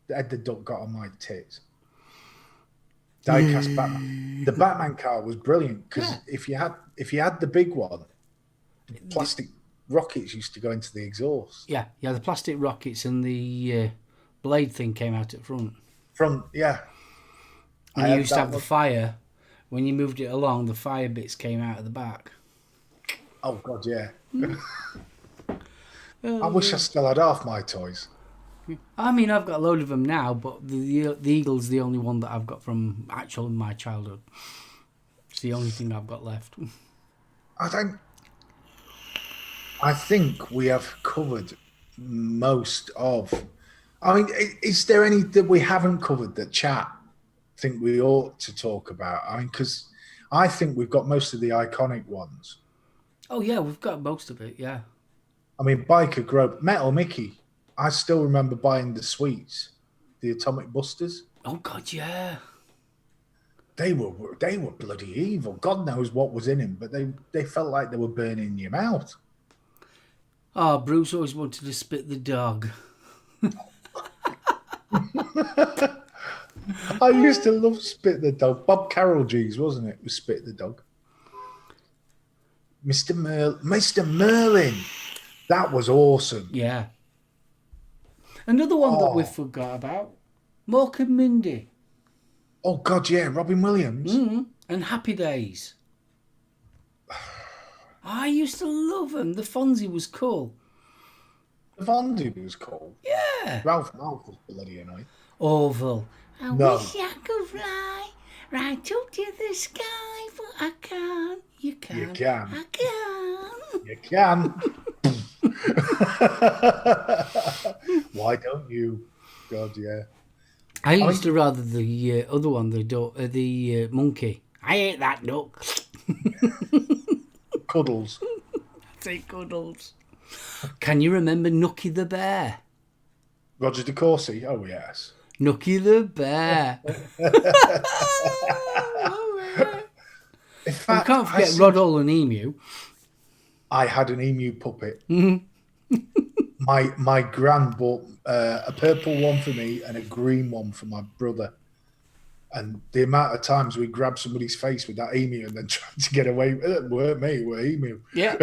S2: Ed the Duck got on my tits. Diecast Batman. The Batman car was brilliant because if you had the big one, the plastic rockets used to go into the exhaust.
S1: Yeah, the plastic rockets and the blade thing came out at front.
S2: Yeah.
S1: And you used to have the fire. When you moved it along, the fire bits came out of the back.
S2: Oh, God, yeah. I wish I still had half my toys.
S1: I mean, I've got a load of them now, but the Eagle's the only one that I've got from my childhood. It's the only thing I've got left.
S2: I think we have covered most of... I mean, is there any that we haven't covered that chat think we ought to talk about? I mean, because I think we've got most of the iconic ones.
S1: Oh, yeah, we've got most of it, yeah.
S2: I mean, Biker Grove, Metal Mickey. I still remember buying the sweets, the Atomic Busters.
S1: Oh, God, yeah.
S2: They were bloody evil. God knows what was in him, but they felt like they were burning your mouth.
S1: Oh, Bruce always wanted to spit the dog.
S2: I used to love Spit the Dog. Bob Carroll G's, wasn't it? Was Spit the Dog. Mr. Merlin. That was awesome.
S1: Yeah. Another one that we forgot about. Mork and Mindy.
S2: Oh, God, yeah. Robin Williams.
S1: And Happy Days. I used to love them. The Fonzie was cool.
S2: The Fonzie was cool.
S1: Yeah.
S2: Ralph was bloody annoying.
S1: Orville.
S3: I wish I could fly
S1: Right up to the sky, but I can't. You can.
S2: You can.
S1: I can.
S2: You can. Why don't you? God, yeah.
S1: I used to rather the other one, the monkey. I ate that duck.
S2: Cuddles.
S1: Take cuddles. Can you remember Nookie the bear?
S2: Roger de Courcy. Oh, yes.
S1: Nookie the bear.
S2: In
S1: We
S2: fact,
S1: can't forget Roddle and Emu.
S2: I had an emu puppet. My gran bought a purple one for me and a green one for my brother. And the amount of times we grabbed somebody's face with that emu and then tried to get away, it weren't me, it were emu.
S1: Yeah.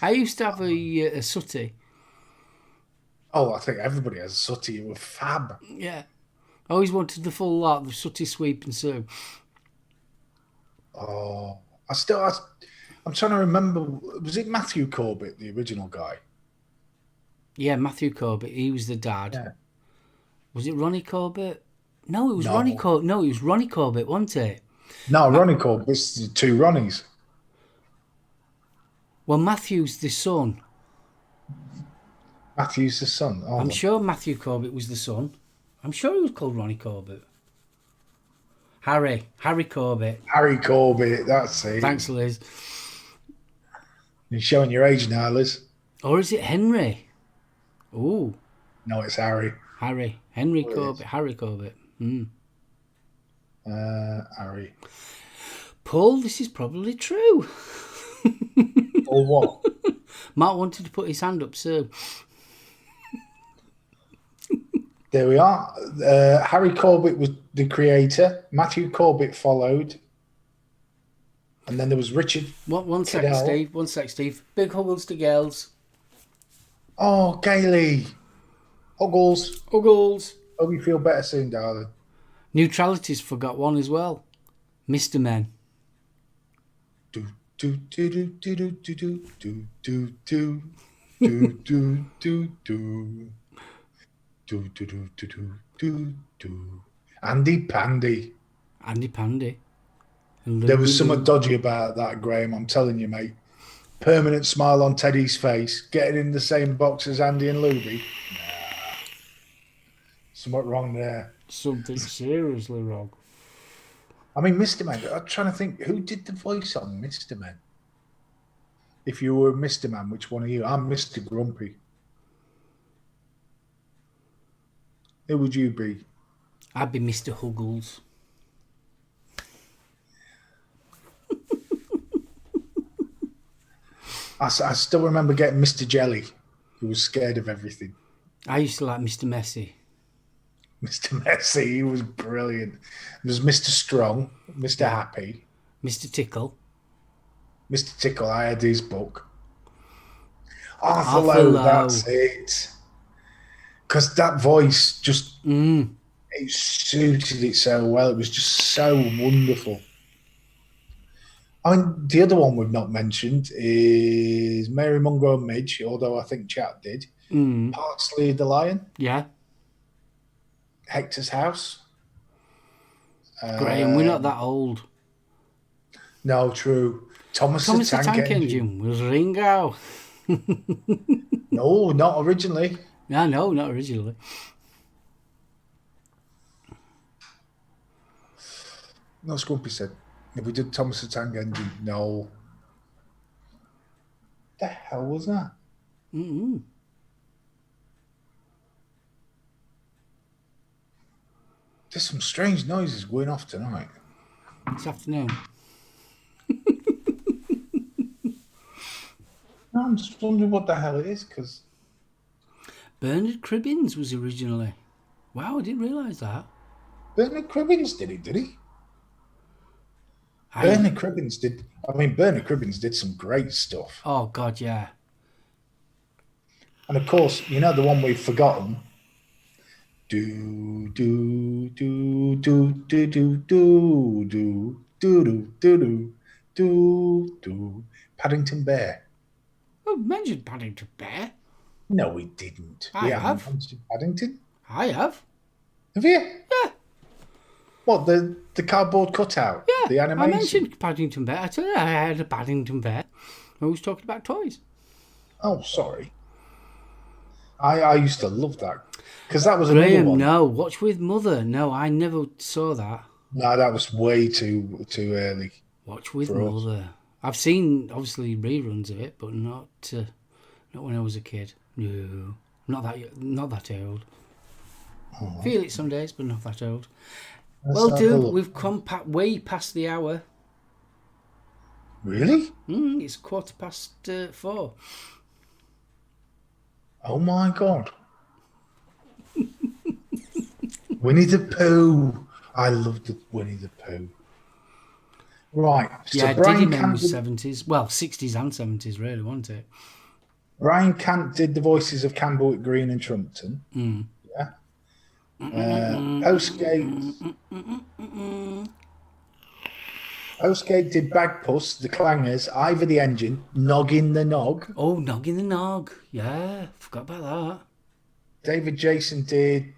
S1: I used to have a sooty.
S2: Oh, I think everybody has a sooty. It was fab.
S1: Yeah. I always wanted the full lot, the sooty, sweep and sew.
S2: Oh, I'm trying to remember. Was it Matthew Corbett, the original guy?
S1: Yeah, Matthew Corbett. He was the dad.
S2: Yeah.
S1: Was it Ronnie Corbett? No, it was
S2: No.
S1: Ronnie Corbett. No, it was Ronnie Corbett, wasn't it?
S2: No, Ronnie Corbett's the two Ronnies.
S1: Well, Matthew's the son.
S2: Matthew's the son. Oh,
S1: I'm sure Matthew Corbett was the son. I'm sure he was called Ronnie Corbett. Harry Corbett.
S2: Harry Corbett, that's it.
S1: Thanks, Liz.
S2: You're showing your age now, Liz.
S1: Or is it Henry? Ooh,
S2: No, it's Harry.
S1: Henry Corbett. Harry Corbett.
S2: Harry.
S1: Paul, this is probably true.
S2: Or what?
S1: Mark wanted to put his hand up, so.
S2: There we are. Harry Corbett was the creator. Matthew Corbett followed. And then there was Richard.
S1: One sec,
S2: Cadell.
S1: Steve. One sec, Steve. Big huggles to girls.
S2: Oh, Gailey. Huggles.
S1: Huggles.
S2: Hope you feel better soon, darling.
S1: Neutrality's forgot one as well. Mr. Men.
S2: Do do do do do do do do do do do do do do. Do, do, do, do, do, do, do. Andy Pandy.
S1: Andy Pandy.
S2: There was something dodgy about that, Graham. I'm telling you, mate. Permanent smile on Teddy's face. Getting in the same box as Andy and Luby. Nah. Something wrong there.
S1: Something seriously wrong.
S2: I mean, Mr. Man, I'm trying to think, who did the voice on Mr. Man? If you were Mr. Man, which one are you? I'm Mr. Grumpy. Who would you be?
S1: I'd be Mr. Huggles.
S2: I still remember getting Mr. Jelly, who was scared of everything.
S1: I used to like Mr. Messy.
S2: Mr. Messy, he was brilliant. There was Mr. Strong, Mr. Happy,
S1: Mr. Tickle.
S2: Mr. Tickle. I had his book. Arthur
S1: Arthur
S2: Lowe,
S1: Lowe.
S2: that's it. Because that voice just, it suited it so well. It was just so wonderful. I mean, the other one we've not mentioned is Mary Mungo and Midge, although I think Chat did. Parsley the Lion.
S1: Yeah.
S2: Hector's House.
S1: Graham, we're not that old.
S2: No, true. Thomas the Tank Engine.
S1: Was Ringo.
S2: No, not originally.
S1: No, not originally.
S2: No, Scrumpy said. If we did Thomas the Tank Engine, no. The hell was that? There's some strange noises going off tonight.
S1: This afternoon.
S2: I'm just wondering what the hell it is, because...
S1: Bernard Cribbins was originally. Wow, I didn't realise that.
S2: Bernard Cribbins did it, did he? Bernard Cribbins did... I mean, Bernard Cribbins did some great stuff.
S1: Oh, God, yeah.
S2: And, of course, you know the one we've forgotten? Do, do, do, do, do, do, do, do, do, do, do, do, do. Paddington Bear.
S1: Oh, mentioned Paddington Bear.
S2: No, we didn't.
S1: I
S2: We
S1: have.
S2: haven't mentioned Paddington.
S1: I have.
S2: Have you?
S1: Yeah.
S2: What, the cardboard cutout?
S1: Yeah,
S2: The animation?
S1: I mentioned Paddington Bear. I told you I had a Paddington Bear. I was talking about toys.
S2: Oh, sorry. I used to love that. Because that was another
S1: Graham,
S2: one.
S1: no. Watch with Mother. No, I never saw that.
S2: No, that was way too early.
S1: Watch with
S2: For us.
S1: Mother. I've seen, obviously, reruns of it, but not when I was a kid. No. Not that old.
S2: Oh.
S1: Feel it some days, but not that old.
S2: Let's
S1: Well,
S2: have a
S1: dude,
S2: look.
S1: we've come way past the hour.
S2: Really?
S1: It's 4:15.
S2: Oh my God. Winnie the Pooh. I loved the Winnie the Pooh. Right.
S1: Yeah,
S2: So Brian
S1: Diddy Man was
S2: Cant,
S1: 70s. Well, 60s and 70s, really, wasn't it?
S2: Brian Cant did the voices of Camberwick Green and Trumpton. Yeah. Postgate did Bagpuss, the Clangers, Ivor the Engine, Noggin the Nog.
S1: Oh, Noggin the Nog. Yeah, forgot about that.
S2: David Jason did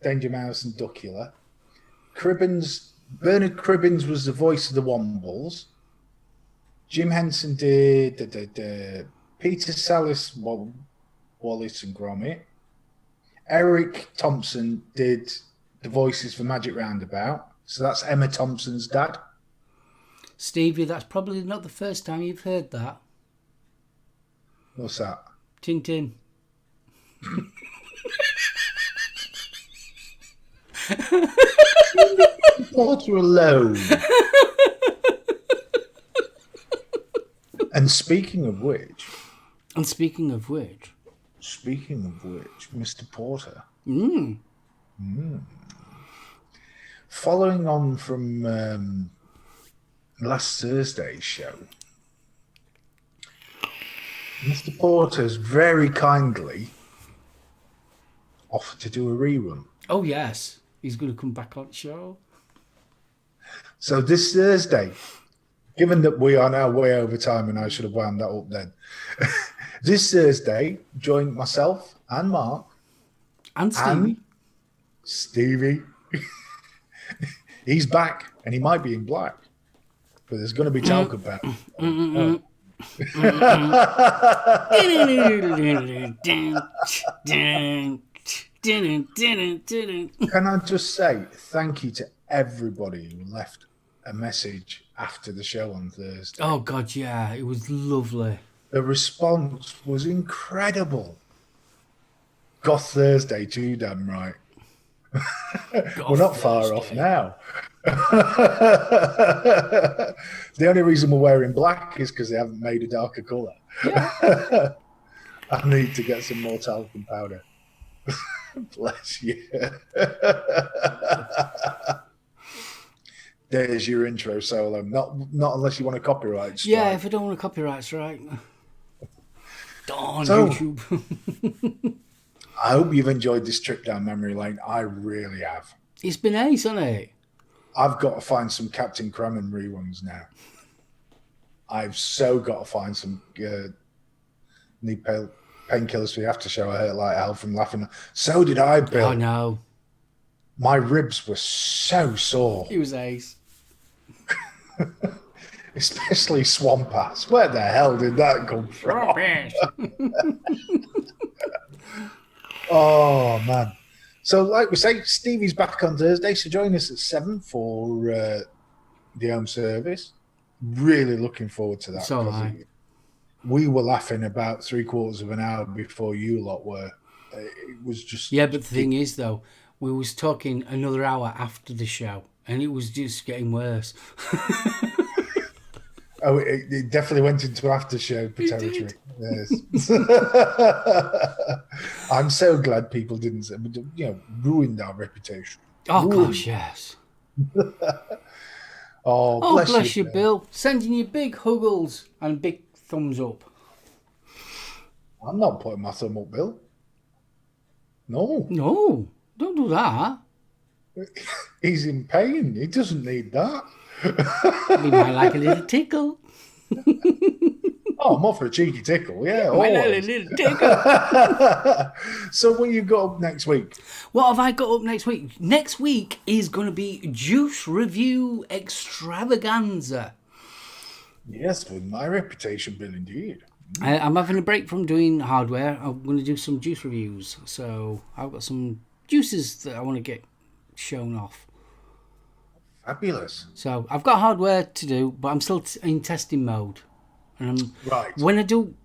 S2: Danger Mouse and Duckula. Bernard Cribbins was the voice of the Wombles. Jim Henson did Peter Sallis, Wallace and Gromit. Eric Thompson did the voices for Magic Roundabout. So that's Emma Thompson's dad.
S1: Stevie, that's probably not the first time you've heard that.
S2: What's that?
S1: Tintin.
S2: Water alone. And speaking of which, Mr. Porter. Following on from last Thursday's show, Mr. Porter's very kindly offered to do a rerun.
S1: Oh, yes. He's going to come back on the show.
S2: So this Thursday, given that we are now way over time and I should have wound that up then, this Thursday, join myself and Mark
S1: And Stevie.
S2: and Stevie. He's back and he might be in black, but there's going to be talk about it. Can I just say thank you to everybody who left a message after the show on Thursday?
S1: Oh, God, yeah. It was lovely.
S2: The response was incredible. Goth Thursday, too damn right. We're not far off now. The only reason we're wearing black is because they haven't made a darker colour.
S1: Yeah.
S2: I need to get some more talcum powder. Bless you. There's your intro, SoulOhm. Not unless you want a copyright strike.
S1: Yeah, if I don't want a copyright strike. Darn
S2: So-
S1: YouTube.
S2: I hope you've enjoyed this trip down memory lane. I really have.
S1: It's been ace, hasn't it?
S2: I've got to find some Captain Crumman reruns now. I've so got to find some need painkillers for the after show. I hurt like hell from laughing. So did I, Bill.
S1: Oh, no.
S2: My ribs were so sore,
S1: It was ace.
S2: especially Swamp Ass. Where the hell did that come from? Oh, man. So, like we say, Stevie's back on Thursday, so join us at 7 for the home service. Really looking forward to that.
S1: So am
S2: 'cause
S1: I.
S2: we were laughing about 3/4 of an hour before you lot were. It was just...
S1: Yeah, but the thing is, though, we was talking another hour after the show, and it was just getting worse.
S2: Oh, it definitely went into after show territory. Yes. I'm so glad people didn't, ruined our reputation.
S1: Oh,
S2: Ruined.
S1: gosh, yes.
S2: Oh,
S1: Oh, bless you,
S2: Bill.
S1: Bill. Sending you big huggles and big thumbs up.
S2: I'm not putting my thumb up, Bill. No,
S1: No, don't do that.
S2: he's in pain. He doesn't need that.
S1: We might like a little tickle.
S2: Oh, I'm off for a cheeky tickle, yeah.
S1: My
S2: Always.
S1: little tickle.
S2: So what you got up next week?
S1: What have I got up next week? Next week is going to be Juice Review Extravaganza.
S2: Yes, with my reputation, Bill, indeed.
S1: I'm having a break from doing hardware. I'm going to do some juice reviews. So I've got some juices that I want to get shown off.
S2: Fabulous.
S1: So I've got hardware to do, but I'm still in testing mode. And
S2: Right.
S1: when I do,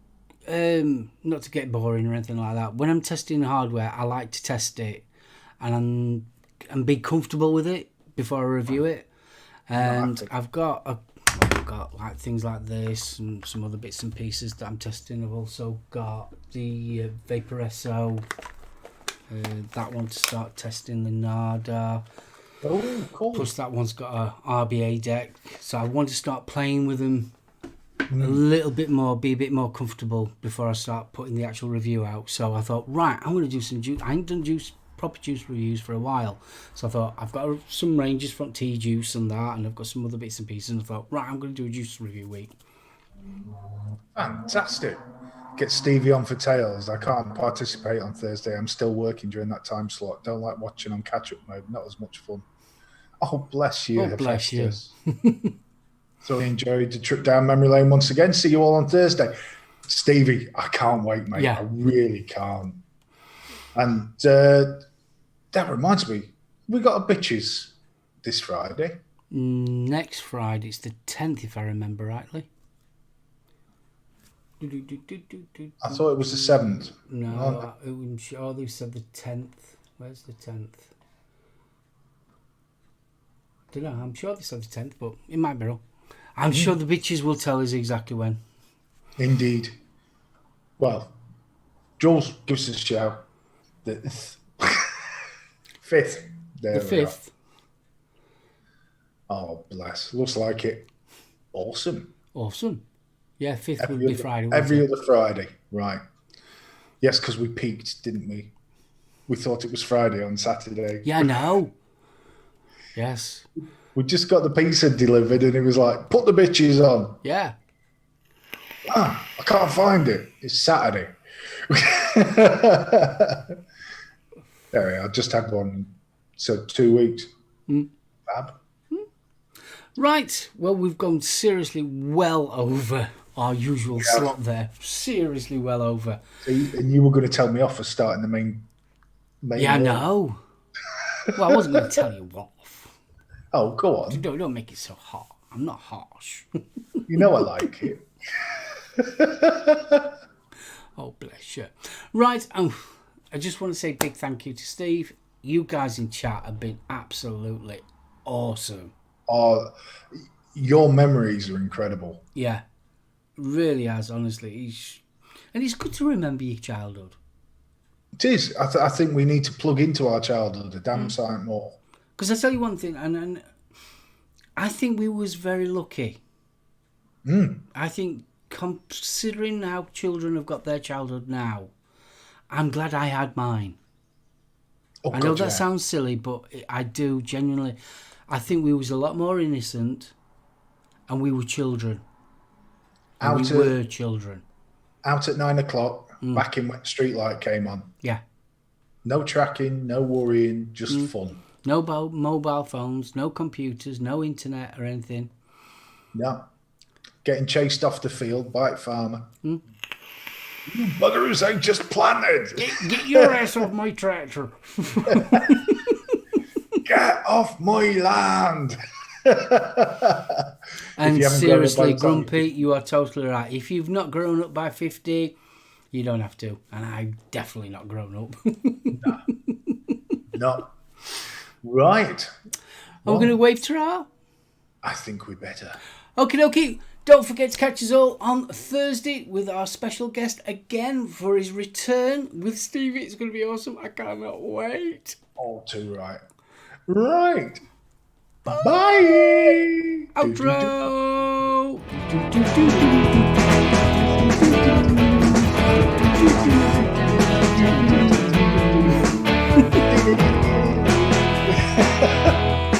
S1: not to get boring or anything like that, when I'm testing hardware, I like to test it and be comfortable with it before I review it. And I've got like things like this and some other bits and pieces that I'm testing. I've also got the Vaporesso, that one to start testing, the Nada.
S2: Oh, cool.
S1: Plus that one's got a RBA deck, so I want to start playing with them a little bit more, be a bit more comfortable before I start putting the actual review out. So I thought, right, I'm going to do some juice. I ain't done proper juice reviews for a while, so I thought I've got some ranges from tea juice and that, and I've got some other bits and pieces, and I thought, right, I'm going to do a juice review week.
S2: Fantastic. Get Stevie on for Tails. I can't participate on Thursday. I'm still working during that time slot. Don't like watching on catch-up mode. Not as much fun. Oh, bless you.
S1: Oh, bless you.
S2: So I enjoyed the trip down memory lane once again. See you all on Thursday. Stevie, I can't wait, mate.
S1: Yeah.
S2: I really can't. And that reminds me, we got a bitches this Friday.
S1: Next Friday, it's the 10th, if I remember rightly.
S2: I thought it was the 7th.
S1: No, I'm sure they said the 10th. Where's the 10th? I don't know, I'm sure they said the 10th, but it might be wrong. I'm sure the bitches will tell us exactly when.
S2: Indeed. Well, Jules gives us a shout. The 5th. There
S1: The
S2: we are.
S1: 5th.
S2: Oh, bless. Looks like it. Awesome.
S1: Awesome. Yeah, 5th will be Friday. won't
S2: Every
S1: it?
S2: other Friday. Right. Yes, because we peaked, didn't we? We thought it was Friday on Saturday.
S1: Yeah, I know. Yes.
S2: We just got the pizza delivered and it was like, put the bitches on.
S1: Yeah.
S2: I can't find it. It's Saturday. There we are. Just had one. So 2 weeks. Fab.
S1: Right. Well, we've gone seriously well over our usual slot there. Seriously well over.
S2: And you were going to tell me off for starting the main
S1: Yeah, I
S2: one.
S1: know. Well, I wasn't going to tell you off.
S2: Oh, go on.
S1: Don't make it so hot. I'm not harsh.
S2: You know I like it.
S1: Oh, bless you. Right. I just want to say a big thank you to Steve. You guys in chat have been absolutely awesome.
S2: Oh, your memories are incredible.
S1: Yeah. Really has, honestly. And it's good to remember your childhood.
S2: It is. I think we need to plug into our childhood a damn sight more.
S1: Because I tell you one thing, and I think we was very lucky. I think considering how children have got their childhood now, I'm glad I had mine.
S2: Oh,
S1: I know
S2: God,
S1: that
S2: yeah.
S1: sounds silly, but I do genuinely. I think we was a lot more innocent, and we were children. And we were children.
S2: Out at 9 o'clock, back in when Streetlight came on.
S1: Yeah.
S2: No tracking, no worrying, just fun.
S1: No mobile phones, no computers, no internet or anything.
S2: No. Getting chased off the field by a farmer. You buggeroos ain't just planted.
S1: Get your ass off my tractor.
S2: Get off my land.
S1: And
S2: you haven't grown up by
S1: seriously,
S2: the time
S1: Grumpy, you are totally right. If you've not grown up by 50, you don't have to. And I've definitely not grown up.
S2: No. Right.
S1: Are we going to wave ta-ra?
S2: I think we better.
S1: Okie dokie. Don't forget to catch us all on Thursday with our special guest again for his return with Stevie. It's going to be awesome. I cannot wait.
S2: All too right. Right. Bye.
S1: Outro.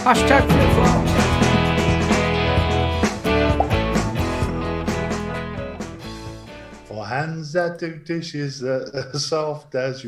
S1: Hashtag flip-flops.
S2: that do dishes soft as